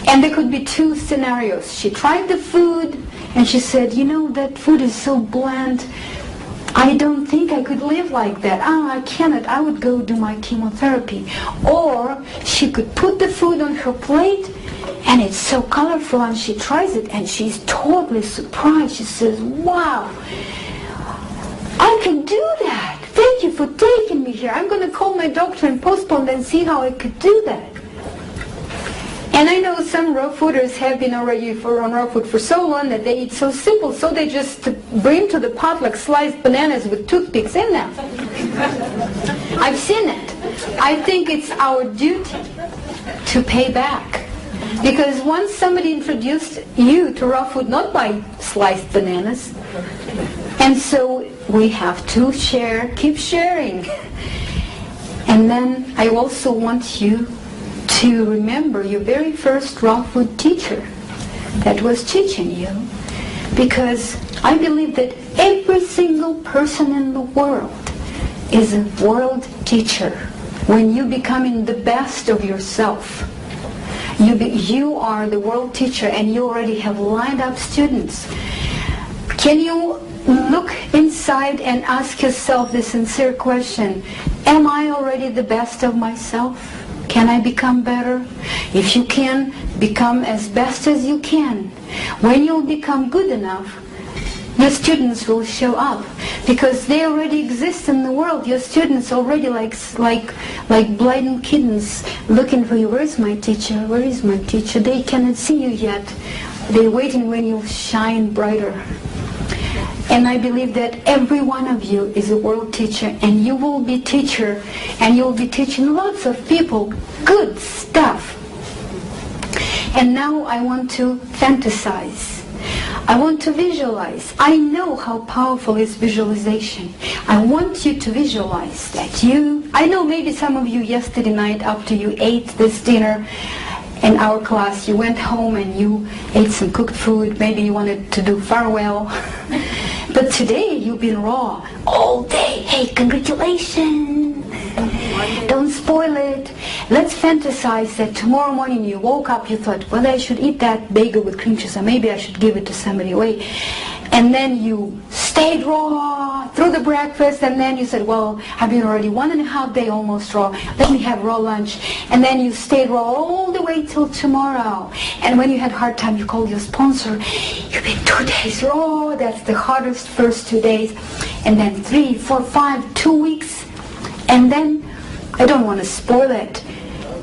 and there could be two scenarios. She tried the food, and she said, you know, that food is so bland. I don't think I could live like that. I cannot. I would go do my chemotherapy. Or she could put the food on her plate, and it's so colorful, and she tries it, and she's totally surprised. She says, wow, I can do that. Thank you for taking me here. I'm going to call my doctor and postpone and see how I could do that. And I know some raw fooders have been already on raw food for so long that they eat so simple, so they just bring to the potluck sliced bananas with toothpicks in them. I've seen it. I think it's our duty to pay back. Because once somebody introduced you to raw food, not by sliced bananas, and so we have to share, keep sharing. And then I also want you to remember your very first raw food teacher that was teaching you. Because I believe that every single person in the world is a world teacher. When you become the best of yourself, you are the world teacher, and you already have lined up students. Can you look inside and ask yourself the sincere question, am I already the best of myself? Can I become better? If you can, become as best as you can. When you'll become good enough, your students will show up, because they already exist in the world. Your students already like blind kittens looking for you. Where is my teacher? Where is my teacher? They cannot see you yet. They're waiting when you shine brighter. And I believe that every one of you is a world teacher, and you will be teacher, and you'll be teaching lots of people good stuff. And now I want to fantasize. I want to visualize. I know how powerful is visualization. I want you to visualize that I know maybe some of you yesterday night after you ate this dinner in our class, you went home and you ate some cooked food. Maybe you wanted to do farewell. But today you've been raw all day. Hey, congratulations. Don't spoil it. Let's fantasize that tomorrow morning you woke up, you thought, well, I should eat that bagel with cream cheese, or maybe I should give it to somebody away. And then you stayed raw through the breakfast, and then you said, well, I've been already 1.5 days almost raw. Let me have raw lunch. And then you stayed raw all the way till tomorrow. And when you had a hard time, you called your sponsor. You've been 2 days raw. That's the hardest first 2 days. And then 3, 4, 5, 2 weeks. And then, I don't want to spoil it,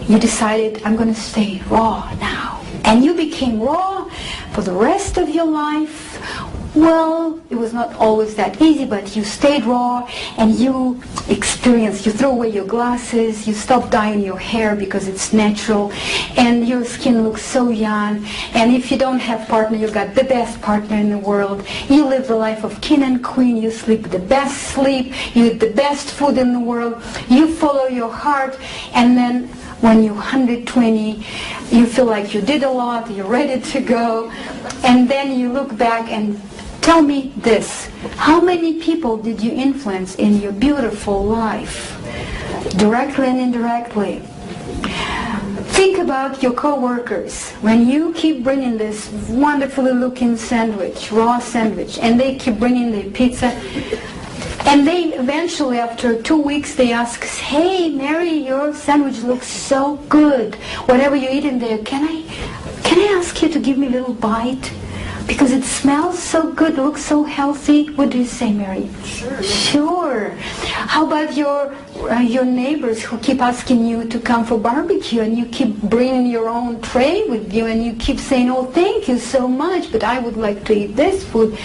you decided, I'm going to stay raw now. And you became raw for the rest of your life. Well, it was not always that easy, but you stayed raw and you experienced, you throw away your glasses, you stop dyeing your hair because it's natural, and your skin looks so young. And if you don't have a partner, you got the best partner in the world. You live the life of king and queen, you sleep the best sleep, you eat the best food in the world, you follow your heart, and then when you're 120, you feel like you did a lot, you're ready to go, and then you look back and tell me this, how many people did you influence in your beautiful life, directly and indirectly? Think about your co-workers. When you keep bringing this wonderfully looking sandwich, raw sandwich, and they keep bringing the pizza, and they eventually, after 2 weeks, they ask, hey, Mary, your sandwich looks so good. Whatever you eat in there, can I ask you to give me a little bite? Because it smells so good, looks so healthy. What do you say, Mary? Sure. Sure. How about your neighbors who keep asking you to come for barbecue, and you keep bringing your own tray with you, and you keep saying, oh, thank you so much, but I would like to eat this food.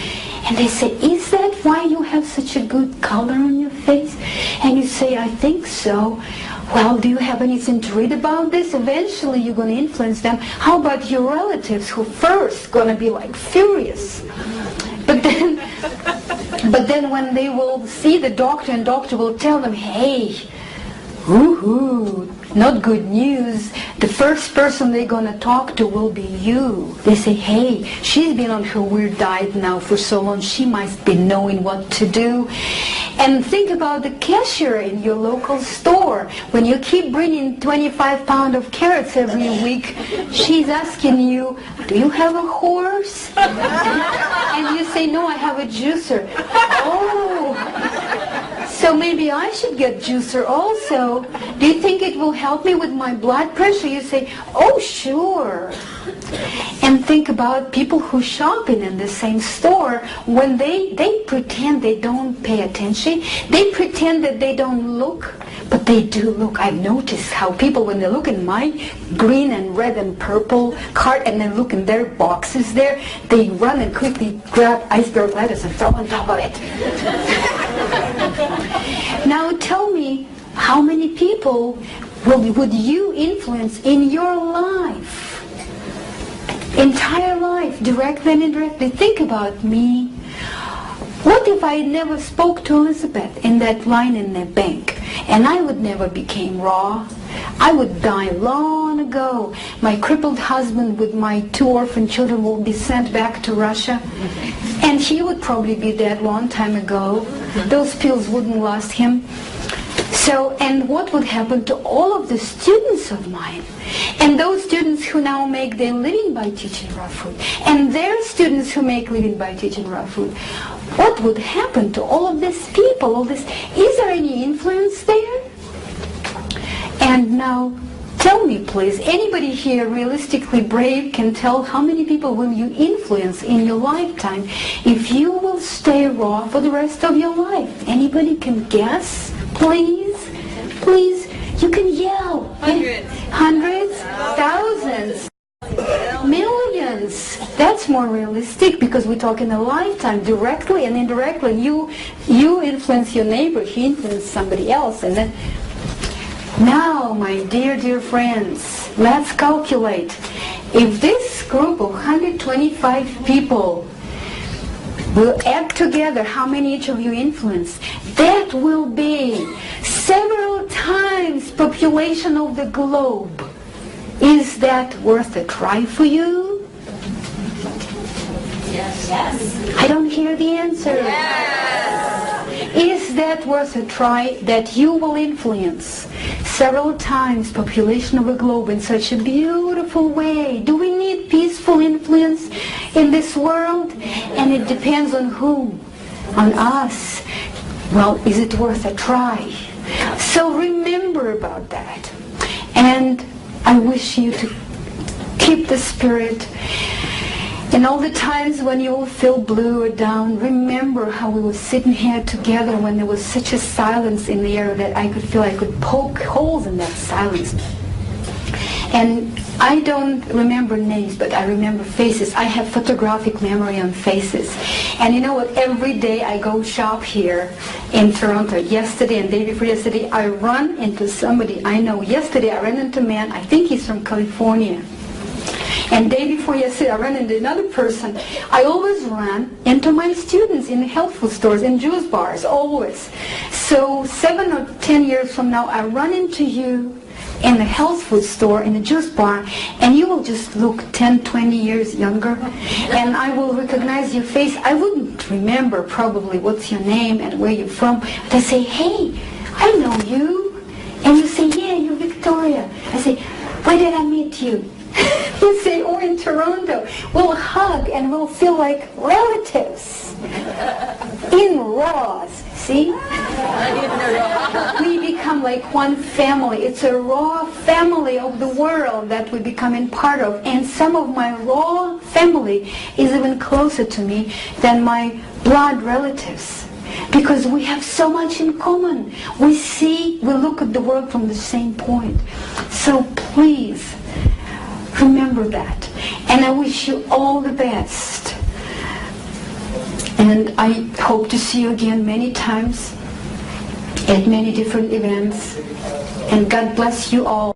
And they say, is that why you have such a good color on your face? And you say, I think so. Well, do you have anything to read about this? Eventually you're going to influence them. How about your relatives who first going to be like furious? But then when they will see the doctor, and doctor will tell them, hey, woohoo, not good news. The first person they're going to talk to will be you. They say, hey, she's been on her weird diet now for so long, she must be knowing what to do. And think about the cashier in your local store. When you keep bringing 25 pounds of carrots every week, she's asking you, do you have a horse? And you say, no, I have a juicer. Oh, so maybe I should get juicer also. Do you think it will help me with my blood pressure? You say, oh, sure. And think about people who shopping in the same store. When they pretend they don't pay attention, they pretend that they don't look, but they do look. I've noticed how people, when they look in my green and red and purple cart, and then look in their boxes there, they run and quickly grab iceberg lettuce and throw on top of it. Now tell me, how many people would you influence in your life? Entire life, directly and indirectly. Think about me. What if I never spoke to Elizabeth in that line in the bank, and I would never became raw? I would die long ago. My crippled husband with my 2 orphan children will be sent back to Russia, and he would probably be dead long time ago. Those pills wouldn't last him. So, and what would happen to all of the students of mine? And those students who now make their living by teaching raw food, and their students who make living by teaching raw food. What would happen to all of these people? All this, is there any influence there? And now, tell me please, anybody here realistically brave can tell how many people will you influence in your lifetime if you will stay raw for the rest of your life? Anybody can guess? Please? Please? You can yell. Hundreds. Hundreds? Thousands? Millions. That's more realistic because we talk in a lifetime, directly and indirectly. You influence your neighbor, he influences somebody else, and then now, my dear friends, let's calculate. If this group of 125 people will add together how many each of you influence, that will be several times population of the globe. Is that worth a try for you? Yes. Yes. I don't hear the answer. Yes. Is that worth a try that you will influence several times population of the globe in such a beautiful way? Do we need peaceful influence in this world? And it depends on whom? On us. well, is it worth a try? So remember about that. And I wish you to keep the spirit. And all the times when you will feel blue or down, remember how we were sitting here together when there was such a silence in the air that I could feel I could poke holes in that silence. And I don't remember names, but I remember faces. I have photographic memory on faces. And you know what? Every day I go shop here in Toronto. Yesterday and day before yesterday, I run into somebody I know. Yesterday I ran into a man, I think he's from California. And day before yesterday, I ran into another person. I always run into my students in health food stores, in juice bars, always. So 7 or 10 years from now, I run into you in the health food store, in the juice bar, and you will just look 10, 20 years younger. And I will recognize your face. I wouldn't remember probably what's your name and where you're from. But I say, hey, I know you. And you say, yeah, you're Victoria. I say, where did I meet you? You say, oh, in Toronto. We'll hug and we'll feel like relatives. In Ross, see? We become like one family. It's a raw family of the world that we become part of. And some of my raw family is even closer to me than my blood relatives. Because we have so much in common. We look at the world from the same point. So please, remember that. And I wish you all the best. And I hope to see you again many times at many different events. And God bless you all.